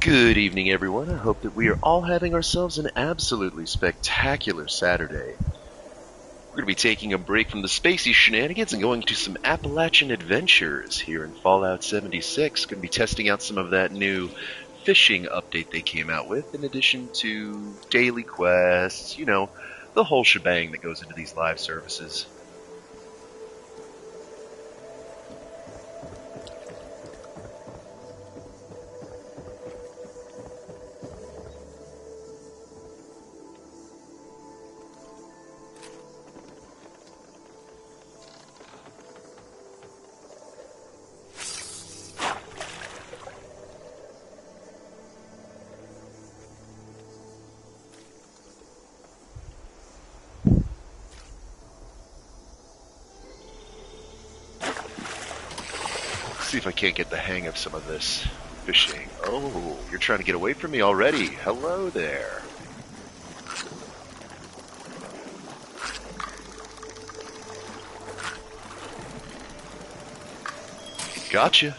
Good evening, everyone. I hope that we are all having ourselves an absolutely spectacular Saturday. We're going to be taking a break from the spacey shenanigans and going to some Appalachian Adventures here in Fallout 76. Going to be testing out some of that new fishing update they came out with, in addition to daily quests, the whole shebang that goes into these live services. See if I can't get the hang of some of this fishing. Oh, you're trying to get away from me already. Hello there. Gotcha.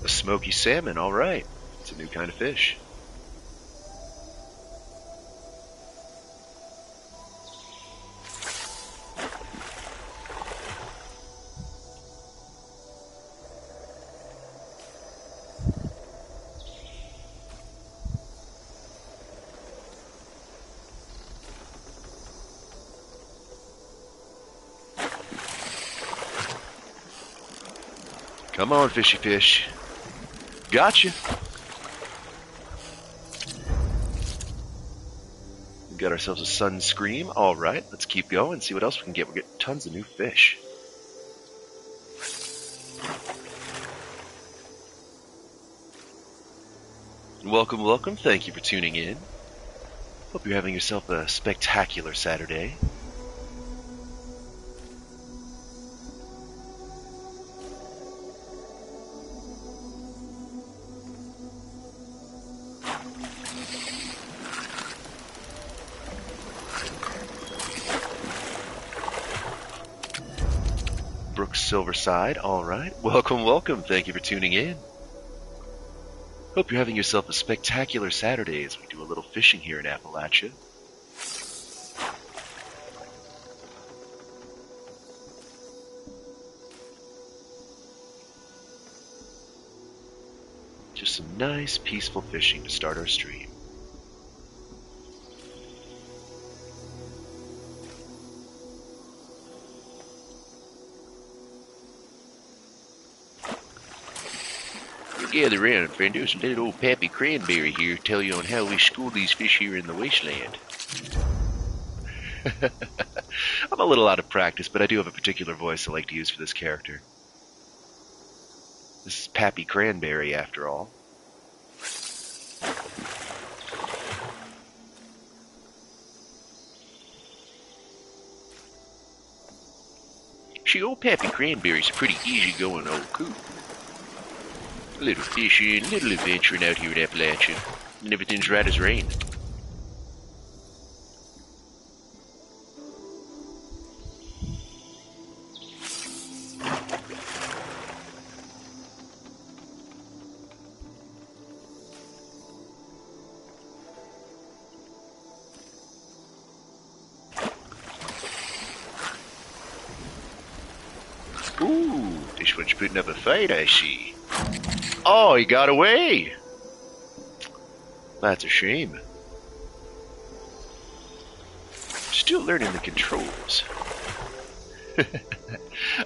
A smoky salmon, alright. It's a new kind of fish. Come on, fishy fish. Gotcha. We got ourselves a sun scream. Alright, let's keep going, see what else we can get. We're getting tons of new fish. Welcome, welcome. Thank you for tuning in. Hope you're having yourself a spectacular Saturday. Brooks Silverside, alright. Welcome, welcome. Thank you for tuning in. Hope you're having yourself a spectacular Saturday as we do a little fishing here in Appalachia. Just some nice, peaceful fishing to start our stream. Gather round, friendos, and let old Pappy Cranberry here tell you on how we school these fish here in the wasteland. I'm a little out of practice, but I do have a particular voice I like to use for this character. This is Pappy Cranberry, after all. See, old Pappy Cranberry's a pretty easygoing old coot. A little fishing, a little adventuring out here in Appalachia, and everything's right as rain. Ooh, this one's putting up a fight, I see. Oh, he got away! That's a shame. Still learning the controls.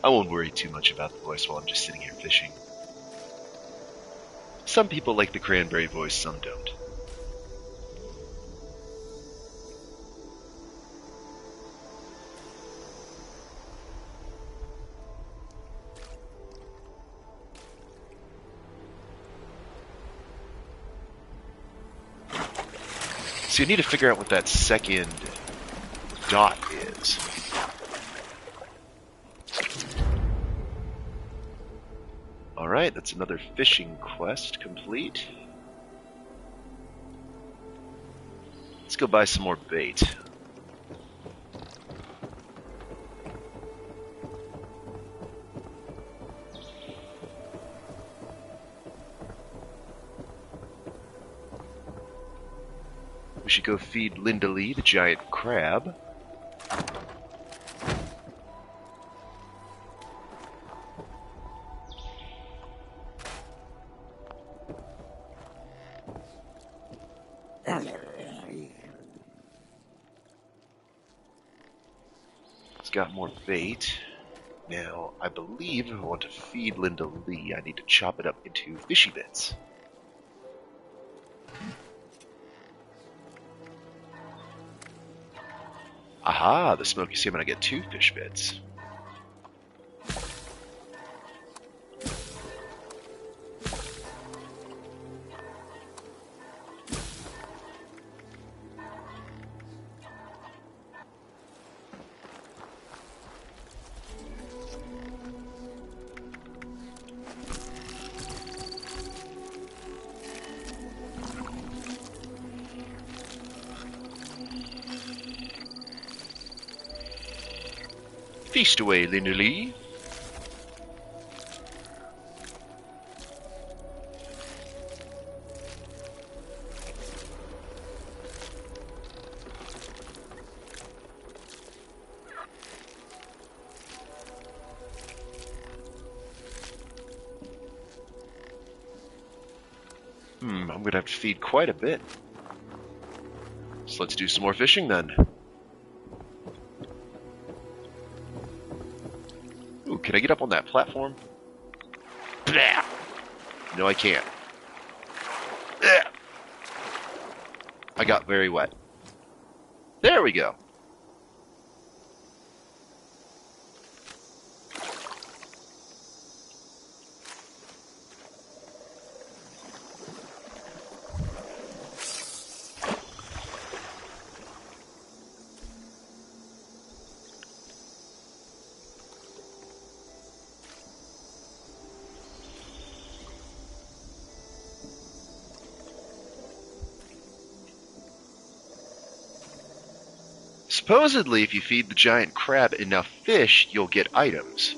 I won't worry too much about the voice while I'm just sitting here fishing. Some people like the cranberry voice, some don't. So you need to figure out what that second dot is. Alright, that's another fishing quest complete. Let's go buy some more bait. we should go feed Linda Lee, the giant crab. It's got more bait. Now, I believe if I want to feed Linda Lee, I need to chop it up into fishy bits. Aha, the smoky salmon, I get 2 fish bits. Feast away, Linda Lee. I'm gonna have to feed quite a bit. So let's do some more fishing then. Ooh, can I get up on that platform? Blah! No, I can't. Blah! I got very wet. There we go. Supposedly, if you feed the giant crab enough fish, you'll get items.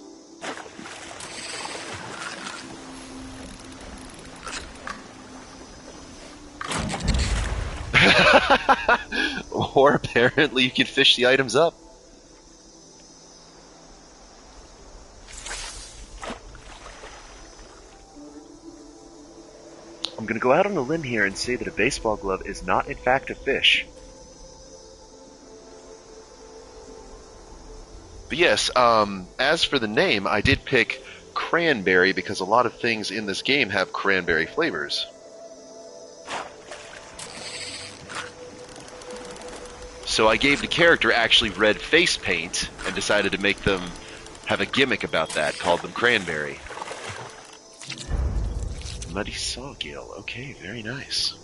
Or apparently you can fish the items up. I'm going to go out on a limb here and say that a baseball glove is not in fact a fish. But yes, as for the name, I did pick cranberry because a lot of things in this game have cranberry flavors. So I gave the character actually red face paint and decided to make them have a gimmick about that, called them cranberry. Muddy sawgill, okay, very nice.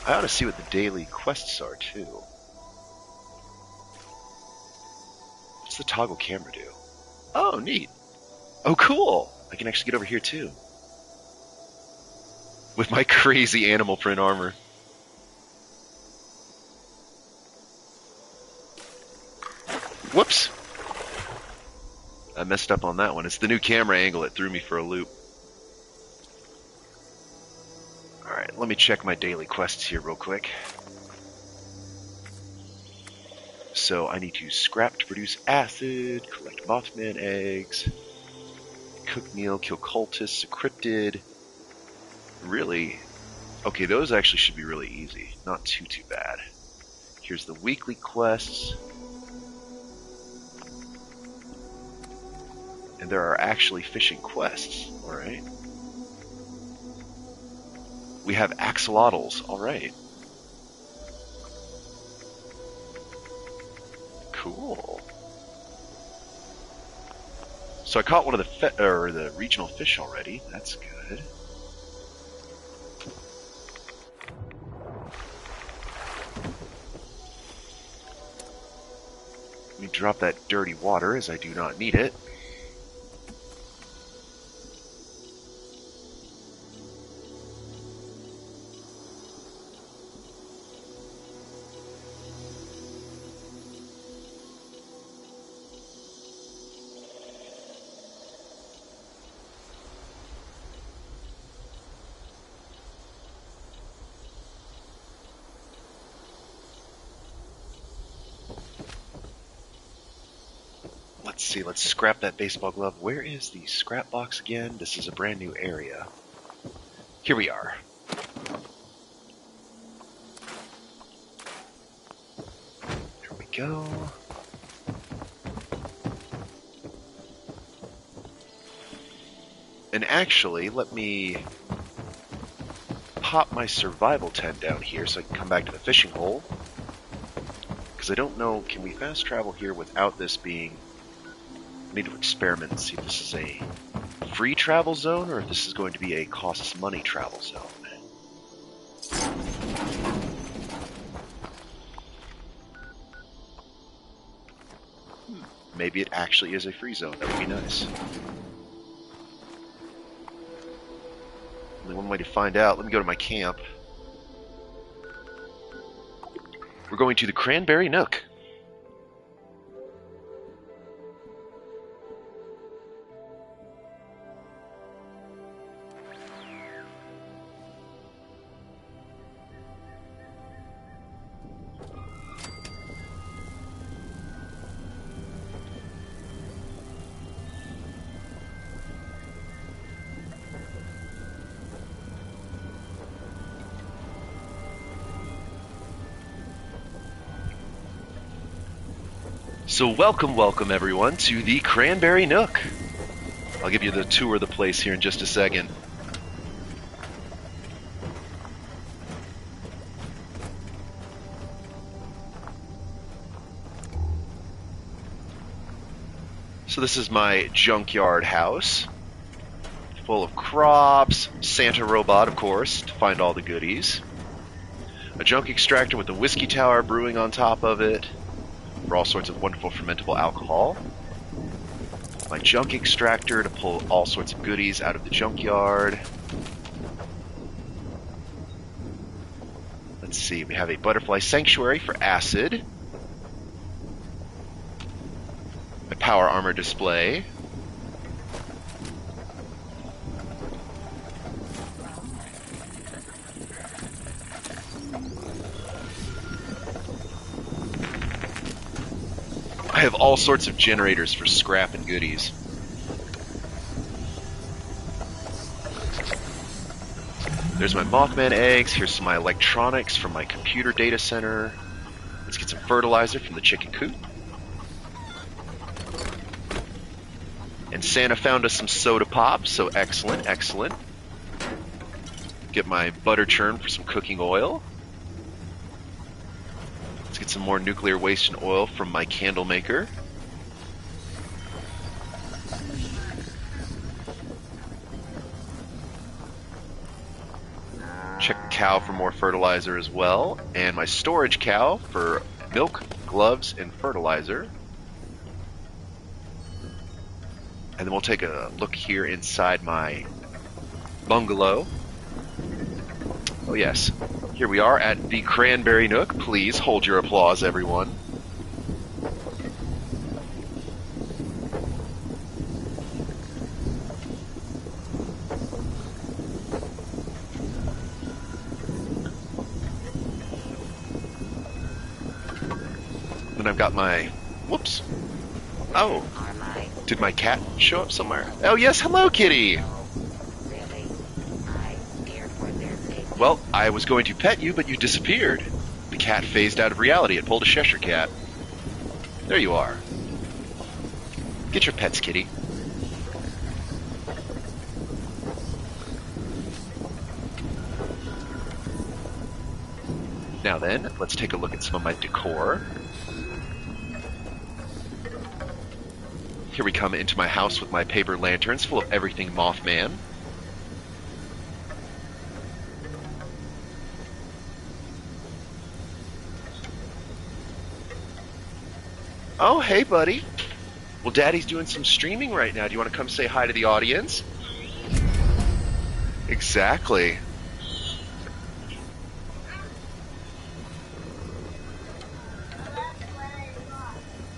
I ought to see what the daily quests are, too. What's the toggle camera do? Oh, neat. Oh, cool. I can actually get over here, too. With my crazy animal print armor. Whoops. I messed up on that one. It's the new camera angle that threw me for a loop. Alright, let me check my daily quests here real quick. So I need to scrap to produce acid, collect Mothman eggs, cook meal, kill cultists, encrypted. Really? Okay, those actually should be really easy. Not too bad. Here's the weekly quests. And there are actually fishing quests. Alright. We have axolotls. Alright. Cool. So I caught one of the regional fish already. That's good. Let me drop that dirty water as I do not need it. Let's see, let's scrap that baseball glove. Where is the scrap box again? This is a brand new area. Here we are. There we go. And actually, let me pop my survival tent down here so I can come back to the fishing hole. Because I don't know, can we fast travel here without this being... I need to experiment and see if this is a free travel zone or if this is going to be a costs money travel zone. Maybe it actually is a free zone. That would be nice. Only one way to find out. Let me go to my camp. We're going to the Cranberry Nook. So welcome everyone to the Cranberry Nook. I'll give you the tour of the place here in just a second. So this is my junkyard house, full of crops, Santa robot of course, to find all the goodies. A junk extractor with a whiskey tower brewing on top of it, for all sorts of wonderful fermentable alcohol. My junk extractor to pull all sorts of goodies out of the junkyard. Let's see, we have a butterfly sanctuary for acid. A power armor display. I have all sorts of generators for scrap and goodies. There's my Mothman eggs. Here's some of my electronics from my computer data center. Let's get some fertilizer from the chicken coop. And Santa found us some soda pop, so excellent, excellent. Get my butter churn for some cooking oil. Let's get some more nuclear waste and oil from my candle maker. Check the cow for more fertilizer as well. And my storage cow for milk, gloves, and fertilizer. And then we'll take a look here inside my bungalow. Oh yes, here we are at the Cranberry Nook. Please hold your applause, everyone. Then I've got my... Whoops. Oh. Did my cat show up somewhere? Oh yes, hello kitty! Well, I was going to pet you, but you disappeared. The cat phased out of reality. It pulled a Cheshire cat. There you are. Get your pets, kitty. Now then, let's take a look at some of my decor. Here we come into my house with my paper lanterns full of everything Mothman. Oh, hey, buddy. Well, Daddy's doing some streaming right now. Do you want to come say hi to the audience? Exactly.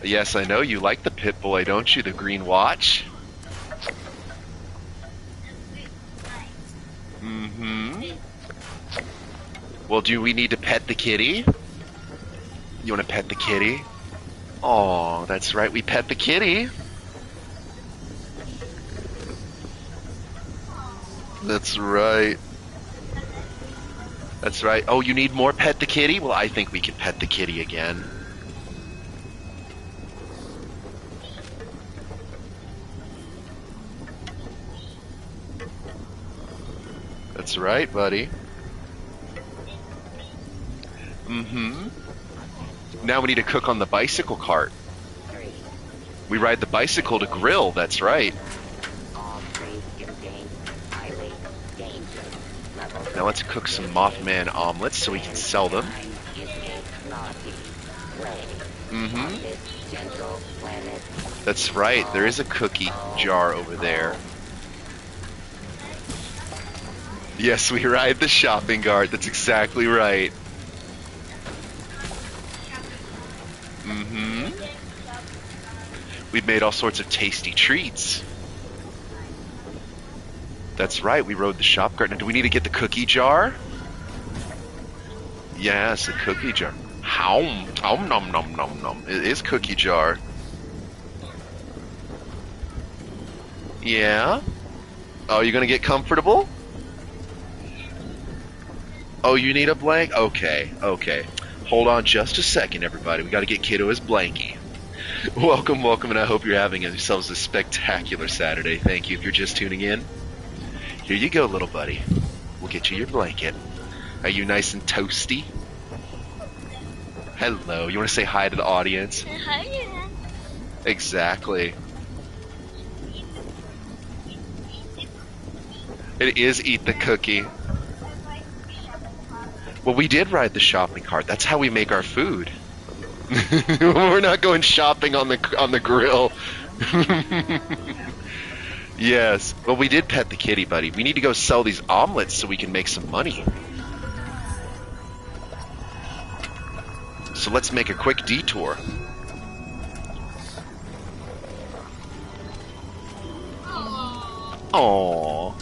Yes, I know you like the Pit Boy, don't you? The green watch? Mm-hmm. Well, do we need to pet the kitty? You want to pet the kitty? Oh, that's right, we pet the kitty. That's right. That's right. Oh, you need more pet the kitty? Well, I think we can pet the kitty again. That's right, buddy. Mm-hmm. Now we need to cook on the bicycle cart. We ride the bicycle to grill, that's right. Now let's cook some Mothman omelets so we can sell them. Mm-hmm. That's right, there is a cookie jar over there. Yes, we ride the shopping cart, that's exactly right. Mm-hmm. We've made all sorts of tasty treats. That's right, we rode the shop cart. Now, do we need to get the cookie jar? Yes, the cookie jar. Nom nom nom nom nom. It is cookie jar. Yeah? Oh, you gonna get comfortable? Oh, you need a blank? Okay, okay. Hold on just a second, everybody. We gotta get Kiddo his blankie. Welcome, welcome, and I hope you're having yourselves a spectacular Saturday. Thank you if you're just tuning in. Here you go, little buddy. We'll get you your blanket. Are you nice and toasty? Hello. You want to say hi to the audience? Hi. Exactly. It is eat the cookie. Well, we did ride the shopping cart. That's how we make our food. We're not going shopping on the grill. Yes. Well, we did pet the kitty, buddy. We need to go sell these omelets so we can make some money. So let's make a quick detour. Aww.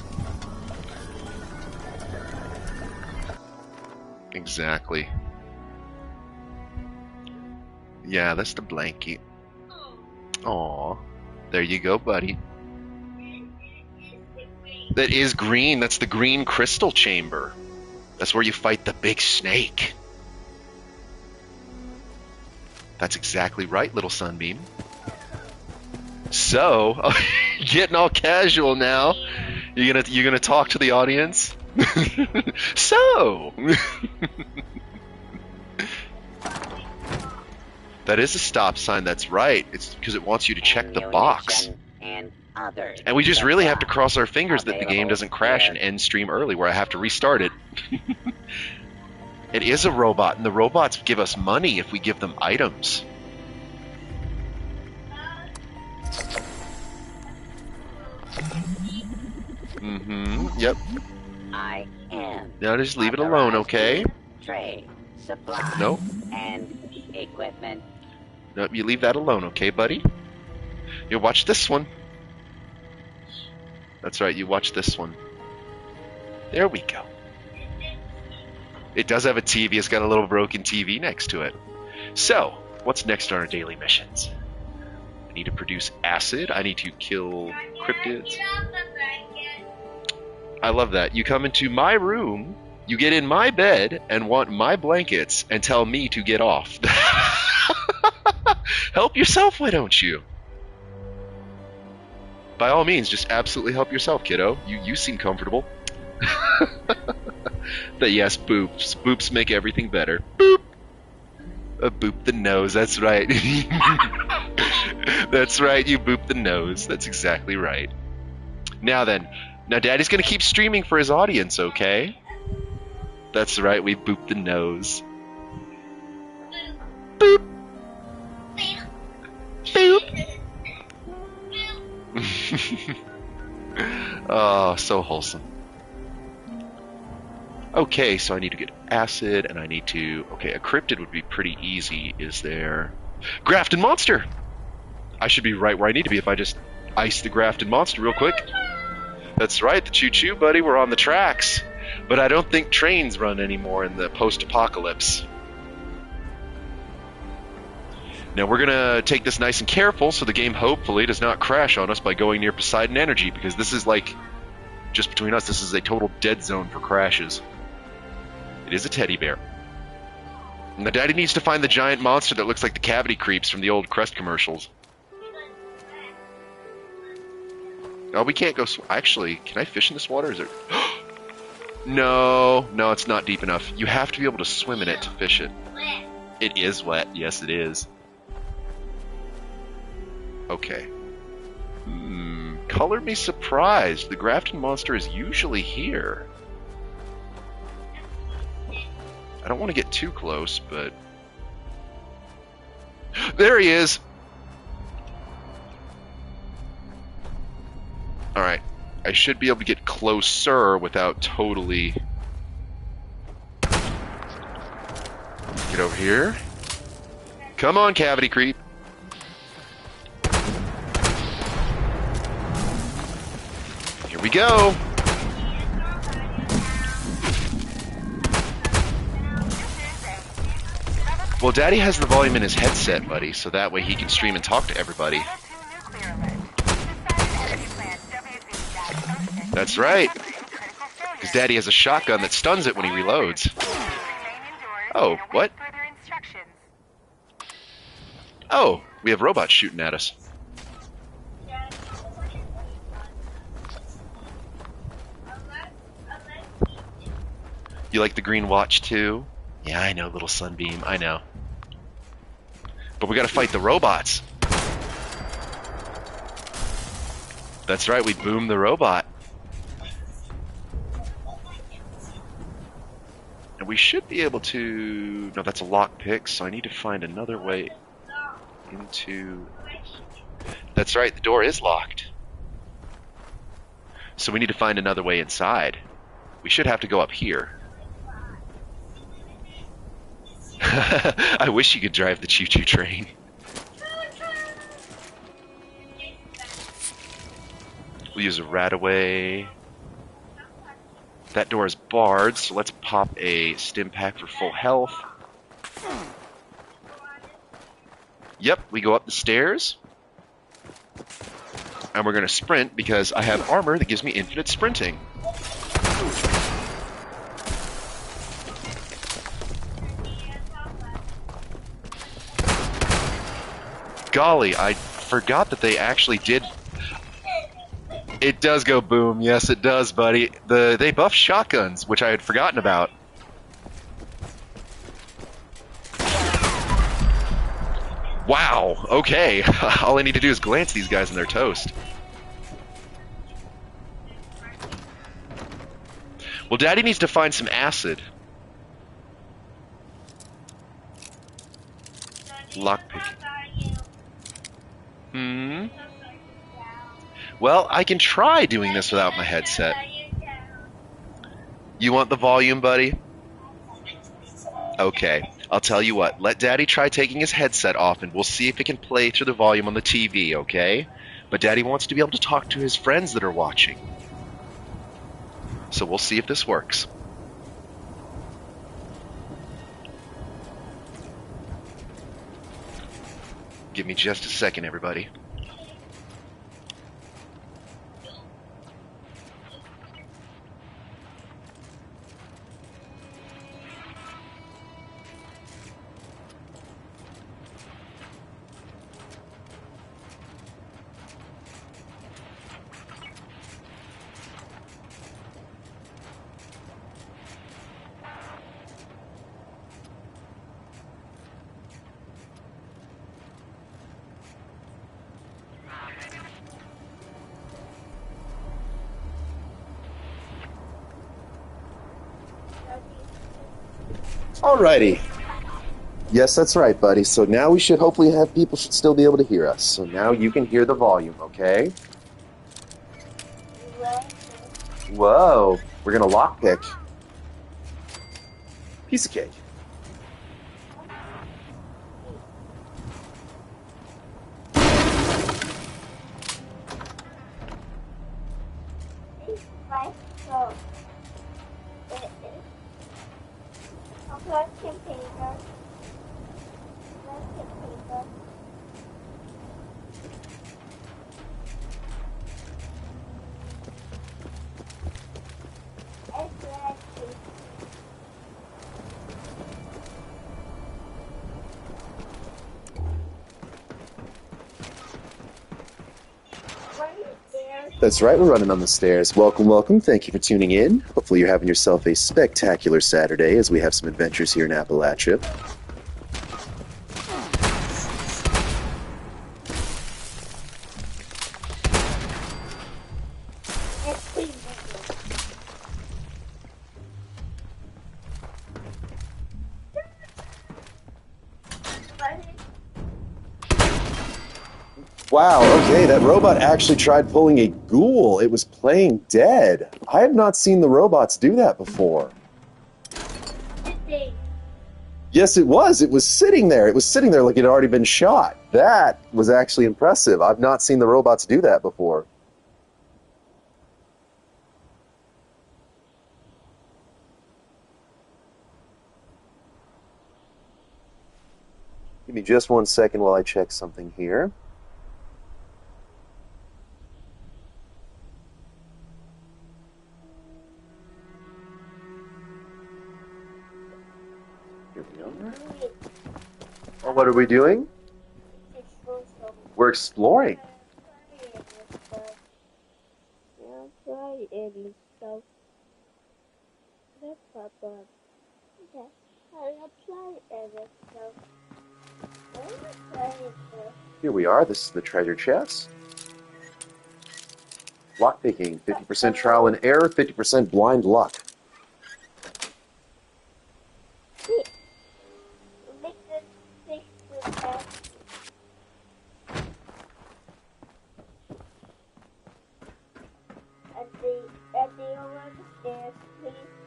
Exactly. Yeah, that's the blanket. Aww. There you go, buddy. That is green. That's the green crystal chamber. That's where you fight the big snake. That's exactly right, little Sunbeam. So, getting all casual now. You're gonna talk to the audience? So, that is a stop sign. That's right. It's because it wants you to check the box. And we just really have to cross our fingers that the game doesn't crash and end stream early, where I have to restart it. It is a robot, and the robots give us money if we give them items. Mm-hmm. Yep. I am. Now just leave it alone, okay? Trade, supply, Nope. and equipment. Nope, you leave that alone, okay, buddy? You watch this one. That's right, you watch this one. There we go. It does have a TV. It's got a little broken TV next to it. So, what's next on our daily missions? I need to produce acid. I need to kill cryptids. I love that. You come into my room, you get in my bed, and want my blankets, and tell me to get off. Help yourself, why don't you? By all means, just absolutely help yourself, kiddo. You seem comfortable. But yes, boops. Boops make everything better. Boop. A boop the nose, that's right. That's right, you booped the nose. That's exactly right. Now then, now Daddy's gonna keep streaming for his audience, okay? That's right, we booped the nose. Boop! Boop! Oh, so wholesome. Okay, so I need to get acid, and I need to... Okay, a cryptid would be pretty easy. Is there... Grafton Monster! I should be right where I need to be if I just ice the Grafton Monster real quick. That's right, the choo-choo, buddy. We're on the tracks. But I don't think trains run anymore in the post-apocalypse. Now we're going to take this nice and careful so the game hopefully does not crash on us by going near Poseidon Energy, because this is like, just between us, this is a total dead zone for crashes. It is a teddy bear. And the daddy needs to find the giant monster that looks like the cavity creeps from the old Crest commercials. Oh, we can't go... Actually, can I fish in this water? Is it... No, it's not deep enough. You have to be able to swim in it to fish it. It is wet. Yes, it is. Okay. Color me surprised. The Grafton Monster is usually here. I don't want to get too close, but... There he is! Alright. I should be able to get closer without totally... Get over here. Come on, cavity creep. Here we go. Well, Daddy has the volume in his headset, buddy, so that way he can stream and talk to everybody. That's right. Because Daddy has a shotgun that stuns it when he reloads. Oh, what? Oh, we have robots shooting at us. You like the green watch too? Yeah, I know, little sunbeam, I know. But we gotta fight the robots. That's right, we boomed the robot. And we should be able to... No, that's a lockpick, so I need to find another way into... That's right, the door is locked. So we need to find another way inside. We should have to go up here. I wish you could drive the choo-choo train. We'll use a rat-away. That door is barred, so let's pop a stim pack for full health. Yep, we go up the stairs. And we're going to sprint because I have armor that gives me infinite sprinting. Golly, I forgot that they actually did... It does go boom. Yes, it does, buddy. They buffed shotguns, which I had forgotten about. Wow, okay. All I need to do is glance these guys in their toast. Well, Daddy needs to find some acid. Lockpicking. Well, I can try doing this without my headset. You want the volume, buddy? Okay, I'll tell you what. Let Daddy try taking his headset off, and we'll see if it can play through the volume on the TV, okay? But Daddy wants to be able to talk to his friends that are watching. So we'll see if this works. Give me just a second, everybody. Alrighty. Yes, that's right, buddy. So now we should hopefully have people should still be able to hear us. So now you can hear the volume, okay? Whoa. We're gonna lockpick. Piece of cake. That's right, we're running on the stairs. Welcome, welcome. Thank you for tuning in. Hopefully you're having yourself a spectacular Saturday as we have some adventures here in Appalachia. Wow, okay, that robot actually tried pulling a ghoul. It was playing dead. I have not seen the robots do that before. Yes, it was. It was sitting there. It was sitting there like it had already been shot. That was actually impressive. I've not seen the robots do that before. Give me just 1 second while I check something here. Here we are. Oh, what are we doing? We're exploring. Here we are. This is the treasure chest. Lockpicking, 50% trial and error, 50% blind luck.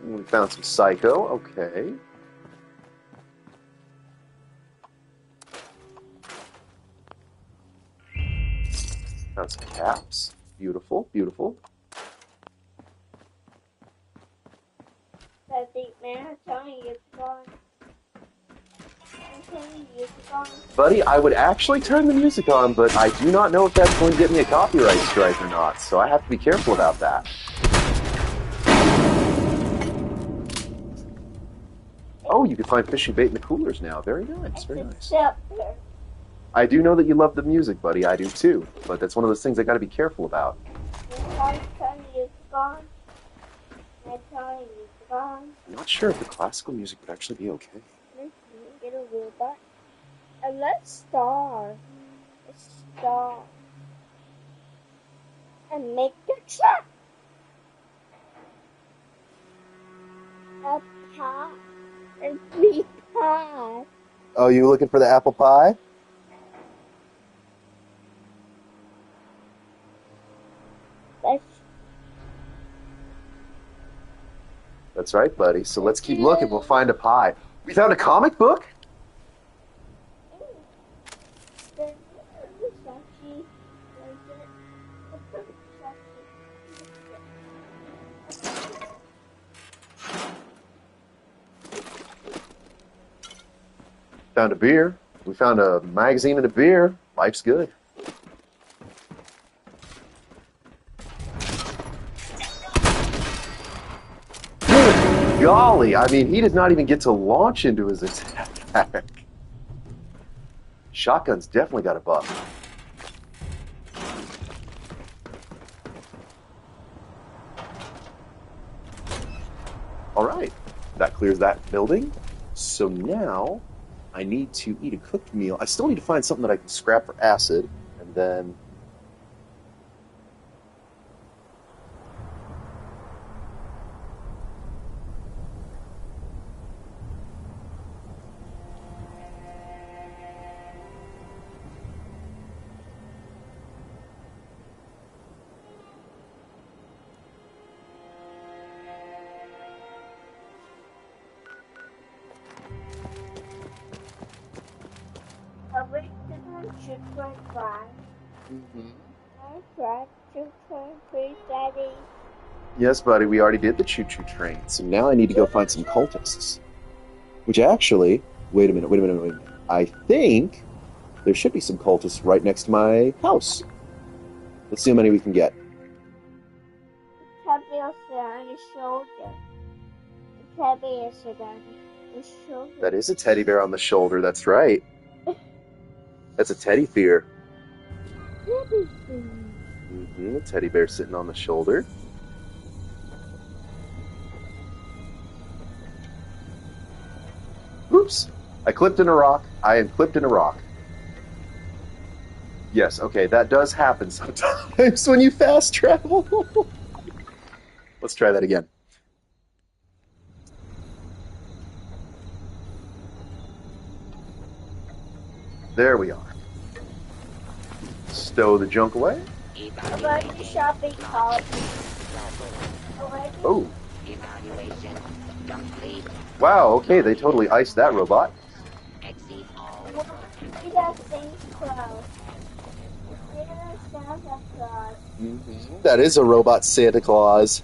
We found some psycho, okay. Found some caps. Beautiful, beautiful. Buddy, I would actually turn the music on, but I do not know if that's going to get me a copyright strike or not, so I have to be careful about that. Oh, you can find fishing bait in the coolers now. Very nice, very nice. I do know that you love the music, buddy. I do too. But that's one of those things I got to be careful about. I'm not sure if the classical music would actually be okay. Get a robot. And let's star. And make the truck. A pie. And 3 pies. Oh, you looking for the apple pie? That's right, buddy. So let's keep looking. We'll find a pie. We found a comic book? Found a beer. We found a magazine and a beer. Life's good. Good golly. I mean, he did not even get to launch into his attack. Shotgun's definitely got a buff. All right. That clears that building. So now I need to eat a cooked meal. I still need to find something that I can scrap for acid, and then 225. Mm-hmm. I'm right. 223, Daddy. Yes, buddy, we already did the choo-choo train, so now I need to go find some cultists. Which actually, wait a minute. I think there should be some cultists right next to my house. Let's see how many we can get. Teddy bear on his shoulder. The teddy bear on his shoulder. That is a teddy bear on the shoulder, that's right. That's a teddy bear. Teddy bear. Mm-hmm, a teddy bear sitting on the shoulder. Oops! I clipped in a rock. I am clipped in a rock. Yes, okay, that does happen sometimes when you fast travel. Let's try that again. There we are. Stow the junk away. I'm going to shopping cart. Oh. Evaluation complete. Wow, okay, they totally iced that robot. Exceed all. He does things close. He does Santa Claus. Mm-hmm. That is a robot Santa Claus.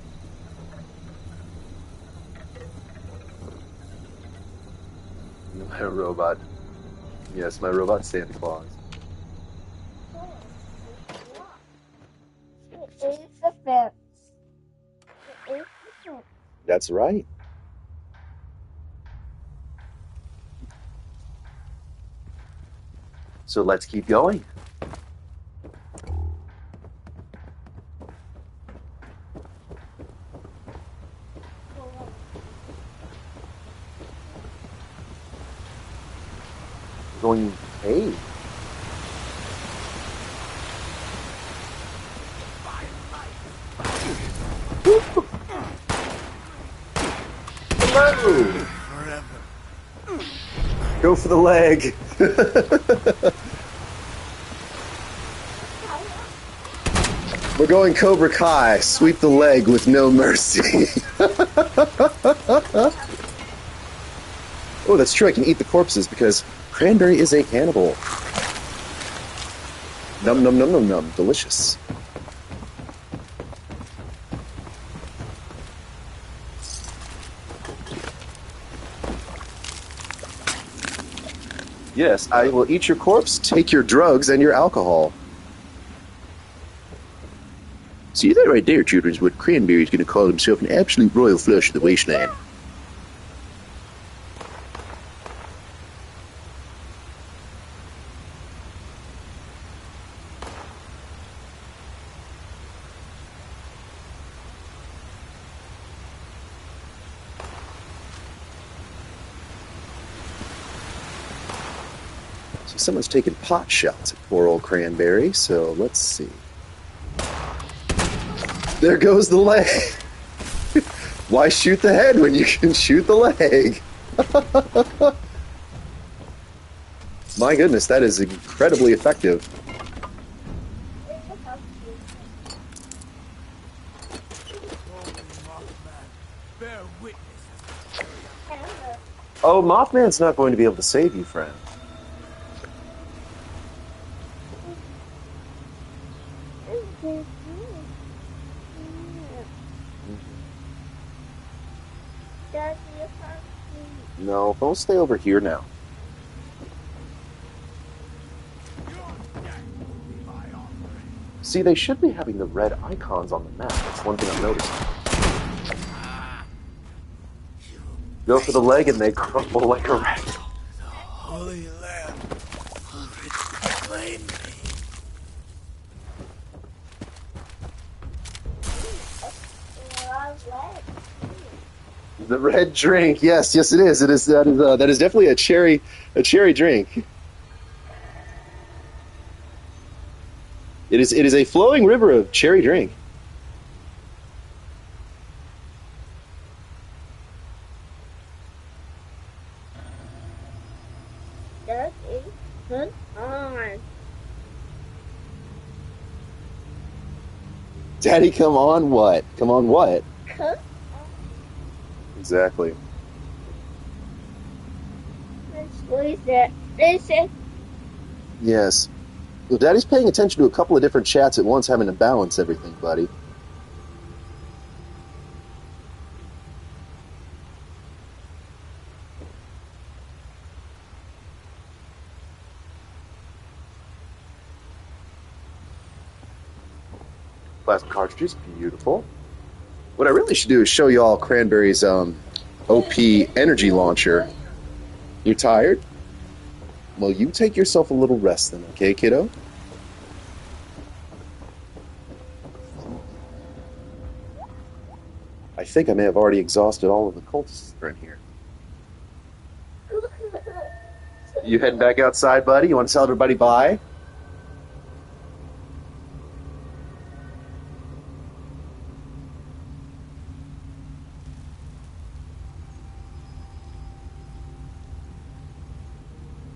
My robot. Yes, my robot Santa Claus. It is the fence. It is the fence. That's right. So let's keep going. We're going, hey. Hello. Go for the leg. We're going Cobra Kai. Sweep the leg with no mercy. Oh, that's true. I can eat the corpses because Cranberry is a cannibal. Num num num num num. Delicious. Yes, I will eat your corpse, take your drugs, and your alcohol. See that right there, children, is what Cranberry's going to call himself an absolute royal flush of the wasteland. So someone's taking pot shots at poor old Cranberry, so let's see. There goes the leg. Why shoot the head when you can shoot the leg? My goodness, that is incredibly effective. Oh, Mothman's not going to be able to save you, friend. No, don't stay over here now. See, they should be having the red icons on the map. That's one thing I've noticed. Go for the leg and they crumble like a rat. The Holy Lamb will reclaim me. The red drink, yes, it is. It is that is definitely a cherry drink. It is a flowing river of cherry drink. That is good on. Daddy, come on what? Come on what? Cook. Exactly. Let's squeeze it. This is Yes. Well, Daddy's paying attention to a couple of different chats at once, having to balance everything, buddy. Plasma cartridges, beautiful. What I really should do is show you all Cranberry's OP energy launcher. You tired? Well, you take yourself a little rest then, okay, kiddo? I think I may have already exhausted all of the cultists that are in here. You heading back outside, buddy? You want to tell everybody bye?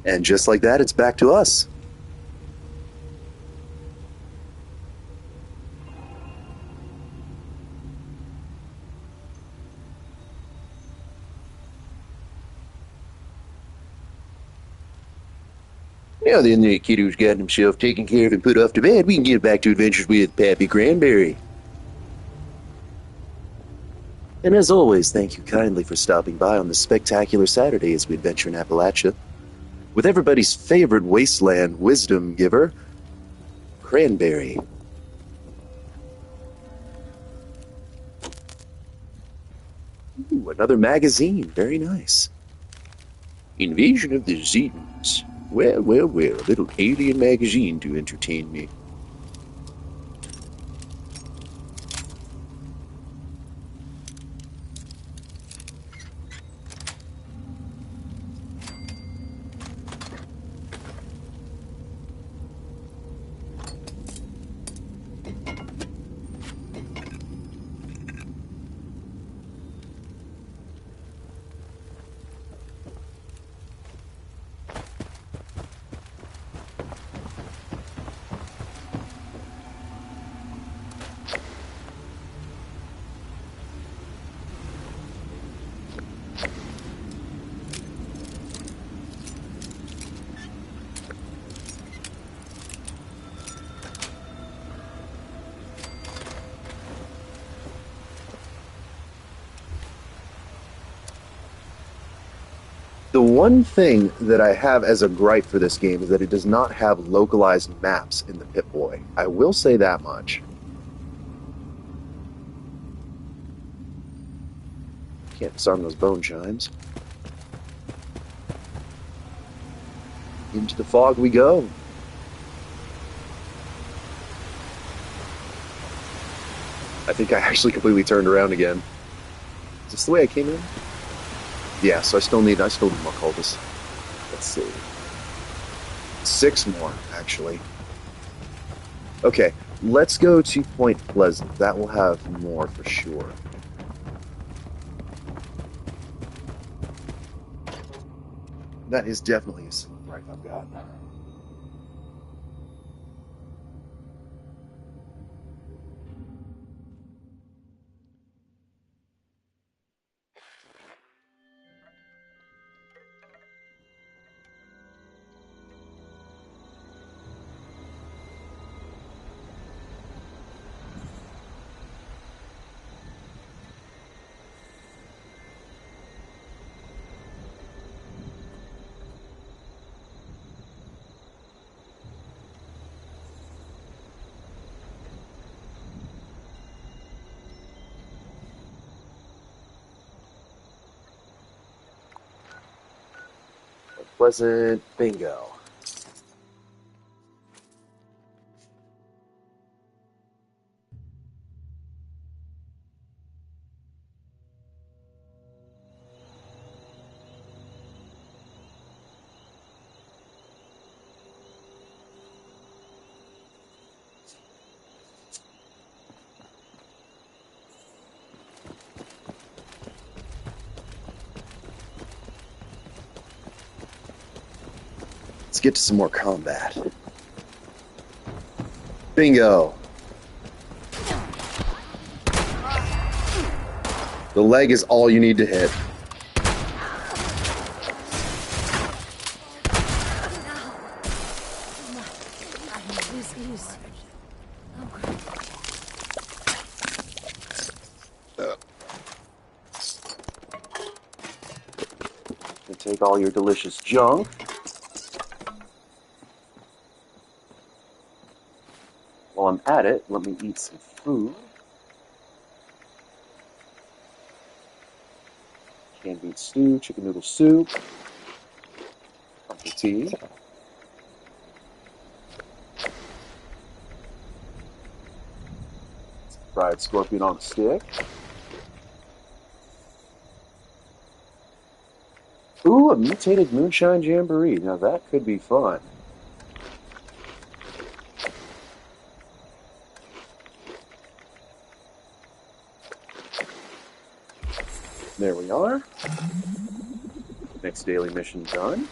And just like that, it's back to us. Now then, the kiddo's got himself taken care of and put off to bed. We can get back to adventures with Pappy Cranberry. And as always, thank you kindly for stopping by on this spectacular Saturday as we adventure in Appalachia. With everybody's favorite wasteland wisdom giver, Cranberry. Ooh, another magazine. Very nice. Invasion of the Zetans. Well, well, well, a little alien magazine to entertain me. The one thing that I have as a gripe for this game is that it does not have localized maps in the Pip-Boy. I will say that much. Can't disarm those bone chimes. Into the fog we go. I think I actually completely turned around again. Is this the way I came in? Yeah, so I still need more cultists. Let's see. 6 more, actually. Okay, let's go to Point Pleasant. That will have more for sure. That is definitely a silver bright I've got. Pleasant, bingo. Let's get to some more combat. Bingo. The leg is all you need to hit. Excuse. And take all your delicious junk. While I'm at it, let me eat some food. Canned bean stew, chicken noodle soup, pumpkin tea. Fried scorpion on a stick. Ooh, a mutated moonshine jamboree. Now that could be fun. There we are. Next daily mission done.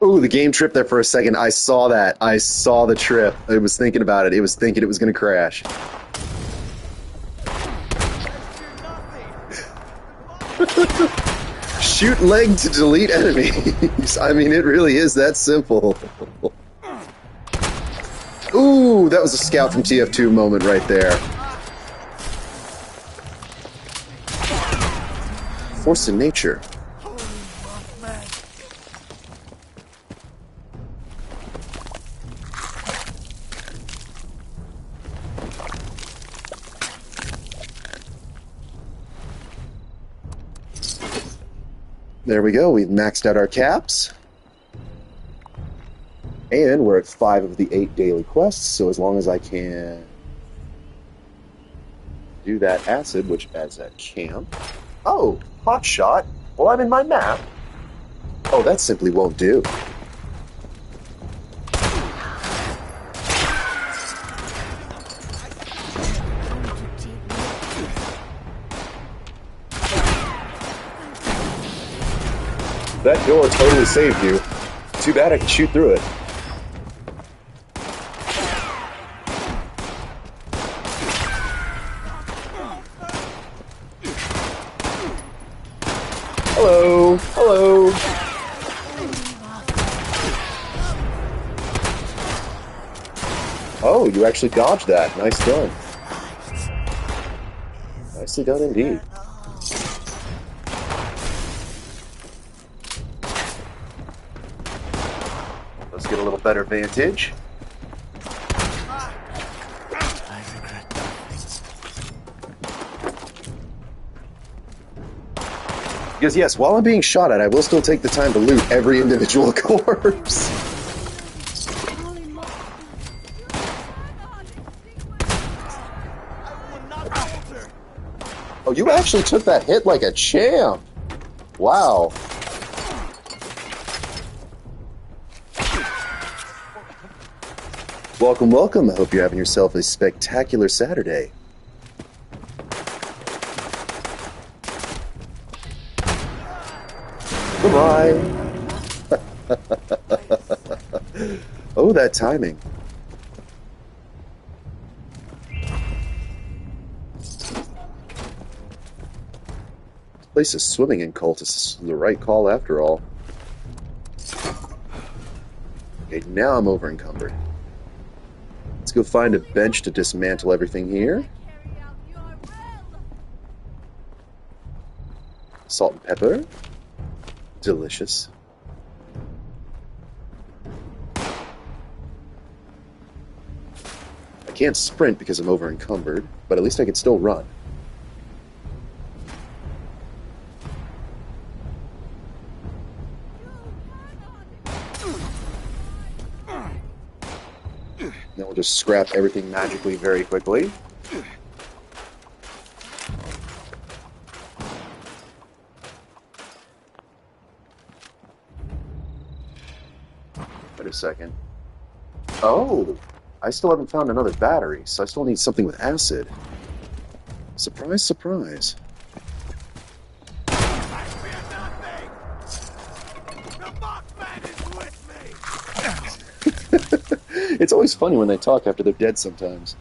Ooh, the game tripped there for a second. I saw that. I saw the trip. I was thinking about it. It was thinking it was going to crash. Shoot leg to delete enemies. I mean, it really is that simple. Ooh, that was a Scout from TF2 moment right there. Force in nature. There we go. We've maxed out our caps. And we're at 5 of the 8 daily quests, so as long as I can do that acid, which adds that camp. Oh, hot shot. Well, I'm in my map. Oh, that simply won't do. That door totally saved you. Too bad I could shoot through it. Hello! Hello! Oh, you actually dodged that. Nice done. Nicely done indeed. Let's get a little better vantage. Because yes, while I'm being shot at, I will still take the time to loot every individual corpse. Oh, you actually took that hit like a champ. Wow. Welcome, welcome. I hope you're having yourself a spectacular Saturday. Goodbye. Oh, that timing. This place is swimming in cultists. The right call after all. Okay, now I'm over encumbered. Let's go find a bench to dismantle everything here. Salt and pepper. Delicious. I can't sprint because I'm over encumbered, but at least I can still run. Then we'll just scrap everything magically very quickly. Wait a second. Oh! I still haven't found another battery, so I still need something with acid. Surprise, surprise. I fear nothing! The Mothman is with me! It's always funny when they talk after they're dead sometimes.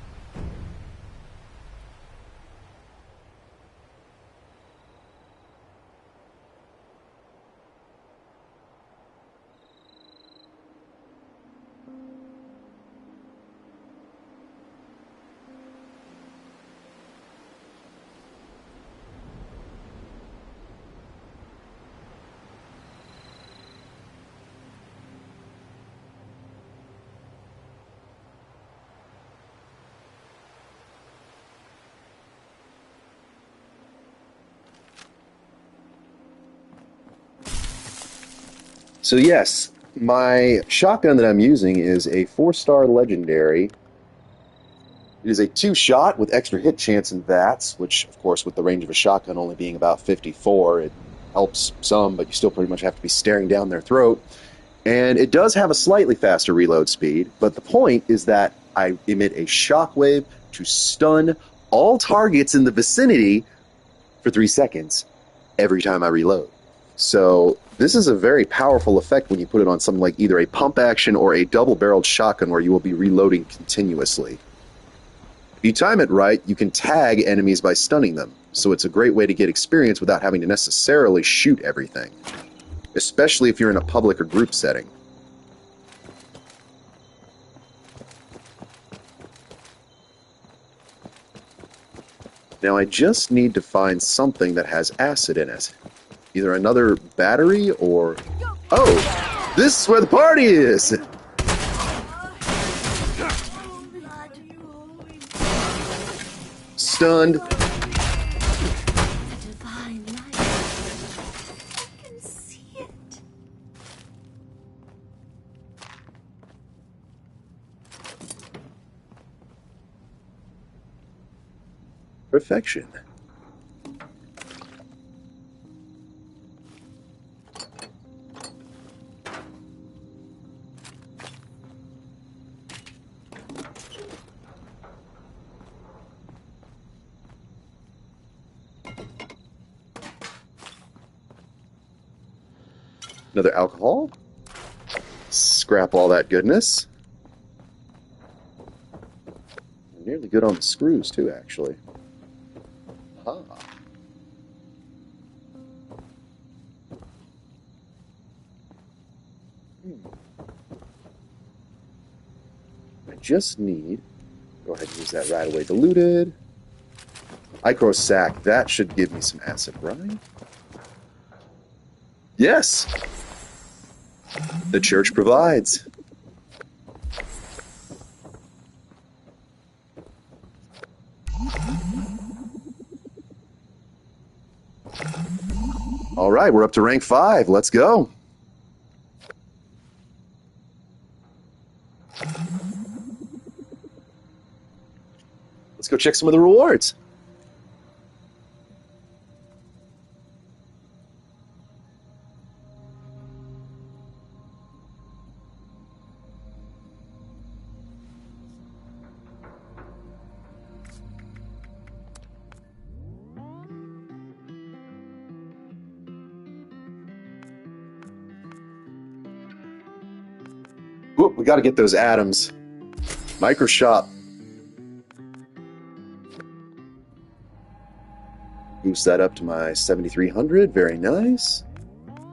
So yes, my shotgun that I'm using is a 4-star legendary. It is a 2-shot with extra hit chance in VATS, which, of course, with the range of a shotgun only being about 54, it helps some, but you still pretty much have to be staring down their throat. And it does have a slightly faster reload speed, but the point is that I emit a shockwave to stun all targets in the vicinity for 3 seconds every time I reload. So this is a very powerful effect when you put it on something like either a pump action or a double-barreled shotgun where you will be reloading continuously. If you time it right, you can tag enemies by stunning them, so it's a great way to get experience without having to necessarily shoot everything, especially if you're in a public or group setting. Now I just need to find something that has acid in it. Either another battery or... Oh! This is where the party is! Stunned. Divine light. I can see it. Perfection. Another alcohol. Scrap all that goodness. Nearly good on the screws, too, actually. Ah. I just need... Go ahead and use that right away. Diluted. Icro sac. That should give me some acid, right? Yes! The church provides. All right, we're up to rank 5. Let's go. Let's go check some of the rewards. Oop, we got to get those atoms. Microshop. Boost that up to my 7,300. Very nice.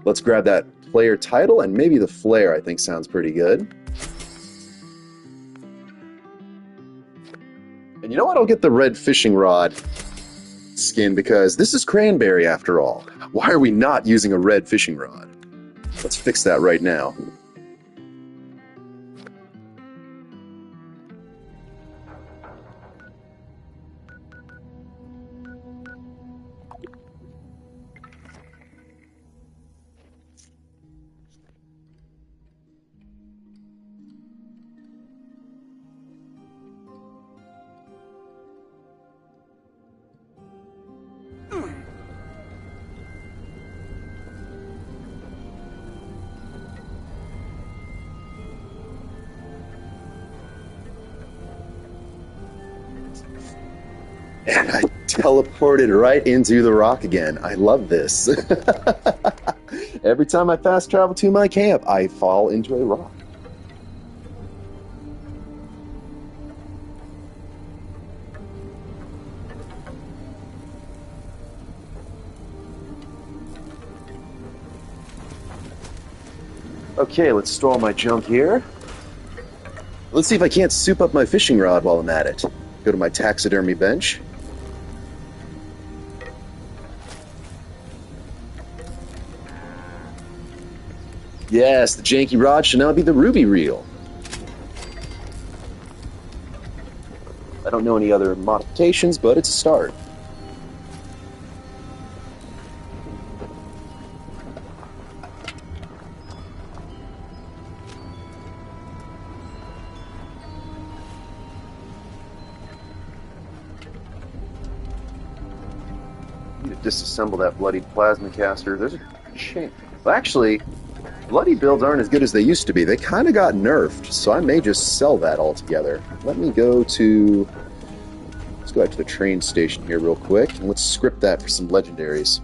Let's grab that player title, and maybe the flare I think sounds pretty good. And you know what? I'll get the red fishing rod skin because this is cranberry after all. Why are we not using a red fishing rod? Let's fix that right now. And I teleported right into the rock again. I love this. Every time I fast travel to my camp, I fall into a rock. Okay, let's store all my junk here. Let's see if I can't soup up my fishing rod while I'm at it. Go to my taxidermy bench. Yes, the janky rod should now be the ruby reel. I don't know any other modifications, but it's a start. I need to disassemble that bloody plasma caster. There's a shame. Well, actually, bloody builds aren't as good as they used to be. They kind of got nerfed, so I may just sell that altogether. Let me go to... Let's go out to the train station here real quick, and let's script that for some legendaries.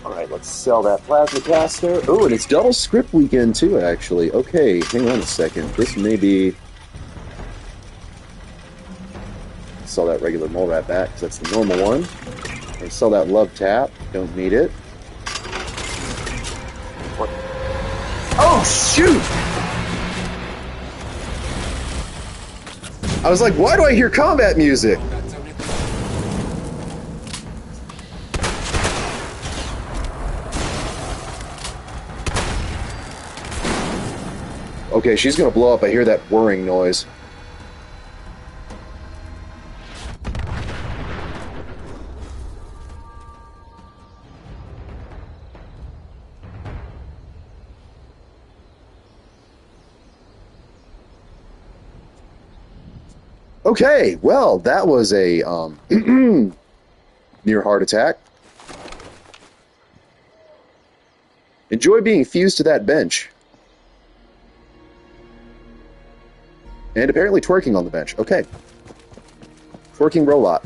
Alright, let's sell that plasma caster. Oh, and it's double script weekend too, actually. Okay, hang on a second. This may be... Sell that regular mole rat back, because that's the normal one. And sell that love tap. Don't need it. What? Oh, shoot! I was like, why do I hear combat music? Okay, she's gonna blow up. I hear that whirring noise. Okay, well, that was a near heart attack. Enjoy being fused to that bench. And apparently twerking on the bench. Okay. Twerking robot.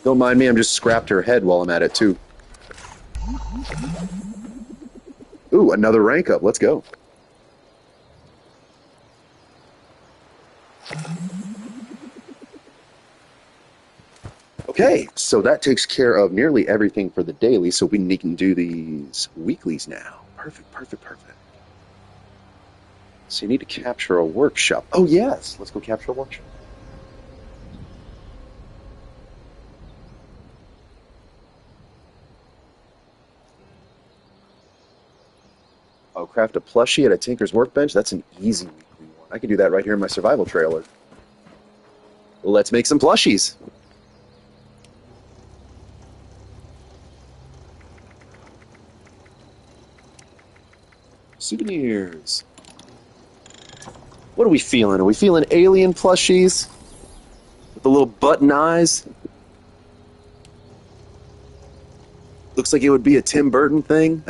Don't mind me, I'm just scrapped her head while I'm at it, too. Ooh, another rank up. Let's go. Okay, so that takes care of nearly everything for the daily, so we can do these weeklies now. Perfect, perfect, perfect. So you need to capture a workshop. Oh, yes. Let's go capture a workshop. Oh, craft a plushie at a tinker's workbench? That's an easy weekly one. I can do that right here in my survival trailer. Let's make some plushies. Souvenirs. What are we feeling? Are we feeling alien plushies? With the little button eyes? Looks like it would be a Tim Burton thing.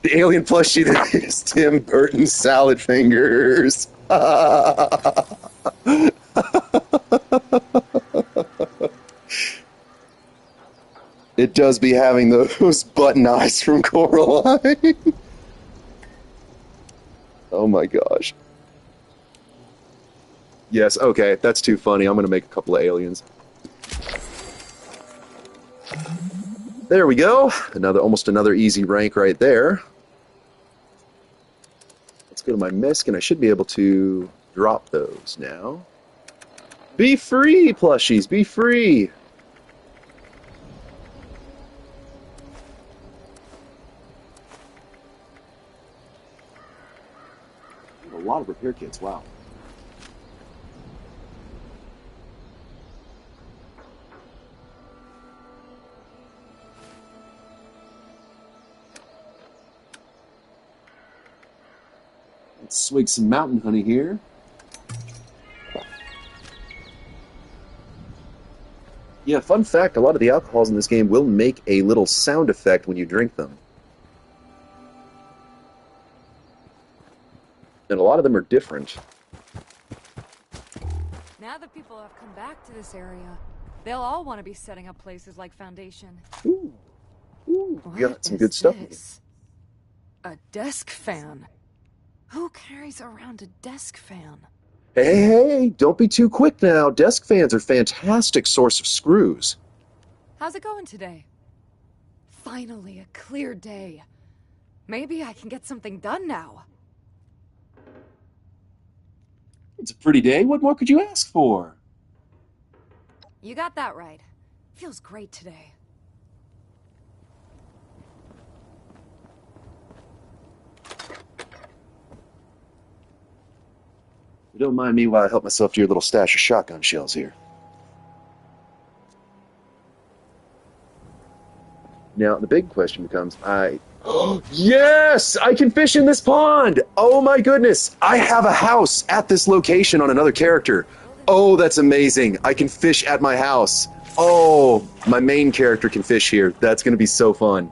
The alien plushie that is Tim Burton's salad fingers. It does be having those button eyes from Coraline. Oh my gosh. Yes, okay, that's too funny. I'm gonna make a couple of aliens. There we go. Almost another easy rank right there. Let's go to my misc, and I should be able to drop those now. Be free, plushies. Be free. A lot of repair kits. Wow. Let's swig some mountain honey here. Yeah, fun fact, a lot of the alcohols in this game will make a little sound effect when you drink them. And a lot of them are different. Now that people have come back to this area, they'll all want to be setting up places like Foundation. Ooh. Ooh, you got some What good is stuff. this? A desk fan. Who carries around a desk fan? Hey, don't be too quick now. Desk fans are a fantastic source of screws. How's it going today? Finally, a clear day. Maybe I can get something done now. It's a pretty day. What more could you ask for? You got that right. Feels great today. Don't mind me while I help myself to your little stash of shotgun shells here. Now, the big question becomes, yes! I can fish in this pond! Oh my goodness! I have a house at this location on another character. Oh, that's amazing. I can fish at my house. Oh, my main character can fish here. That's going to be so fun.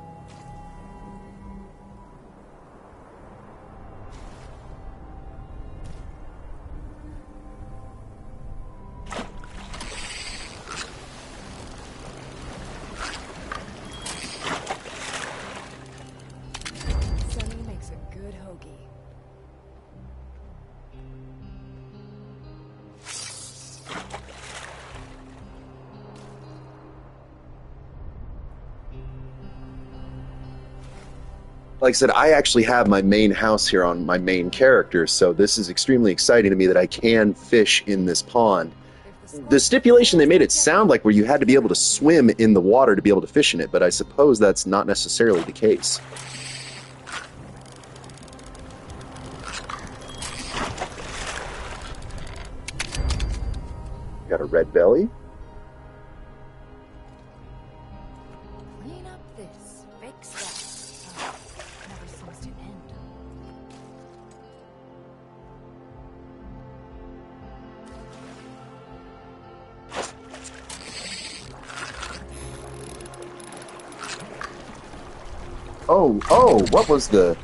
Sunny makes a good hoagie. Like I said, I actually have my main house here on my main character, so this is extremely exciting to me that I can fish in this pond. The stipulation they made it sound like where you had to be able to swim in the water to be able to fish in it, but I suppose that's not necessarily the case. Got a red belly. Clean up this, fix that. Oh, never seems to end. Oh, what was the...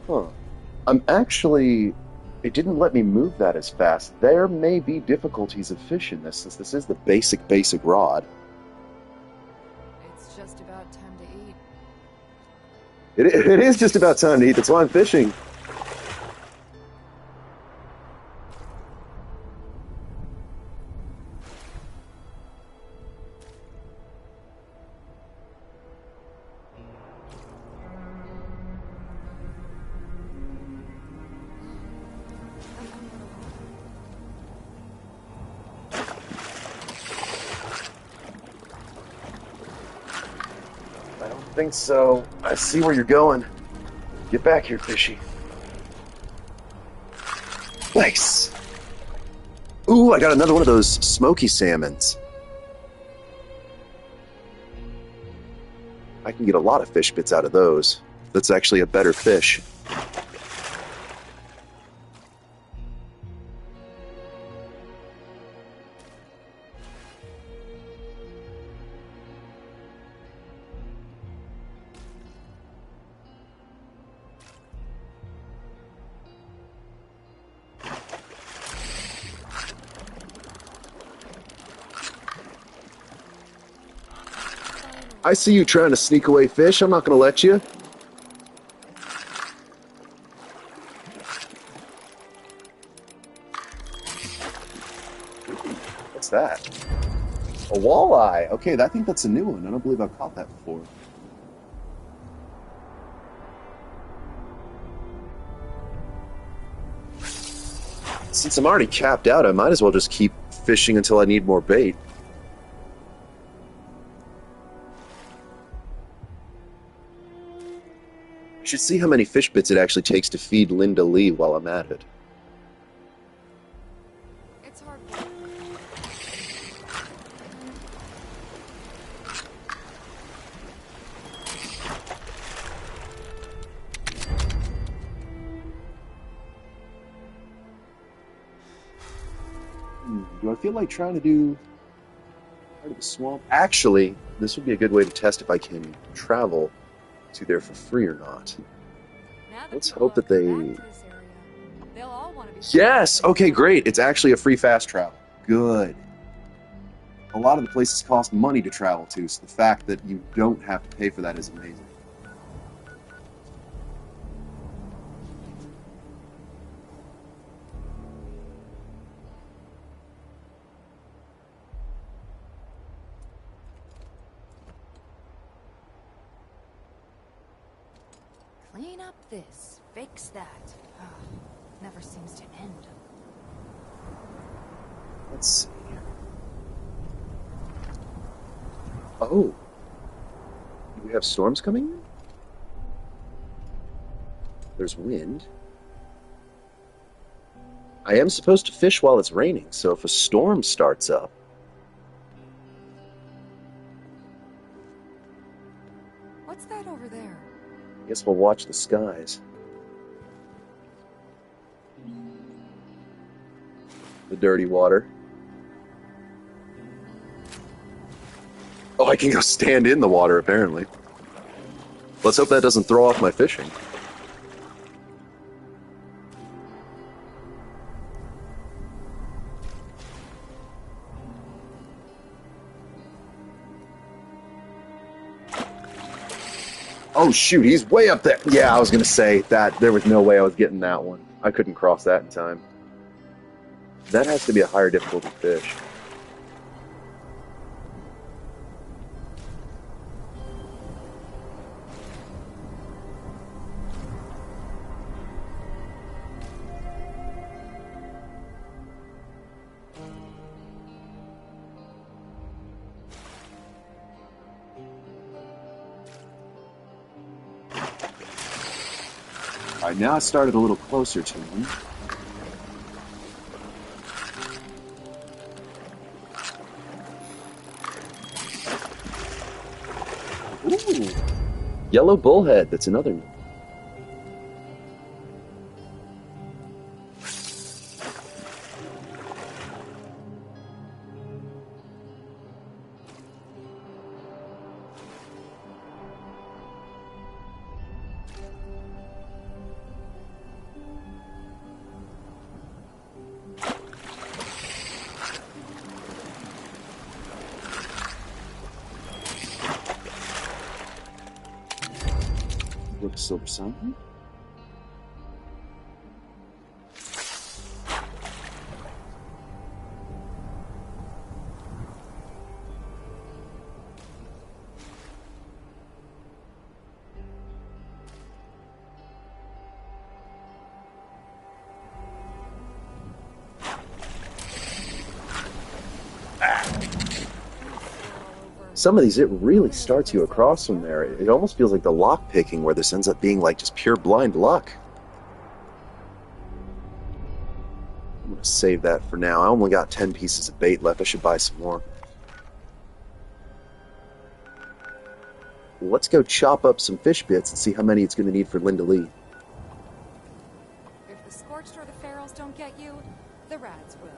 Huh. I'm actually... It didn't let me move that as fast. There may be difficulties of fish in this, since this is the basic rod. It's just about time to eat. It is just about time to eat. That's why I'm fishing. I don't think so. I see where you're going. Get back here, fishy. Nice. Ooh, I got another one of those smoky salmons. I can get a lot of fish bits out of those. That's actually a better fish. I see you trying to sneak away fish. I'm not going to let you. What's that? A walleye. Okay, I think that's a new one. I don't believe I've caught that before. Since I'm already capped out, I might as well just keep fishing until I need more bait. I should see how many fish bits it actually takes to feed Linda Lee while I'm at it. It's hard work. Do I feel like trying to do part of the swamp? Actually, this would be a good way to test if I can travel to there for free or not. Now that Let's people hope that have they... come back to this area, they'll all want to be Yes! Okay, great. It's actually a free fast travel. Good. A lot of the places cost money to travel to, so the fact that you don't have to pay for that is amazing. Clean up this, fix that. Never seems to end. Let's see. Oh. Do we have storms coming in? There's wind. I am supposed to fish while it's raining, so if a storm starts up... What's that over there? I guess we'll watch the skies. The dirty water. Oh, I can go stand in the water, apparently. Let's hope that doesn't throw off my fishing. Oh shoot, he's way up there. Yeah, I was gonna say that there was no way I was getting that one. I couldn't cross that in time. That has to be a higher difficulty fish. Alright, now I started a little closer to him. Ooh! Yellow bullhead, that's another one. Silver Sun. Some of these, it really starts you across from there. It almost feels like the lock picking, where this ends up being like just pure blind luck. I'm gonna save that for now. I only got 10 pieces of bait left. I should buy some more. Let's go chop up some fish bits and see how many it's gonna need for Linda Lee. If the Scorched or the Ferals don't get you, the Rads will.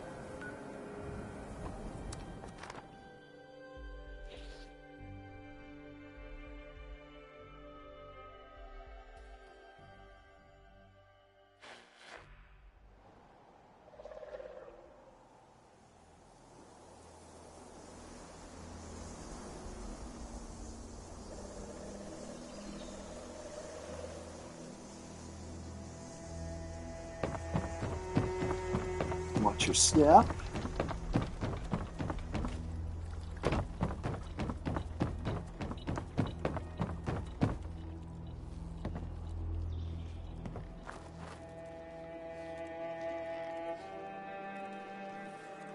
Watch your step.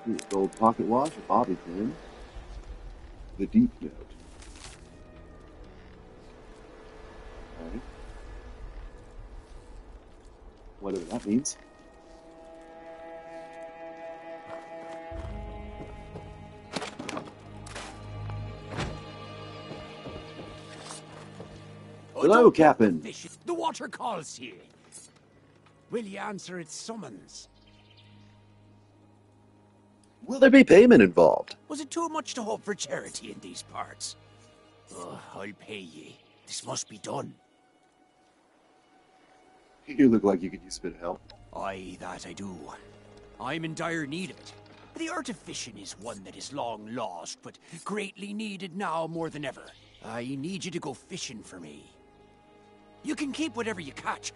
Ooh, gold pocket watch, a bobby pin, the deep note. Alright. Whatever that means. Hello, Captain. The water calls you. Will you answer its summons? Will there be payment involved? Was it too much to hope for charity in these parts? Oh, I'll pay ye. This must be done. You look like you could use a bit of help. Aye, that I do. I'm in dire need of it. The art of fishing is one that is long lost, but greatly needed now more than ever. I need you to go fishing for me. You can keep whatever you catch.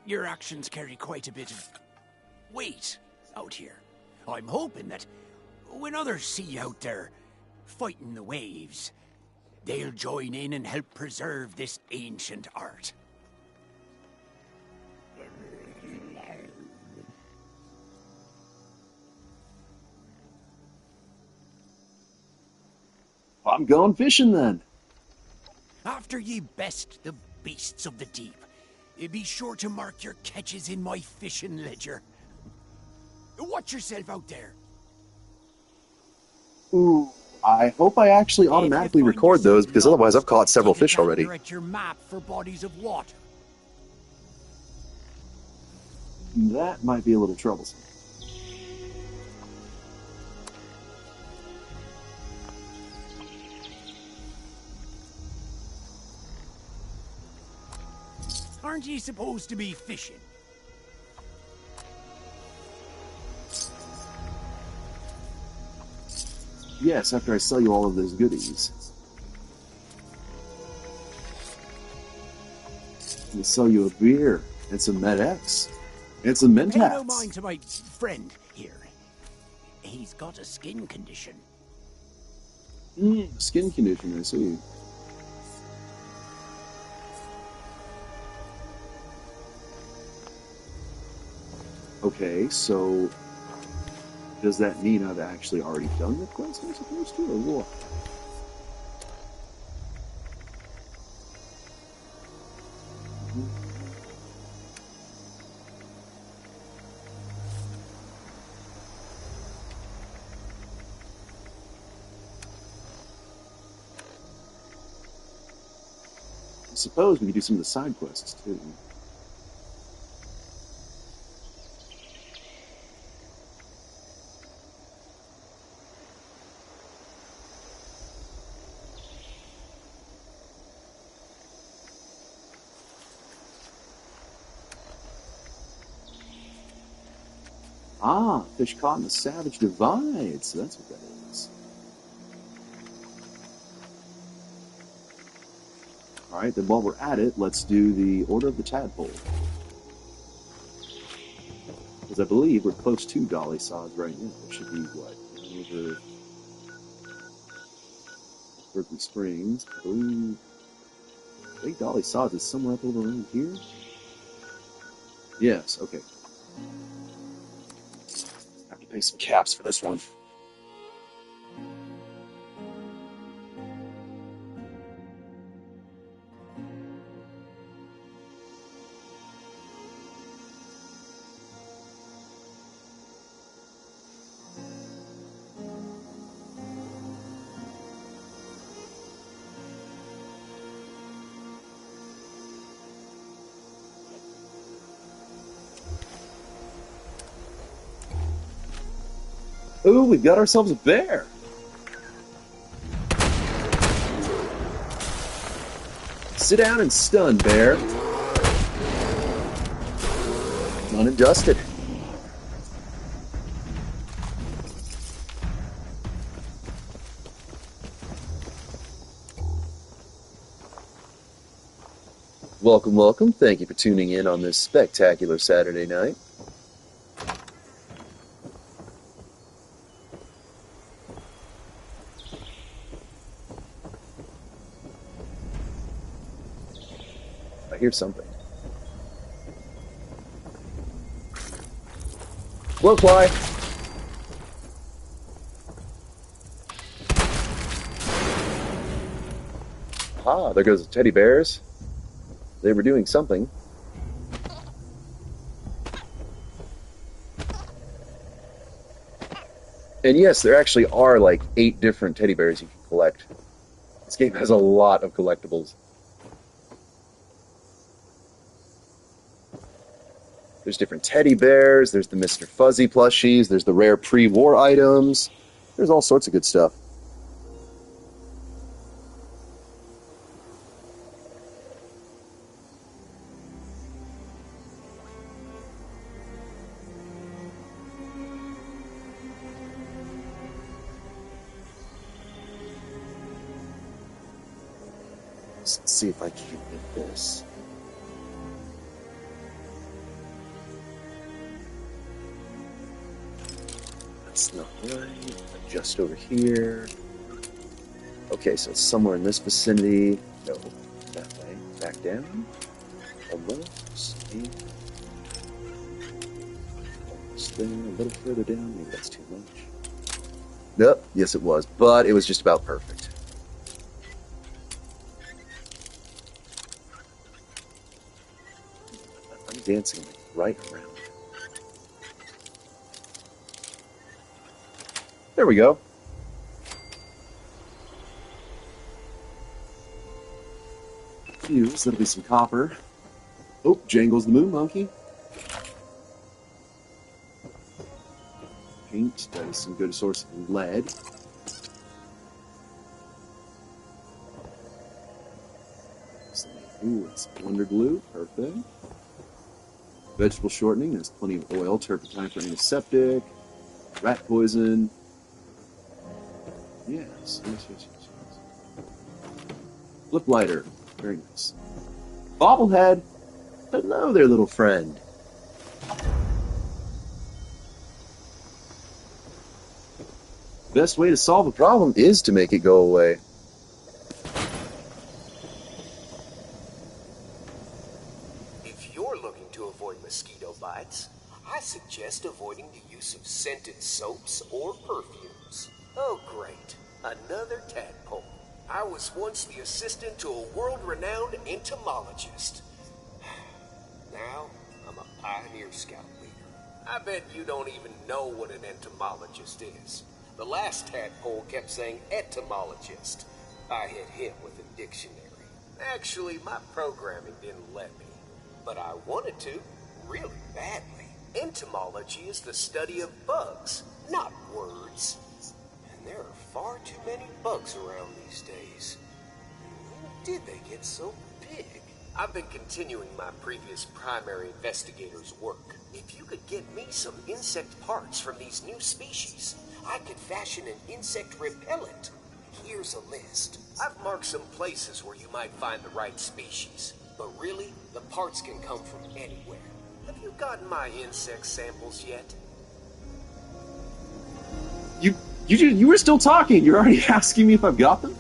Your actions carry quite a bit of weight out here. I'm hoping that when others see you out there fighting the waves, they'll join in and help preserve this ancient art. I'm going fishing then. After ye best the beasts of the deep, be sure to mark your catches in my fishing ledger. Watch yourself out there. Ooh, I hope I actually automatically record those, because otherwise I've caught several fish already. At your map for bodies of water. That might be a little troublesome. Aren't ye supposed to be fishing? Yes, after I sell you all of those goodies. I'm gonna sell you a beer, and some Med-X, and some Pay no Mentats. mind to my friend here. He's got a skin condition. Skin condition, I see. Okay, so does that mean I've actually already done the quest I'm supposed to, or what? I suppose we could do some of the side quests too. Ah, fish caught in the Savage Divide, so that's what that is. Alright, then while we're at it, let's do the Order of the Tadpole. Because I believe we're close to Dolly Sods right now. It should be, what, over Berkeley Springs. I think Dolly Sods is somewhere up over around here. Yes, okay. Have to pay some caps for this one. Ooh, we've got ourselves a bear! Sit down and stun, bear. Done and dusted. Welcome, welcome. Thank you for tuning in on this spectacular Saturday night. I hear something. Blowfly! Aha, there goes the teddy bears. They were doing something. And yes, there actually are like 8 different teddy bears you can collect. This game has a lot of collectibles. There's different teddy bears, there's the Mr. Fuzzy plushies, there's the rare pre-war items. There's all sorts of good stuff. Let's see if I can get this. That's not right. Adjust over here. Okay, so it's somewhere in this vicinity. No, that way. Back down. Almost. And almost there. A little further down. Maybe that's too much. Nope. Yes, it was. But it was just about perfect. I'm dancing right around. There we go. Fuse, that'll be some copper. Oh, jangles the moon monkey. Paint, that is some good source of lead. Ooh, it's wonder glue, perfect. Vegetable shortening, there's plenty of oil, turpentine for antiseptic, rat poison. Yes. Flip lighter. Very nice. Bobblehead. Hello there, little friend. Best way to solve a problem is to make it go away. If you're looking to avoid mosquito bites, I suggest avoiding the use of scented soaps or perfumes. Oh, great. Another tadpole. I was once the assistant to a world-renowned entomologist. Now, I'm a pioneer scout leader. I bet you don't even know what an entomologist is. The last tadpole kept saying etymologist. I hit him with a dictionary. Actually, my programming didn't let me. But I wanted to, really badly. Entomology is the study of bugs, not words. There are far too many bugs around these days. When did they get so big? I've been continuing my previous primary investigator's work. If you could get me some insect parts from these new species, I could fashion an insect repellent. Here's a list. I've marked some places where you might find the right species. But really, the parts can come from anywhere. Have you gotten my insect samples yet? You were still talking. You're already asking me if I've got them?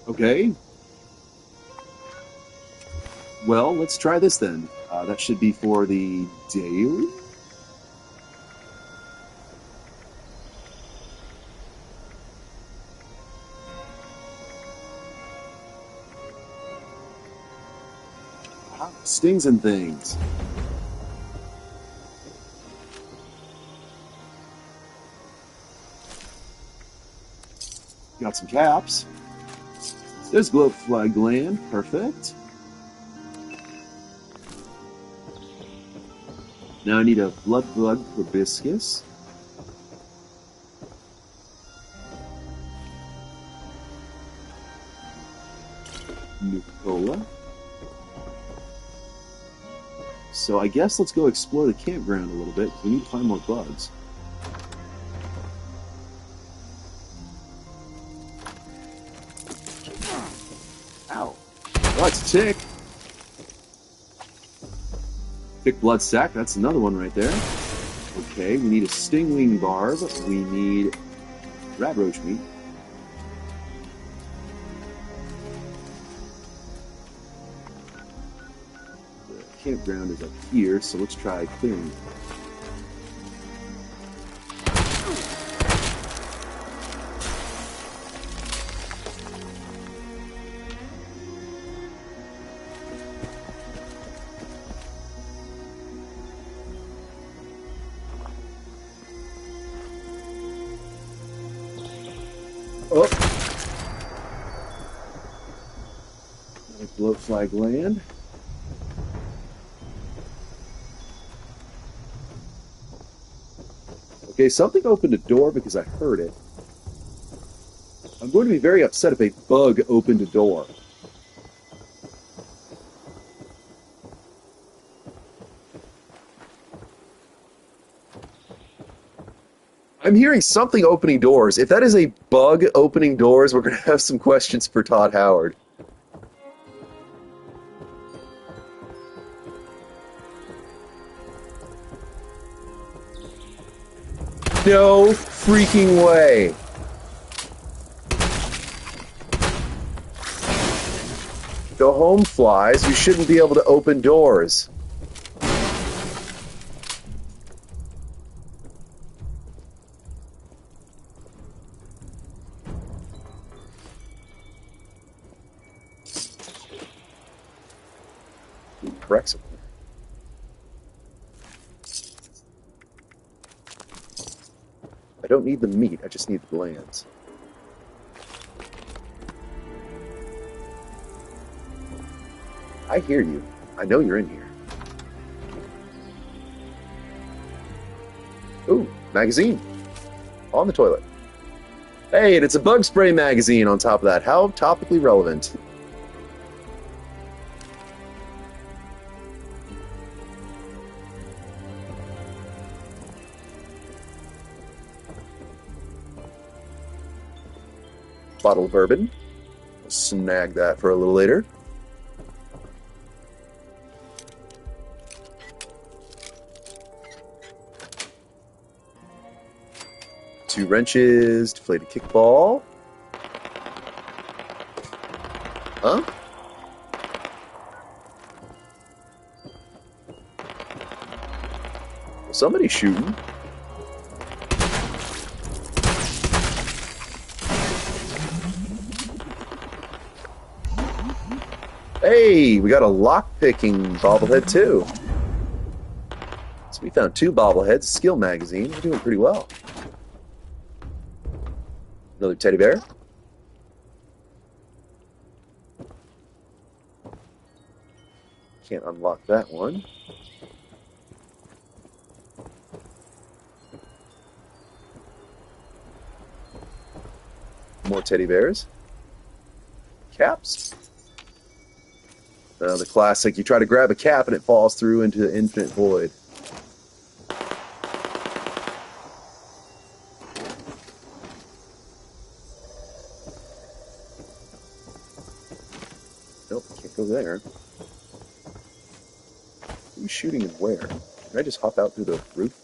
Okay. Well, let's try this then. That should be for the daily? Wow, stings and things. Got some caps. There's glowfly gland. Perfect. Now I need a blood bug proboscis. Nuka-Cola. So I guess let's go explore the campground a little bit. We need to find more bugs. Ow. Oh, it's a tick. Tick blood sac, that's another one right there. Okay, we need a stingwing barb. We need rat roach meat. The campground is up here, so let's try clearing. Oh! Another bloat flag land. Okay, something opened a door because I heard it. I'm going to be very upset if a bug opened a door. I'm hearing something opening doors. If that is a bug opening doors, we're going to have some questions for Todd Howard. No freaking way. Go home, flies. You shouldn't be able to open doors. Brexit. I don't need the meat, I just need the glands. I hear you. I know you're in here. Ooh, magazine. On the toilet. Hey, and it's a bug spray magazine on top of that. How topically relevant. Bottle of bourbon. We'll snag that for a little later. Two wrenches, deflated kickball. Huh? Well, somebody's shooting. Hey, we got a lock-picking bobblehead too. So we found two bobbleheads, skill magazine. We're doing pretty well. Another teddy bear. Can't unlock that one. More teddy bears. Caps. The classic, you try to grab a cap and it falls through into the infinite void. Nope, can't go there. Who's shooting and where? Can I just hop out through the roof?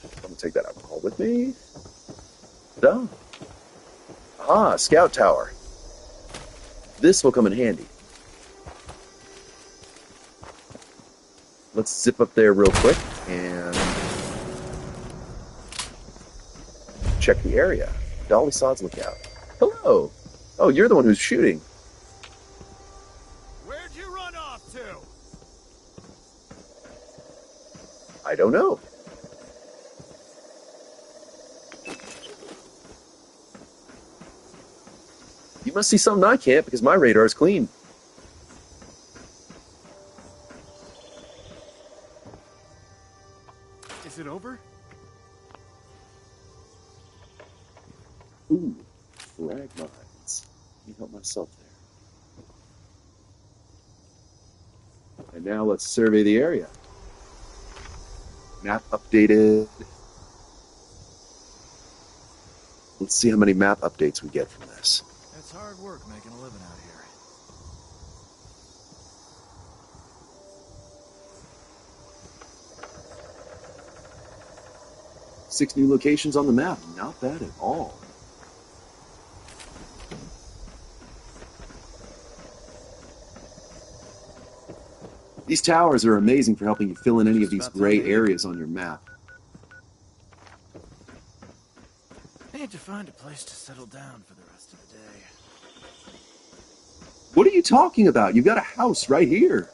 I'm gonna take that alcohol with me. Done. Ah, scout tower. This will come in handy. Let's zip up there real quick and check the area. Dolly Sod's lookout. Hello. Oh, you're the one who's shooting. Where'd you run off to? I don't know. You must see something I can't because my radar is clean. Is it over? Ooh, frag mines. Let me help myself there. And now let's survey the area. Map updated. Let's see how many map updates we get from this. It's hard work making a living out here. Six new locations on the map. Not bad at all. These towers are amazing for helping you fill in any of these gray areas on your map. I need to find a place to settle down for the rest of the day. What are you talking about? You've got a house right here.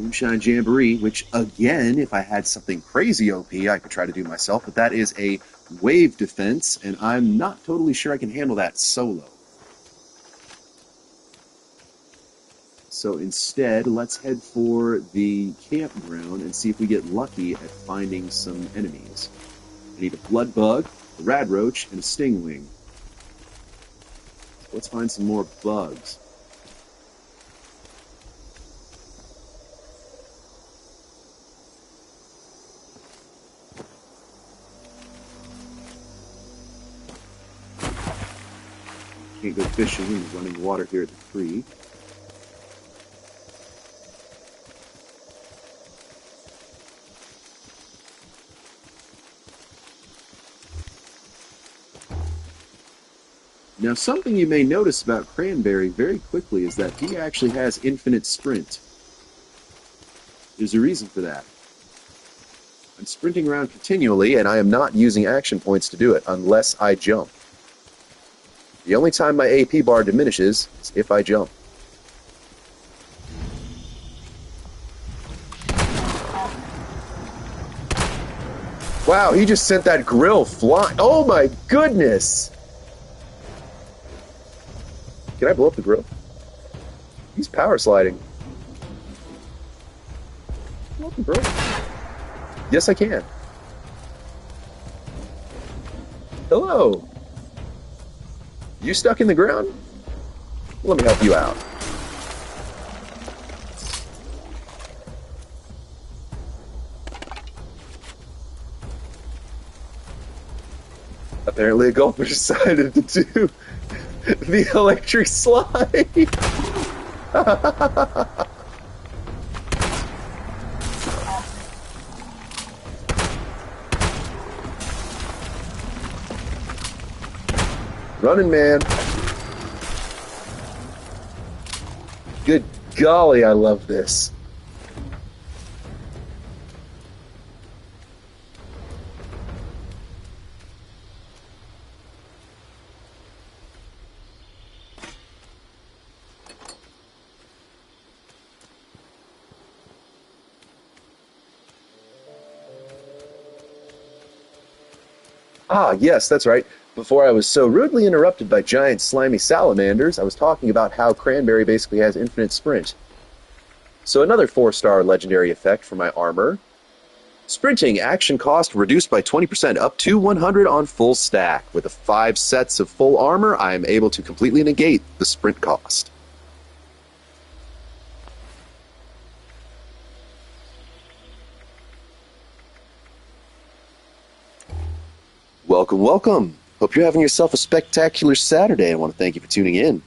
Moonshine Jamboree, which, again, if I had something crazy OP, I could try to do myself, but that is a wave defense, and I'm not totally sure I can handle that solo. So instead, let's head for the campground and see if we get lucky at finding some enemies. I need a blood bug, a rad roach, and a stingwing. So let's find some more bugs. Can't go fishing in the running water here at the creek. Now, something you may notice about Cranberry very quickly is that he actually has infinite sprint. There's a reason for that. I'm sprinting around continually, and I am not using action points to do it unless I jump. The only time my AP bar diminishes is if I jump. Wow, he just sent that grill flying. Oh my goodness! Can I blow up the grill? He's power sliding. Blow up the grill? Yes, I can. Hello. You stuck in the ground? Let me help you out. Apparently a golfer decided to do the electric slide. Running, man. Good golly, I love this. Ah, yes, that's right. Before I was so rudely interrupted by giant slimy salamanders, I was talking about how Cranberry basically has infinite sprint. So another 4-star legendary effect for my armor. Sprinting action cost reduced by 20% up to 100 on full stack. With the 5 sets of full armor, I am able to completely negate the sprint cost. Welcome, welcome. Hope you're having yourself a spectacular Saturday. I want to thank you for tuning in.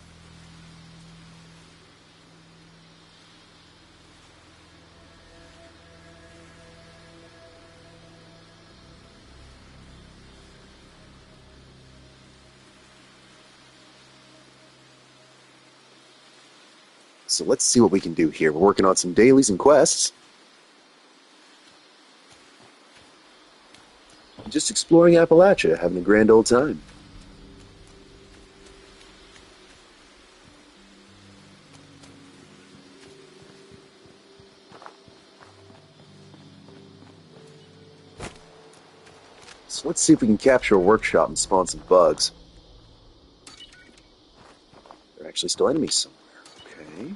So let's see what we can do here. We're working on some dailies and quests. Just exploring Appalachia, having a grand old time. So let's see if we can capture a workshop and spawn some bugs. There are actually still enemies somewhere. Okay.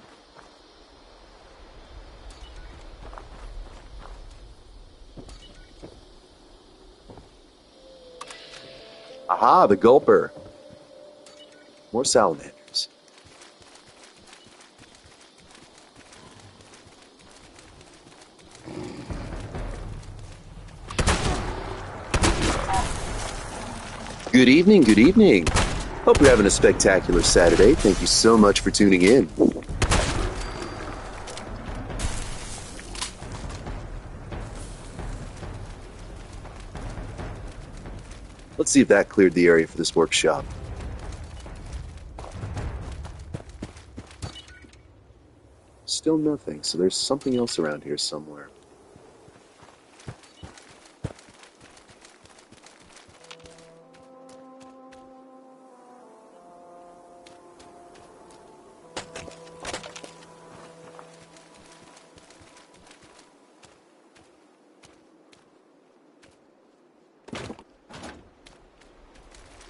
Aha, the gulper. More salamanders. Good evening, good evening. Hope you're having a spectacular Saturday. Thank you so much for tuning in. Let's see if that cleared the area for this workshop. Still nothing, so there's something else around here somewhere.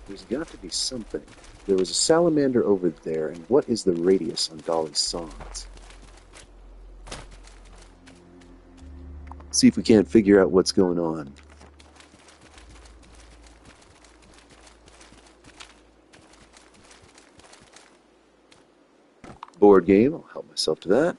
There's got to be something. There was a salamander over there, and what is the radius on Dolly's songs? See if we can't figure out what's going on. Board game, I'll help myself to that.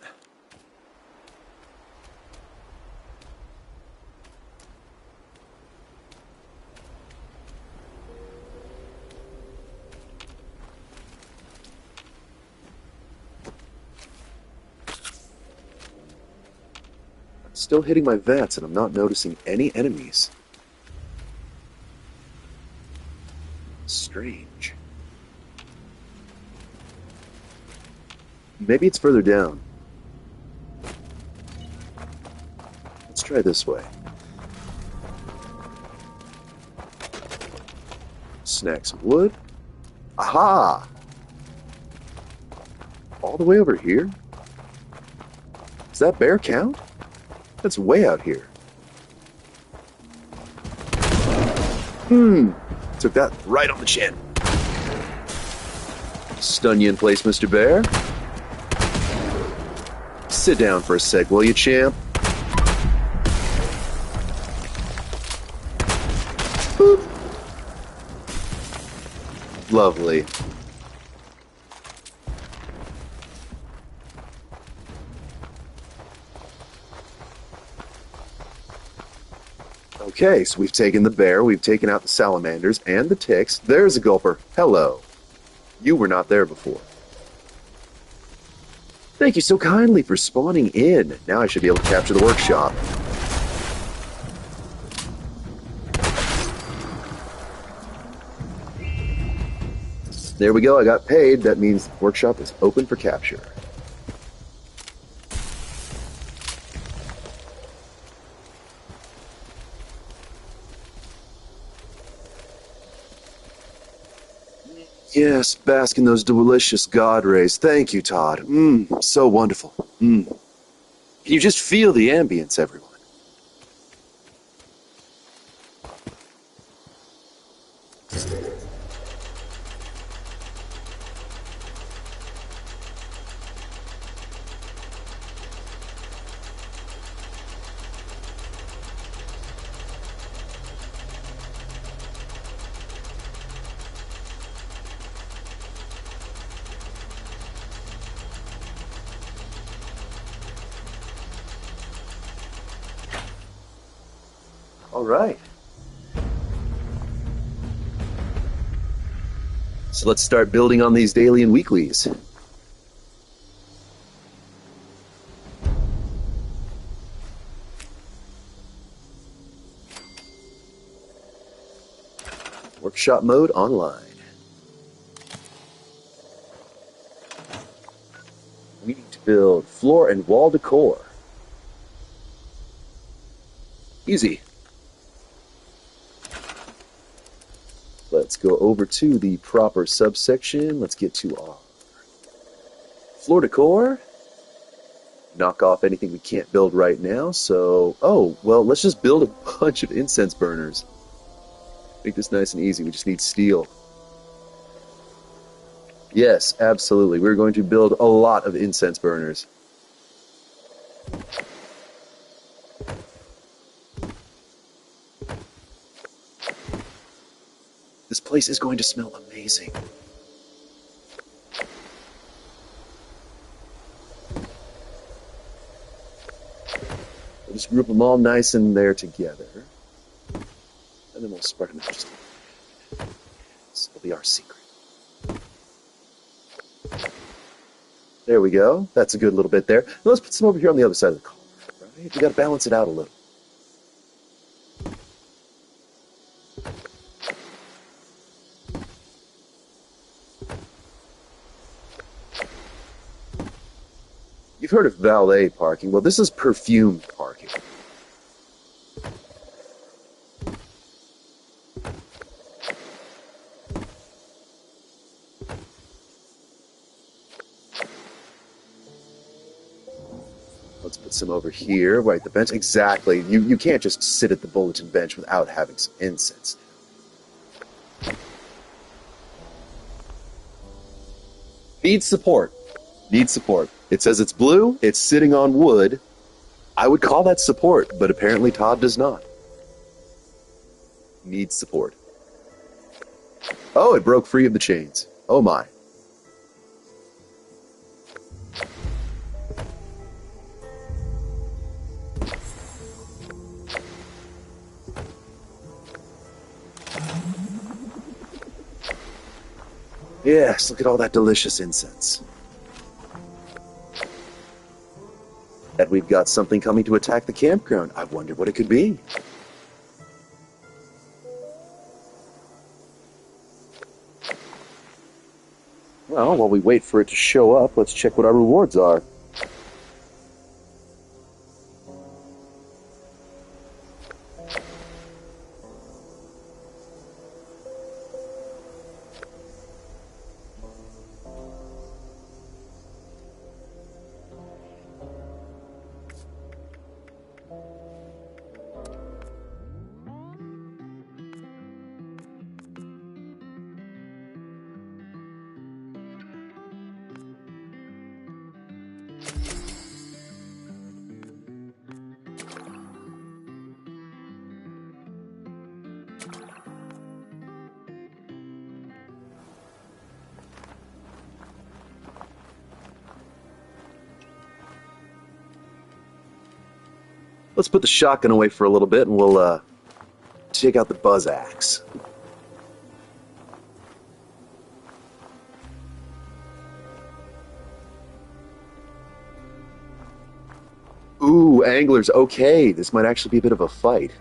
Still hitting my vats, and I'm not noticing any enemies. Strange. Maybe it's further down. Let's try this way. Snag some wood. Aha! All the way over here? Does that bear count? That's way out here. Took that right on the chin. Stun you in place, Mr. Bear. Sit down for a sec, will you, champ? Boop. Lovely. Okay, so we've taken the bear, we've taken out the salamanders and the ticks. There's a gulper. Hello. You were not there before. Thank you so kindly for spawning in. Now I should be able to capture the workshop. There we go, I got paid. That means the workshop is open for capture. Yes, bask in those delicious god rays. Thank you, Todd. So wonderful. Can you just feel the ambience, everyone? All right. So let's start building on these daily and weeklies. Workshop mode online. We need to build floor and wall decor. Easy. Let's go over to the proper subsection. Let's get to our floor decor. Knock off anything we can't build right now. So, let's just build a bunch of incense burners. Make this nice and easy. We just need steel. Yes, absolutely. We're going to build a lot of incense burners. This place is going to smell amazing. We'll just group them all nice in there together. And then we'll spread them out just a little bit. This will be our secret. There we go. That's a good little bit there. Now let's put some over here on the other side of the column. Right? We got to balance it out a little. You've heard of valet parking. Well, this is perfumed parking. Let's put some over here, right, the bench. Exactly. You can't just sit at the bulletin bench without having some incense. Needs support. Needs support. It says it's blue, it's sitting on wood. I would call that support, but apparently Todd does not. Needs support. Oh, it broke free of the chains. Oh my. Yes, look at all that delicious incense. That we've got something coming to attack the campground. I wonder what it could be. Well, while we wait for it to show up, let's check what our rewards are. Let's put the shotgun away for a little bit and we'll take out the buzz axe. Ooh, anglers, okay. This might actually be a bit of a fight.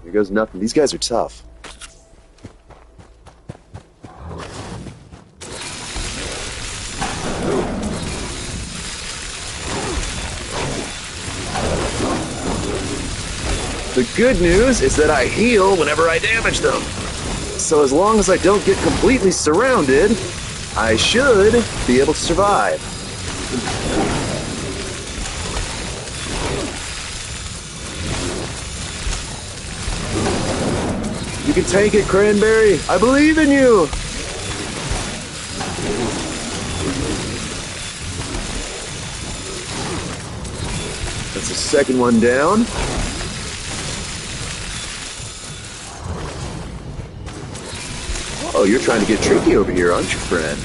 Here goes nothing. These guys are tough. The good news is that I heal whenever I damage them. So as long as I don't get completely surrounded, I should be able to survive. You can take it, Cranberry. I believe in you. That's the second one down. Oh, you're trying to get tricky over here, aren't you, friend?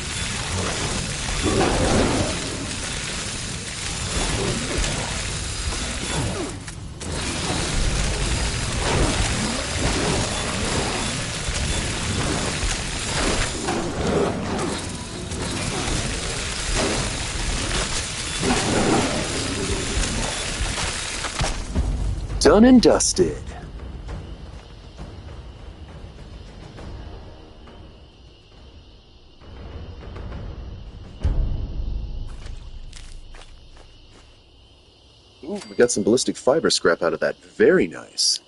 Done and dusted. Ooh, we got some ballistic fiber scrap out of that. Very nice.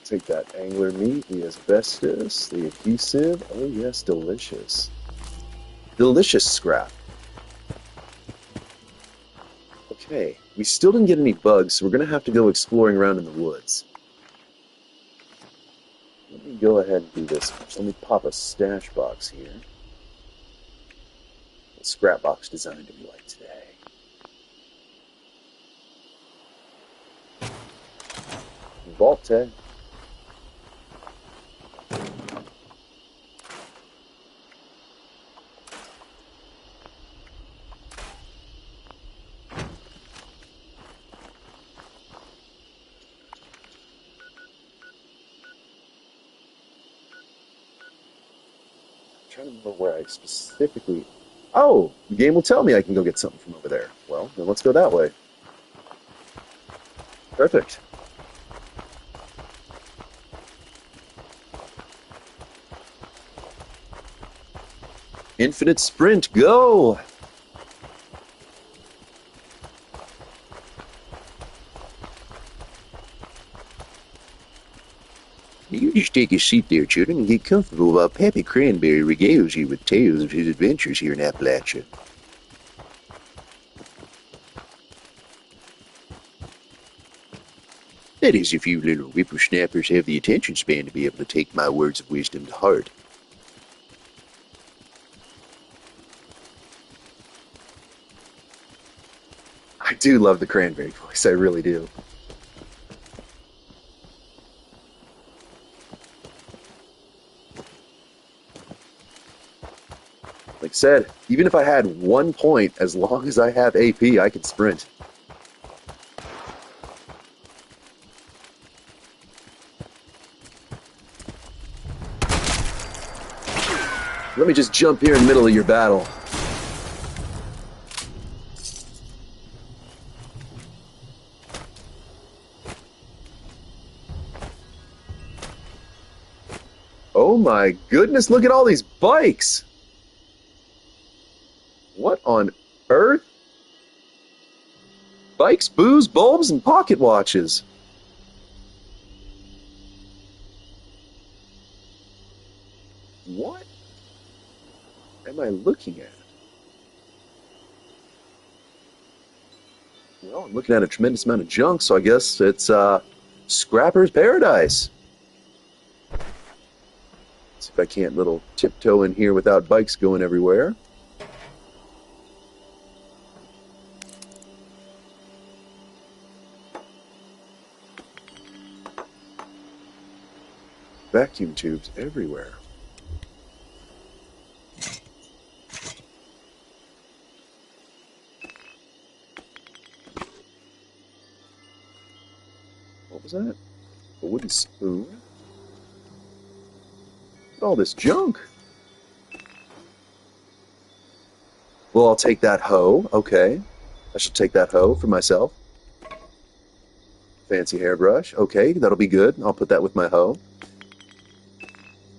Take that angler meat, the asbestos, the adhesive. Oh yes, delicious. Delicious scrap. Okay, we still didn't get any bugs, so we're going to have to go exploring around in the woods. Let me go ahead and do this first. Let me pop a stash box here. What scrap box design do we like today? Vault tag. I'm trying to remember where I specifically... Oh! The game will tell me I can go get something from over there. Well, then let's go that way. Perfect. Infinite sprint, go! You just take a seat there, children, and get comfortable while Pappy Cranberry regales you with tales of his adventures here in Appalachia. That is, if you little whippersnappers have the attention span to be able to take my words of wisdom to heart. I do love the cranberry voice, I really do. Like I said, even if I had 1 point, as long as I have AP, I can sprint. Let me just jump here in the middle of your battle. Oh my goodness, look at all these bikes! What on earth? Bikes, booze, bulbs, and pocket watches. What am I looking at? Well, I'm looking at a tremendous amount of junk, so I guess it's Scrapper's Paradise. See if I can't little tiptoe in here without bikes going everywhere. Vacuum tubes everywhere. What was that? A wooden spoon? Look at all this junk. Well, I'll take that hoe. Okay. I shall take that hoe for myself. Fancy hairbrush. Okay, that'll be good. I'll put that with my hoe.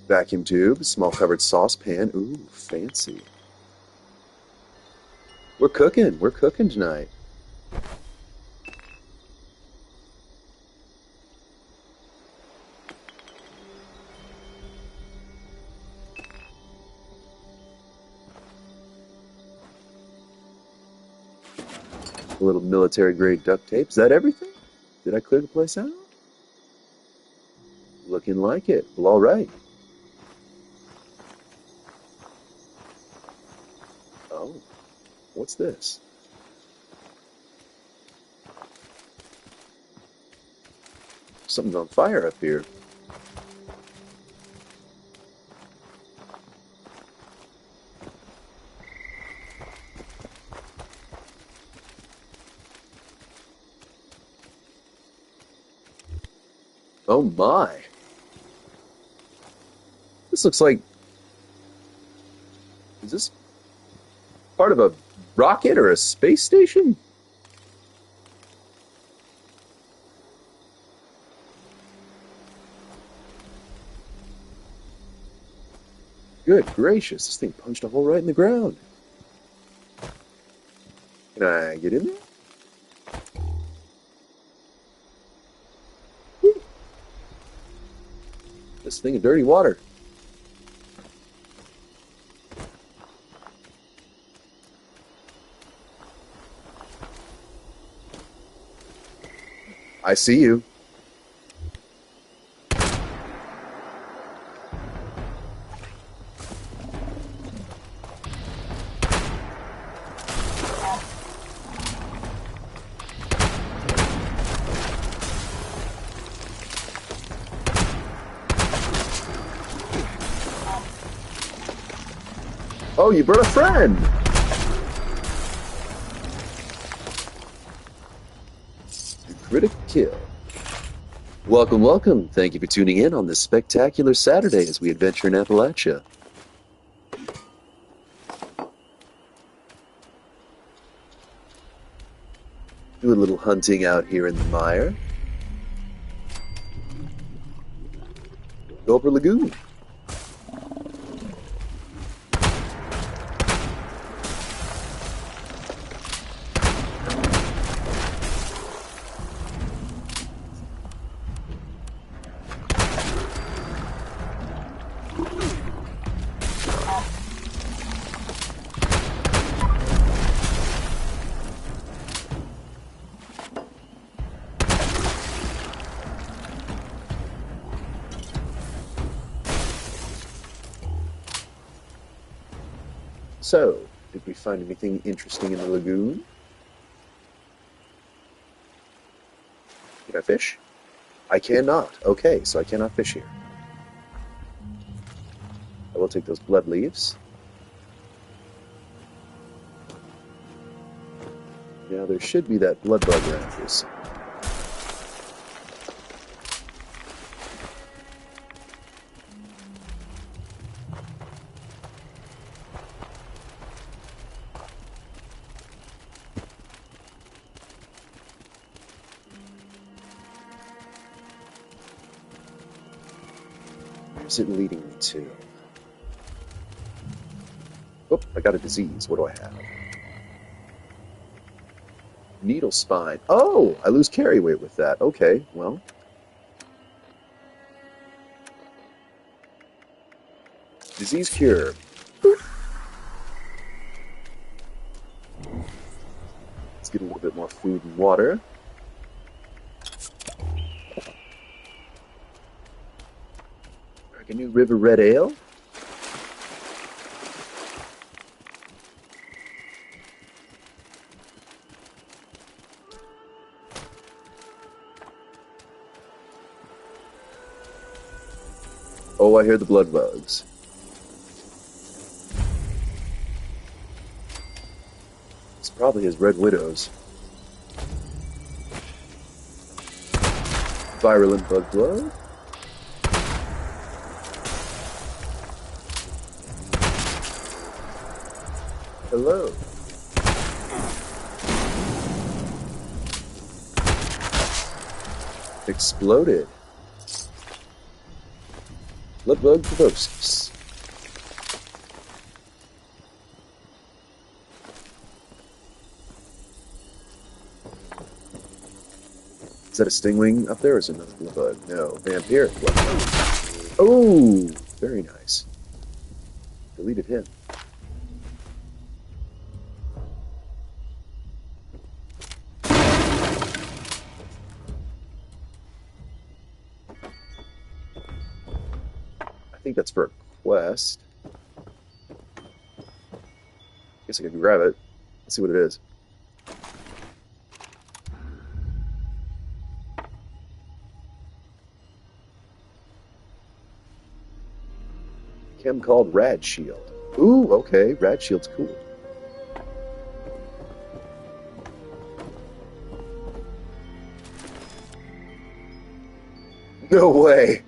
Vacuum tube, small covered saucepan. Ooh, fancy. We're cooking. We're cooking tonight. A little military grade duct tape. Is that everything? Did I clear the place out? Looking like it. Well, all right. Oh, what's this? Something's on fire up here. Oh my. This looks like... Is this part of a rocket or a space station? Good gracious, this thing punched a hole right in the ground. Can I get in there? Whew. This thing of dirty water. I see you. Oh, you brought a friend! Critical kill. Welcome, welcome. Thank you for tuning in on this spectacular Saturday as we adventure in Appalachia. Do a little hunting out here in the mire. Gopher Lagoon. So, did we find anything interesting in the lagoon? Can I fish? I cannot. Okay, so I cannot fish here. I will take those blood leaves. Now there should be that blood bug around here somewhere. Where's it leading me to? Oh, I got a disease. What do I have? Needle spine. Oh, I lose carry weight with that. Okay, well. Disease cure. Let's get a little bit more food and water. Like a new river red ale. Oh, I hear the blood bugs. It's probably his red widows. Virulent bug blood. Hello. Exploded. Bloodbug proboscis. Is that a stingwing up there, or is it another bloodbug? No, vampiric bloodbug. Oh, very nice. Deleted him. I think that's for a quest. Guess I can grab it. Let's see what it is. Chem called Rad Shield. Ooh, okay. Rad Shield's cool. No way.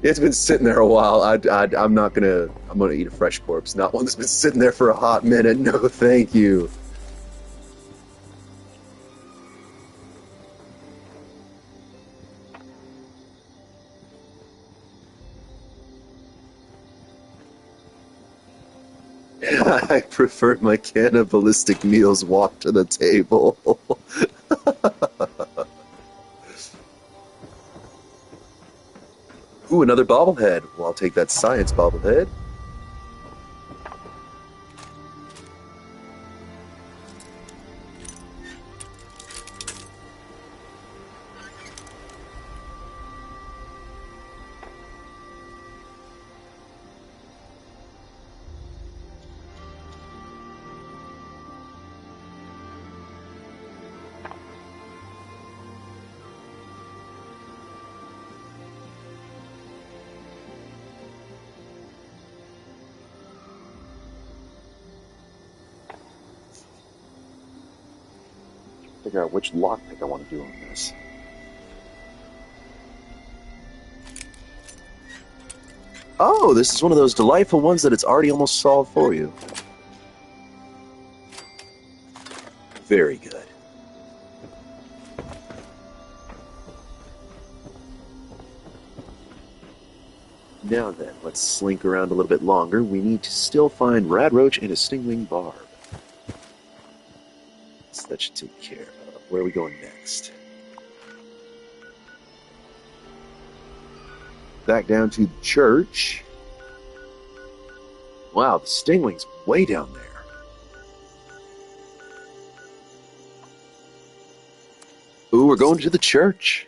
It's been sitting there a while. I'm not gonna. I'm gonna eat a fresh corpse, not one that's been sitting there for a hot minute. No, thank you. I prefer my cannibalistic meals walk to the table. Ooh, another bobblehead. Well, I'll take that science bobblehead. Figure out which lockpick I want to do on this. Oh, this is one of those delightful ones that it's already almost solved for you. Very good. Now then, let's slink around a little bit longer. We need to still find Radroach and a Stingwing Barb. So that should take care of. Where are we going next? Back down to the church. Wow, the Stingwing's way down there. Ooh, we're going to the church.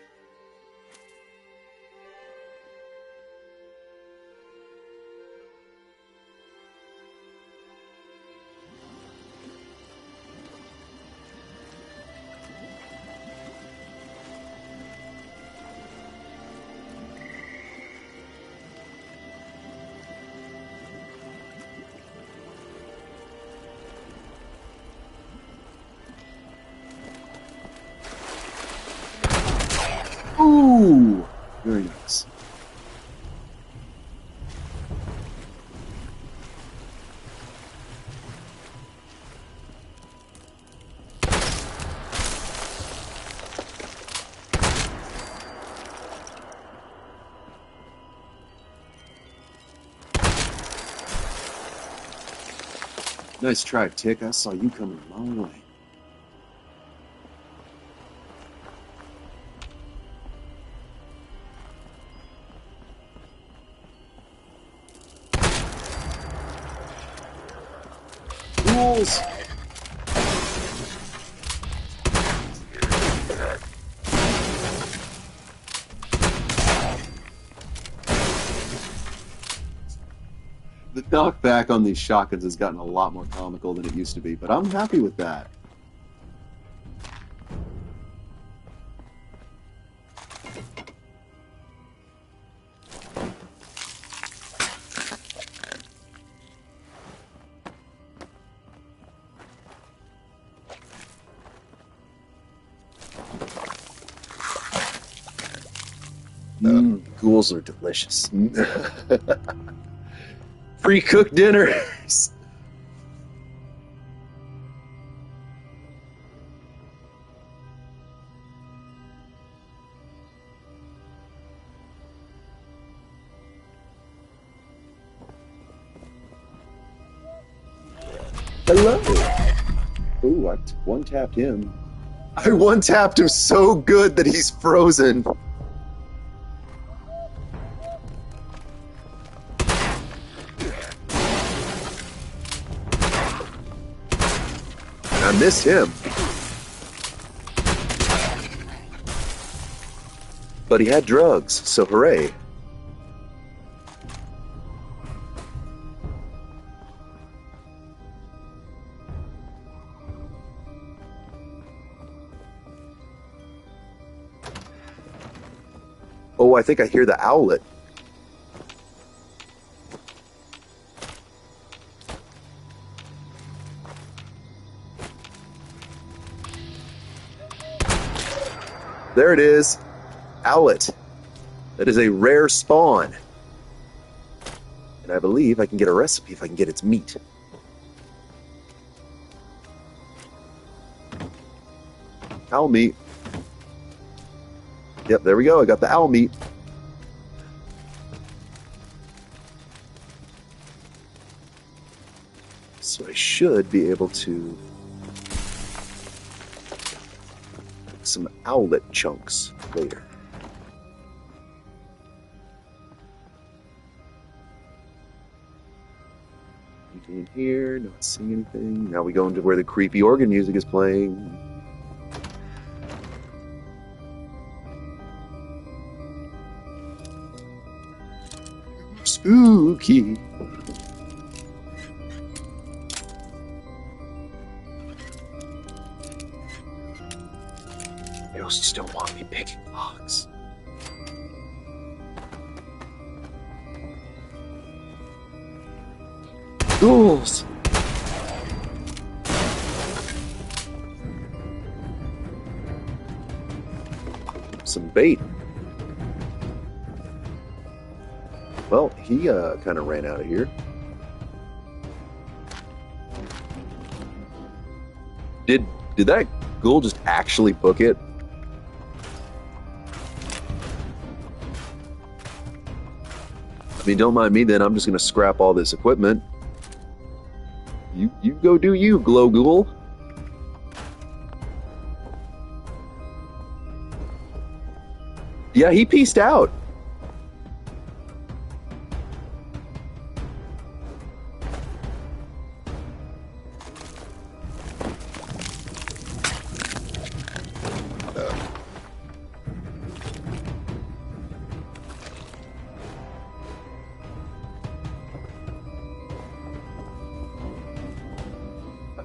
Ooh, very nice. Nice try, Tick. I saw you coming a long way. Rules! The knockback on these shotguns has gotten a lot more comical than it used to be, but I'm happy with that. Ghouls are delicious. Pre-cooked dinners. Hello. Ooh, I one-tapped him. I one-tapped him so good that he's frozen. I missed him. But he had drugs, so hooray. Oh, I think I hear the owlet. There it is. Owlet. That is a rare spawn. And I believe I can get a recipe if I can get its meat. Owl meat. Yep, there we go. I got the owl meat. So I should be able to some owlet chunks later. Anything in here? Not seeing anything. Now we go into where the creepy organ music is playing. Spooky. Ghosts don't want me picking locks. Ghouls! Some bait. Well, he kind of ran out of here. Did that ghoul just actually book it? I mean, don't mind me then. I'm just going to scrap all this equipment. You go do you, Glow Ghoul. Yeah, he peaced out.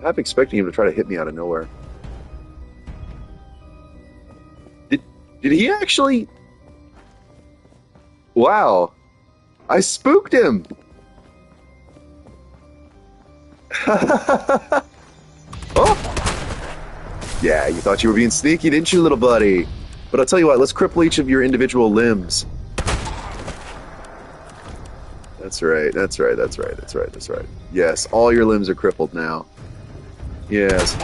I'm expecting him to try to hit me out of nowhere. Did he actually? Wow. I spooked him. Oh. Yeah, you thought you were being sneaky, didn't you, little buddy? But I'll tell you what, let's cripple each of your individual limbs. That's right, that's right, that's right, that's right, that's right. Yes, all your limbs are crippled now. Yes.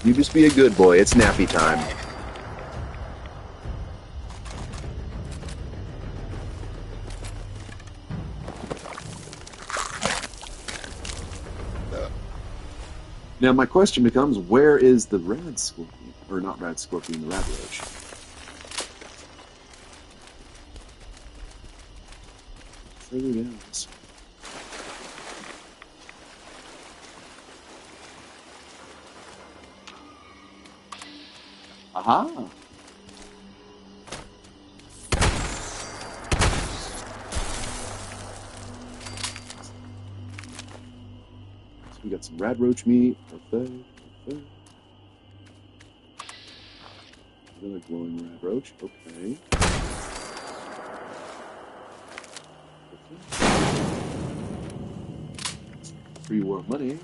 You just be a good boy, it's nappy time. Now my question becomes, where is the rad scorpion? Or not rad scorpion, the rad roach? Further down this way. Aha! So we got some rad roach meat. Perfect. Another glowing rad roach. Okay. Free war money.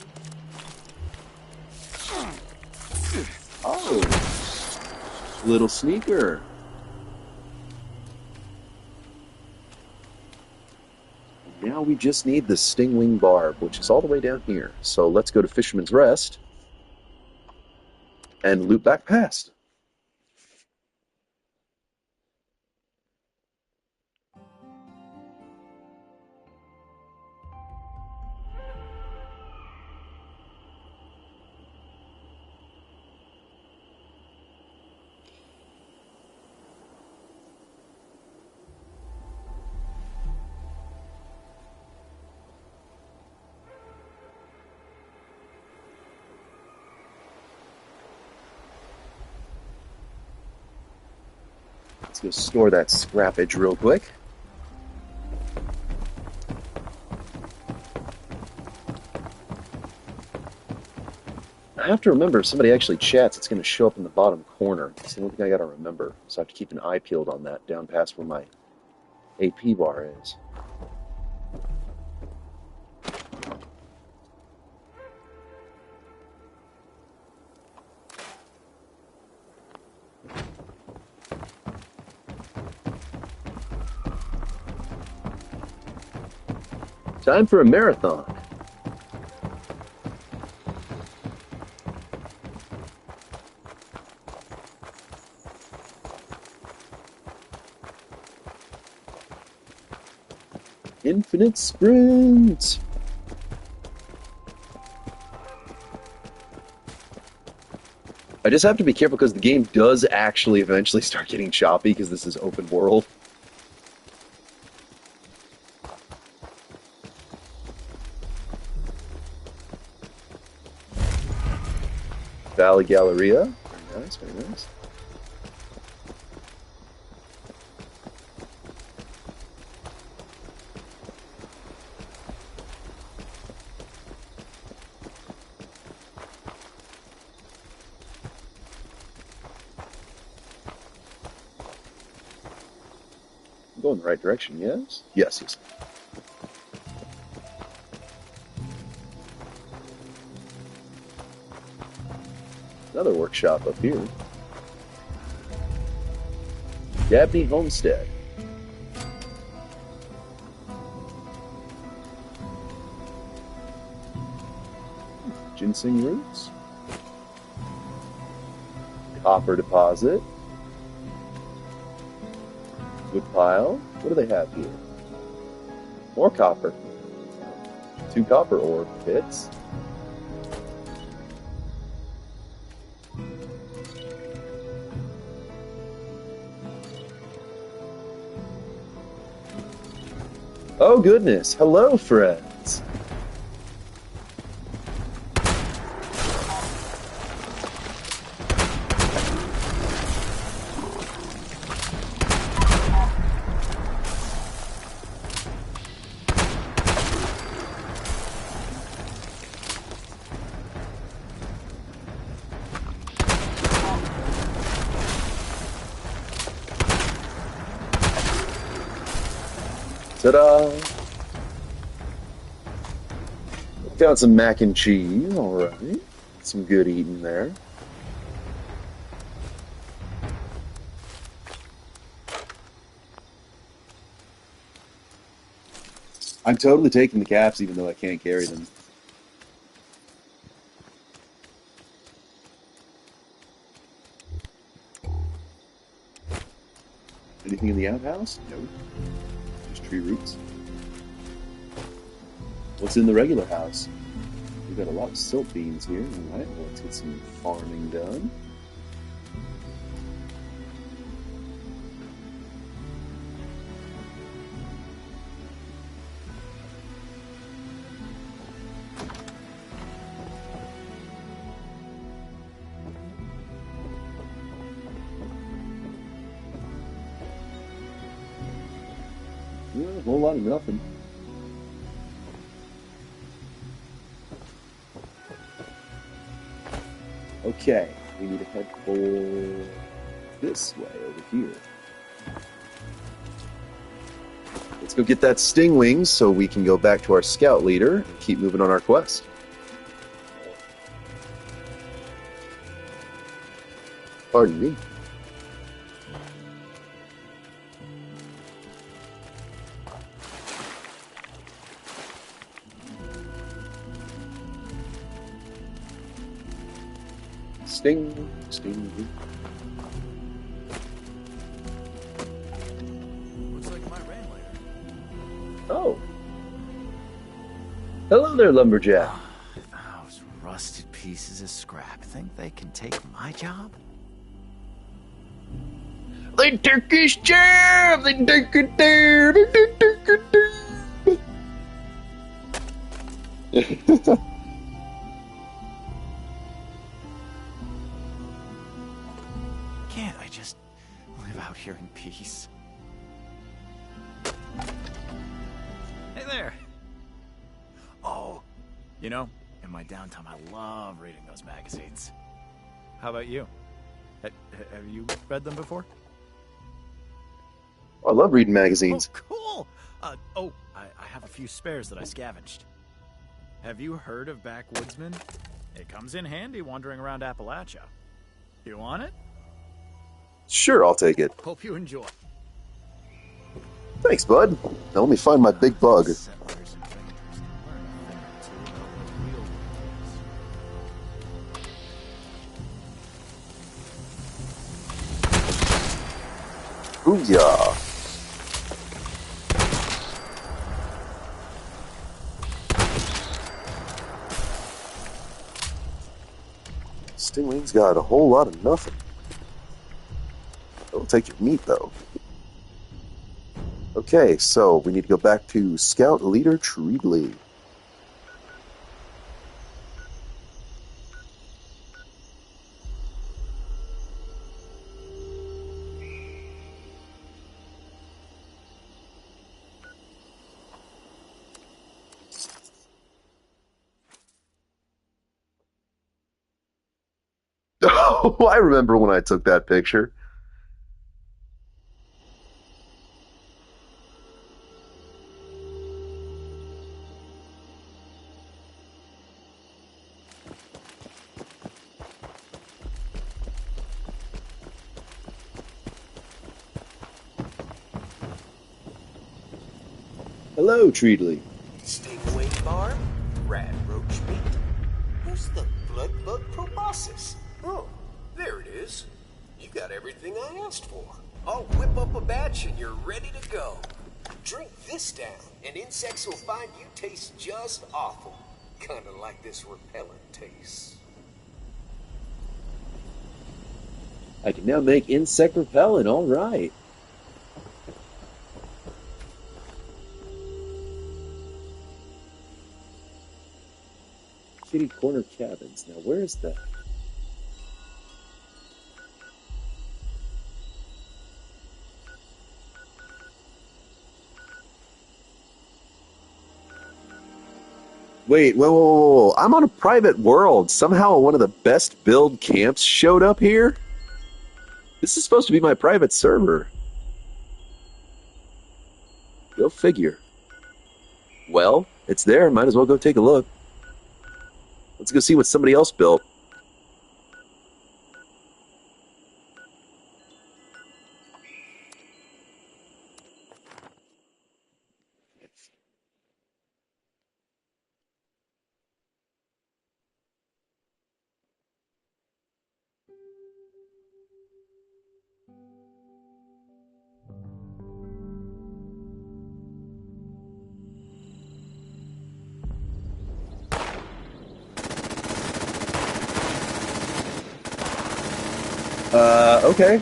Oh! Little sneaker. Now we just need the stingwing barb, which is all the way down here. So let's go to Fisherman's Rest and loop back past. Let's go store that scrappage real quick. I have to remember, if somebody actually chats, it's going to show up in the bottom corner. That's the one thing I got to remember. So I have to keep an eye peeled on that, down past where my AP bar is. Time for a marathon. Infinite sprint. I just have to be careful because the game does actually eventually start getting choppy because this is open world. Valley Galleria. Very nice, very nice. I'm going the right direction, yes? Yes, yes. Another workshop up here. Dabney Homestead. Ginseng roots. Copper deposit. Wood pile. What do they have here? More copper. 2 copper ore pits. Oh goodness, hello friends. Ta-da! Got some mac and cheese, alright. Some good eating there. I'm totally taking the caps, even though I can't carry them. Anything in the outhouse? No. Just tree roots. What's in the regular house? We've got a lot of silt beans here. All right, well, let's get some farming done. Yeah, a whole lot of nothing. Okay, we need to head for this way over here. Let's go get that stingwing so we can go back to our scout leader and keep moving on our quest. Pardon me. Sting, sting. Looks like my ran later. Oh. Hello there, lumberjack. Those rusted pieces of scrap think they can take my job? They took his job! They took it there! They took it there! Can't I just live out here in peace? Hey there! Oh, you know, in my downtime I love reading those magazines. How about you? Have you read them before? I love reading magazines. Oh, cool! I have a few spares that I scavenged. Have you heard of Backwoodsman? It comes in handy wandering around Appalachia. You want it? Sure, I'll take it. Hope you enjoy. Thanks, bud. Now let me find my big bug. Settlers and traders can learn a thing or two about what real work is. Booyah! Stingwing's got a whole lot of nothing. Don't take your meat, though. Okay, so we need to go back to Scout Leader Treedley. Oh, I remember when I took that picture. Hello, Treedley. Stingwing barb, rat roach meat. Where's the blood bug proboscis? Oh, there it is. You got everything I asked for. I'll whip up a batch and you're ready to go. Drink this down, and insects will find you taste just awful. Kinda like this repellent tastes. I can now make insect repellent, all right. Kitty Corner Cabins. Now, where is that? Wait, whoa. I'm on a private world. Somehow one of the best build camps showed up here? This is supposed to be my private server. Go figure. Well, it's there. Might as well go take a look. Let's go see what somebody else built. Okay.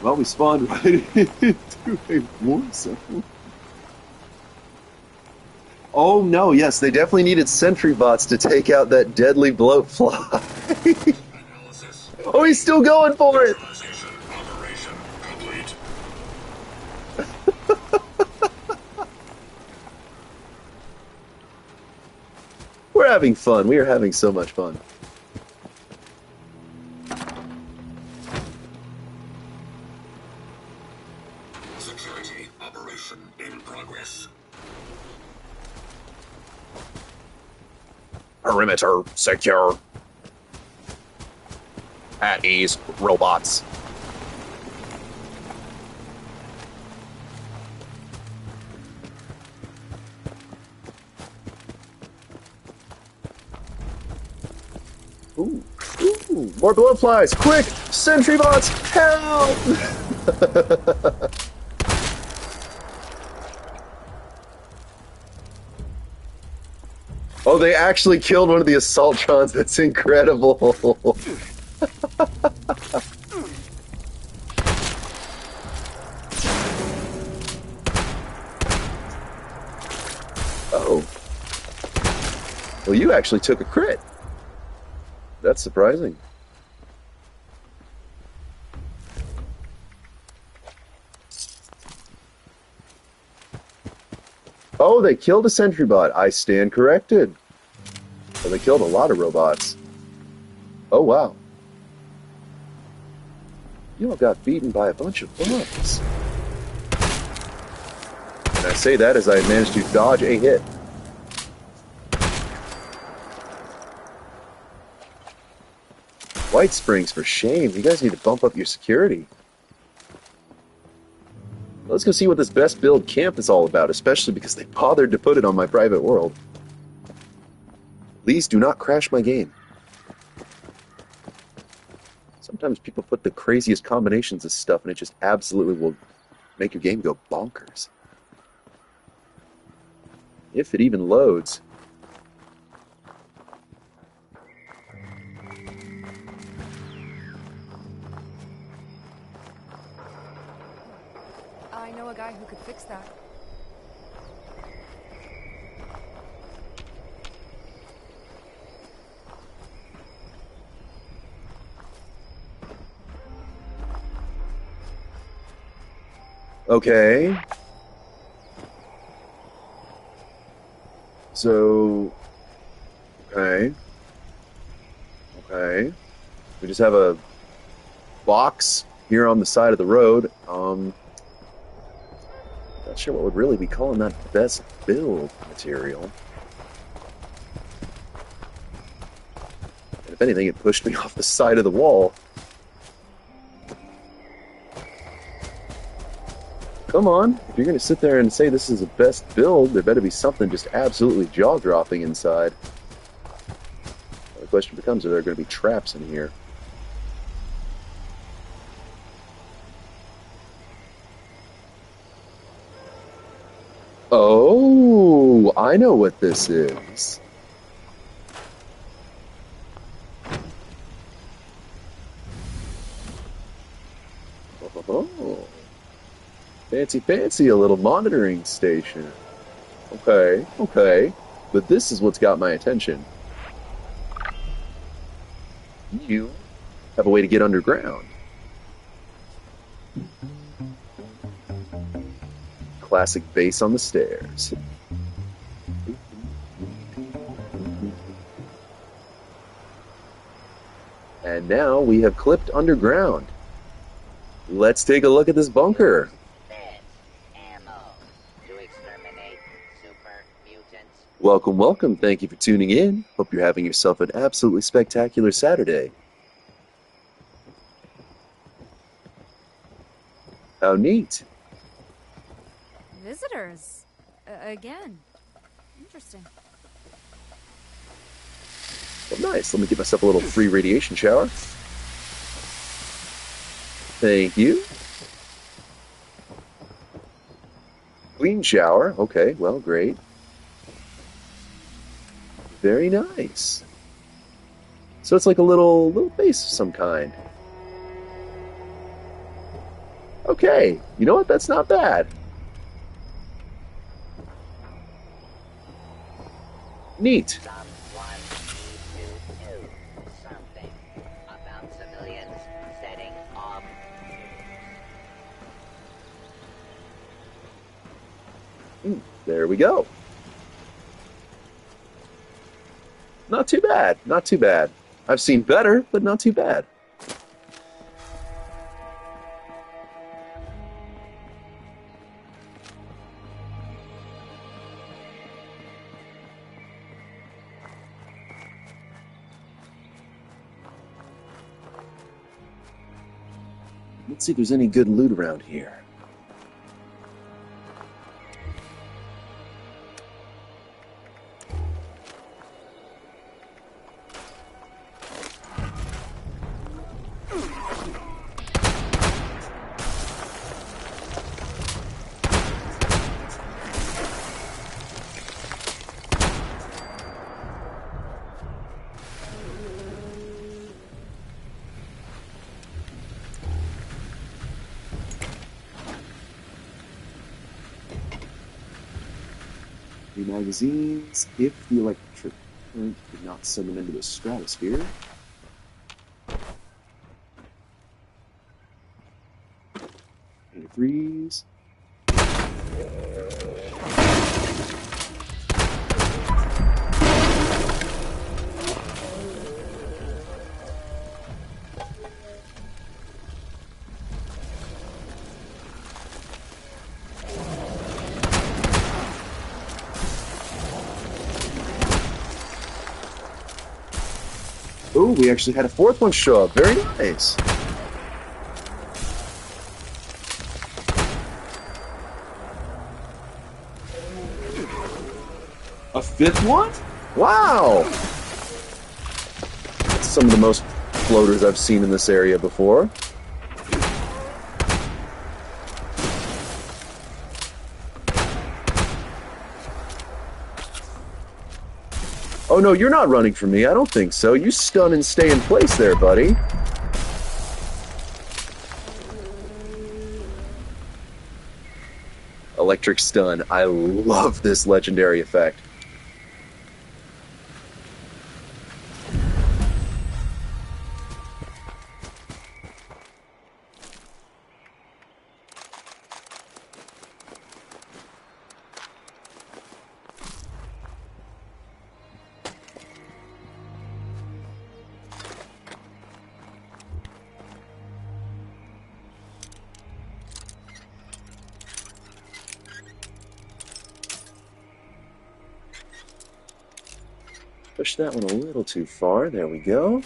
Well, we spawned right into a war zone. Oh no, yes, they definitely needed sentry bots to take out that deadly bloat fly. Oh, he's still going for it! Operation complete. We're having fun. We are having so much fun. Security operation in progress. Perimeter secure. At ease, robots. Ooh, ooh, more blowflies! Quick! Sentry bots! Help! Oh, they actually killed one of the assaultrons. That's incredible. Oh. Well, you actually took a crit. That's surprising. Oh, they killed a sentry bot. I stand corrected. Well, they killed a lot of robots. Oh, wow. You all got beaten by a bunch of bugs. And I say that as I managed to dodge a hit. White Springs, for shame. You guys need to bump up your security. Let's go see what this best build camp is all about, especially because they bothered to put it on my private world. Please do not crash my game. Sometimes people put the craziest combinations of stuff and it just absolutely will make your game go bonkers. If it even loads. I know a guy who could fix that. Okay. So, okay. Okay. We just have a box here on the side of the road. Not sure what would really be calling that best build material. And if anything, it pushed me off the side of the wall. Come on, if you're going to sit there and say this is the best build, there better be something just absolutely jaw-dropping inside. The question becomes, are there going to be traps in here? Oh, I know what this is. Oh. Fancy, a little monitoring station. Okay, okay. But this is what's got my attention. You have a way to get underground. Classic base on the stairs. And now we have clipped underground. Let's take a look at this bunker. Welcome, welcome. Thank you for tuning in. Hope you're having yourself an absolutely spectacular Saturday. How neat. Visitors. Again. Interesting. Well, nice. Let me give myself a little free radiation shower. Thank you. Clean shower. Okay, well, great. Very nice. So it's like a little base of some kind. Okay, you know what? That's not bad. Neat. Someone needs to do something about civilians setting off There we go. Not too bad. Not too bad. I've seen better, but not too bad. Let's see if there's any good loot around here. Magazines, if the electric current did not send them into the stratosphere. Freeze. Oh, we actually had a fourth one show up. Very nice. A fifth one? Wow! That's some of the most floaters I've seen in this area before. Oh no, you're not running from me. I don't think so. You stun and stay in place there, buddy. Electric stun. I love this legendary effect. Push that one a little too far. There we go.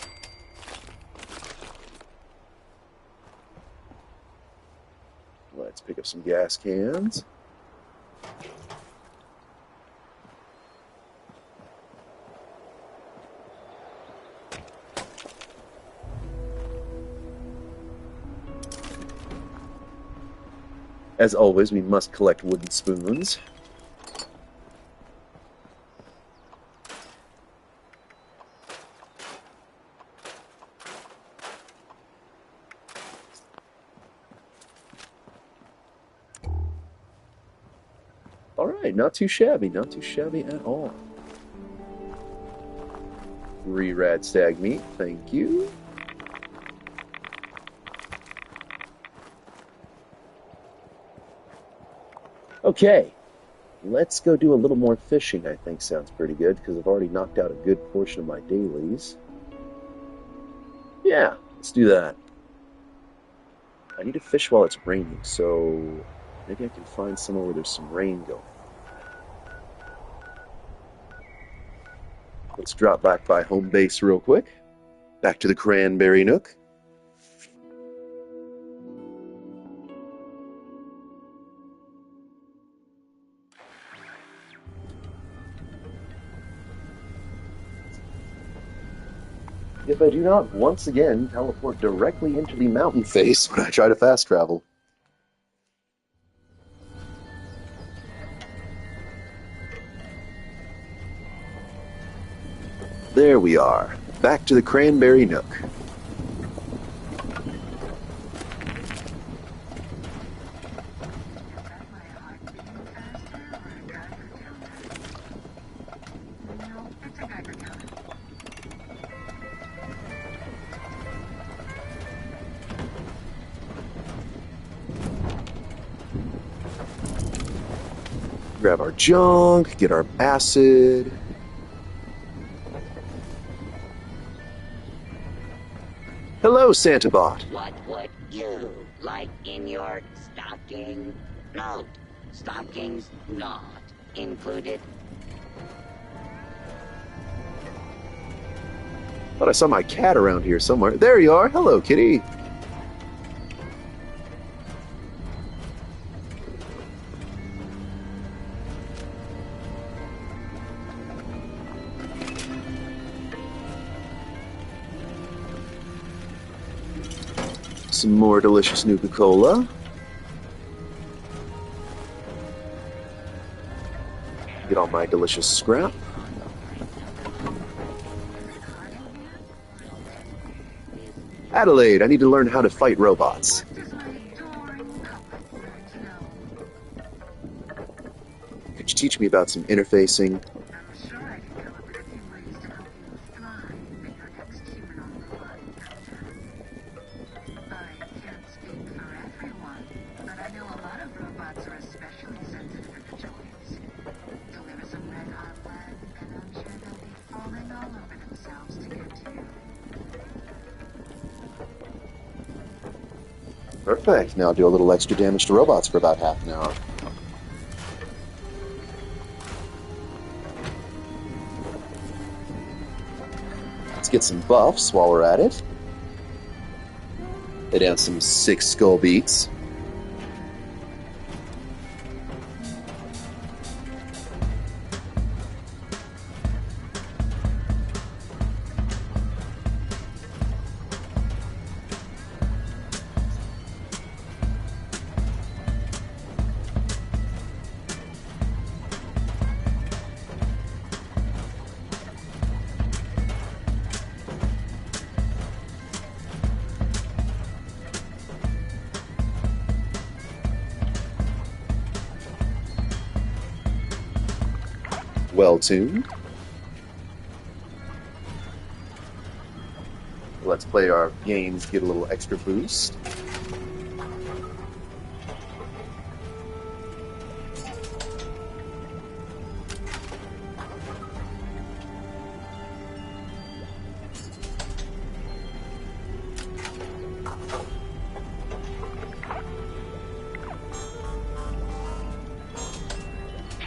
Let's pick up some gas cans. As always, we must collect wooden spoons. Alright, not too shabby at all. 3 rad stag meat, thank you. Okay, let's go do a little more fishing, I think sounds pretty good, because I've already knocked out a good portion of my dailies. Yeah, let's do that. I need to fish while it's raining, so maybe I can find somewhere where there's some rain going. Let's drop back by home base real quick. Back to the Cranberry Nook. If I do not once again teleport directly into the mountain face when I try to fast travel. There we are. back to the Cranberry Nook. Grab our junk, get our acid. Hello, Santa Bot. What would you like in your stocking? No, stockings not included. Thought I saw my cat around here somewhere. There you are. Hello, kitty. Some more delicious Nuka-Cola. Get all my delicious scrap. Adelaide, I need to learn how to fight robots. Could you teach me about some interfacing? Perfect. Now I'll do a little extra damage to robots for about half an hour. Let's get some buffs while we're at it. Lay down some 6 skull beats. Well tuned. Let's play our games, get a little extra boost.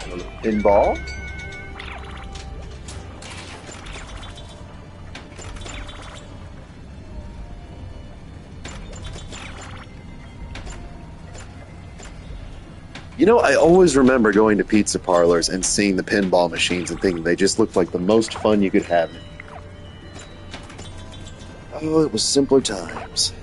A little pinball. You know, I always remember going to pizza parlors and seeing the pinball machines and thinking they just looked like the most fun you could have. Oh, it was simpler times.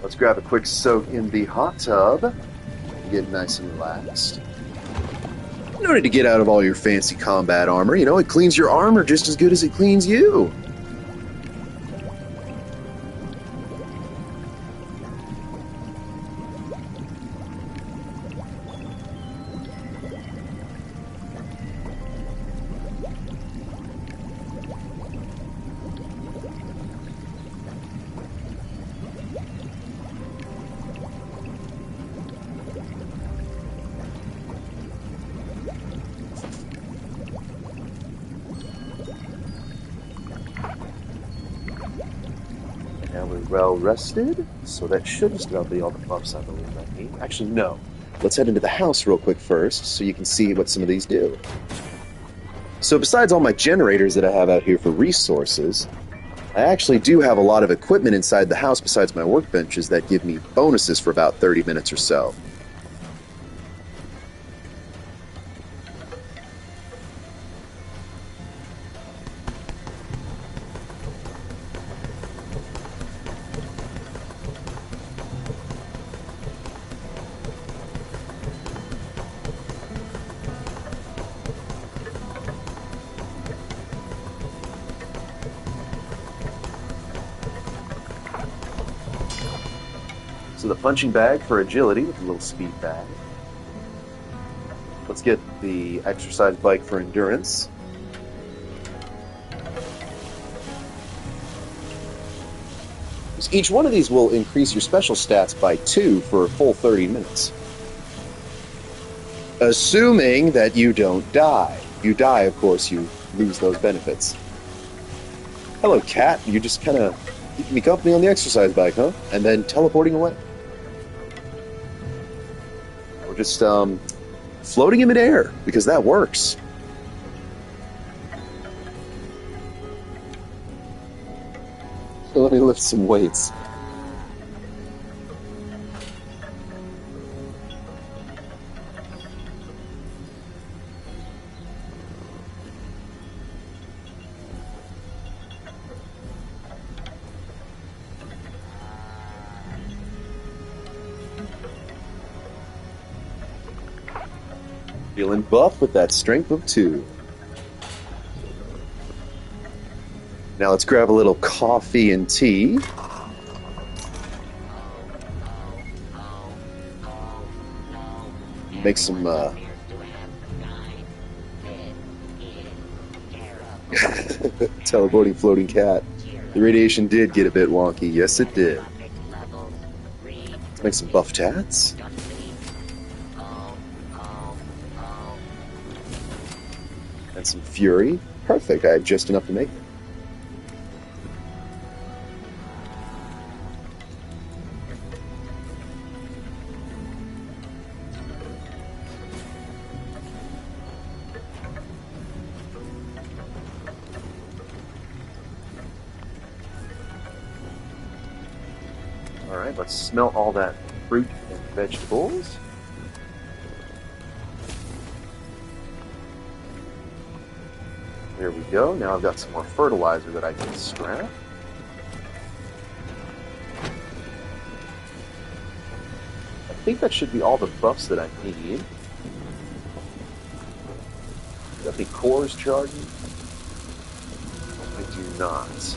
Let's grab a quick soak in the hot tub and get nice and relaxed. No need to get out of all your fancy combat armor. You know, it cleans your armor just as good as it cleans you. Now we're well rested, so that should still be all the buffs I believe I need. Actually, no. Let's head into the house real quick first, so you can see what some of these do. So besides all my generators that I have out here for resources, I actually do have a lot of equipment inside the house besides my workbenches that give me bonuses for about 30 minutes or so. So the punching bag for agility with a little speed bag. Let's get the exercise bike for endurance. Each one of these will increase your special stats by 2 for a full 30 minutes. Assuming that you don't die. If you die, of course, you lose those benefits. Hello, cat. You just kind of keeping me company on the exercise bike, huh? And then teleporting away. Or just floating in midair, because that works. So let me lift some weights. Feeling buff with that strength of 2. Now let's grab a little coffee and tea. Make some, teleporting floating cat. The radiation did get a bit wonky. Yes, it did. Let's make some buff tats. And some fury. Perfect. I have just enough to make it. Alright, let's smelt all that fruit and vegetables. There we go. Now I've got some more fertilizer that I can scrap. I think that should be all the buffs that I need. Got any cores charging? I do not.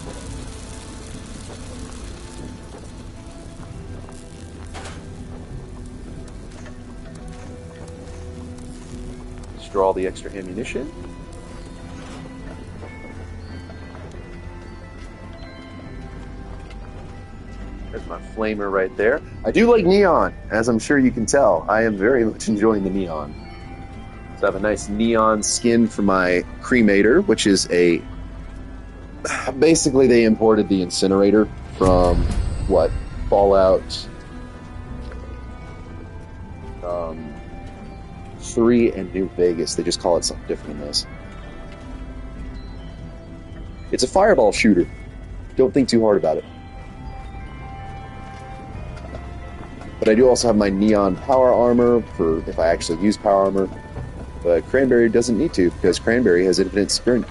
Draw all the extra ammunition. There's my flamer right there. I do like neon, as I'm sure you can tell. I am very much enjoying the neon. So I have a nice neon skin for my cremator, which is a... Basically, they imported the incinerator from, what, Fallout 3 and New Vegas. They just call it something different in this. It's a fireball shooter. Don't think too hard about it. But I do also have my neon power armor for if I actually use power armor. But Cranberry doesn't need to, because Cranberry has infinite sprint.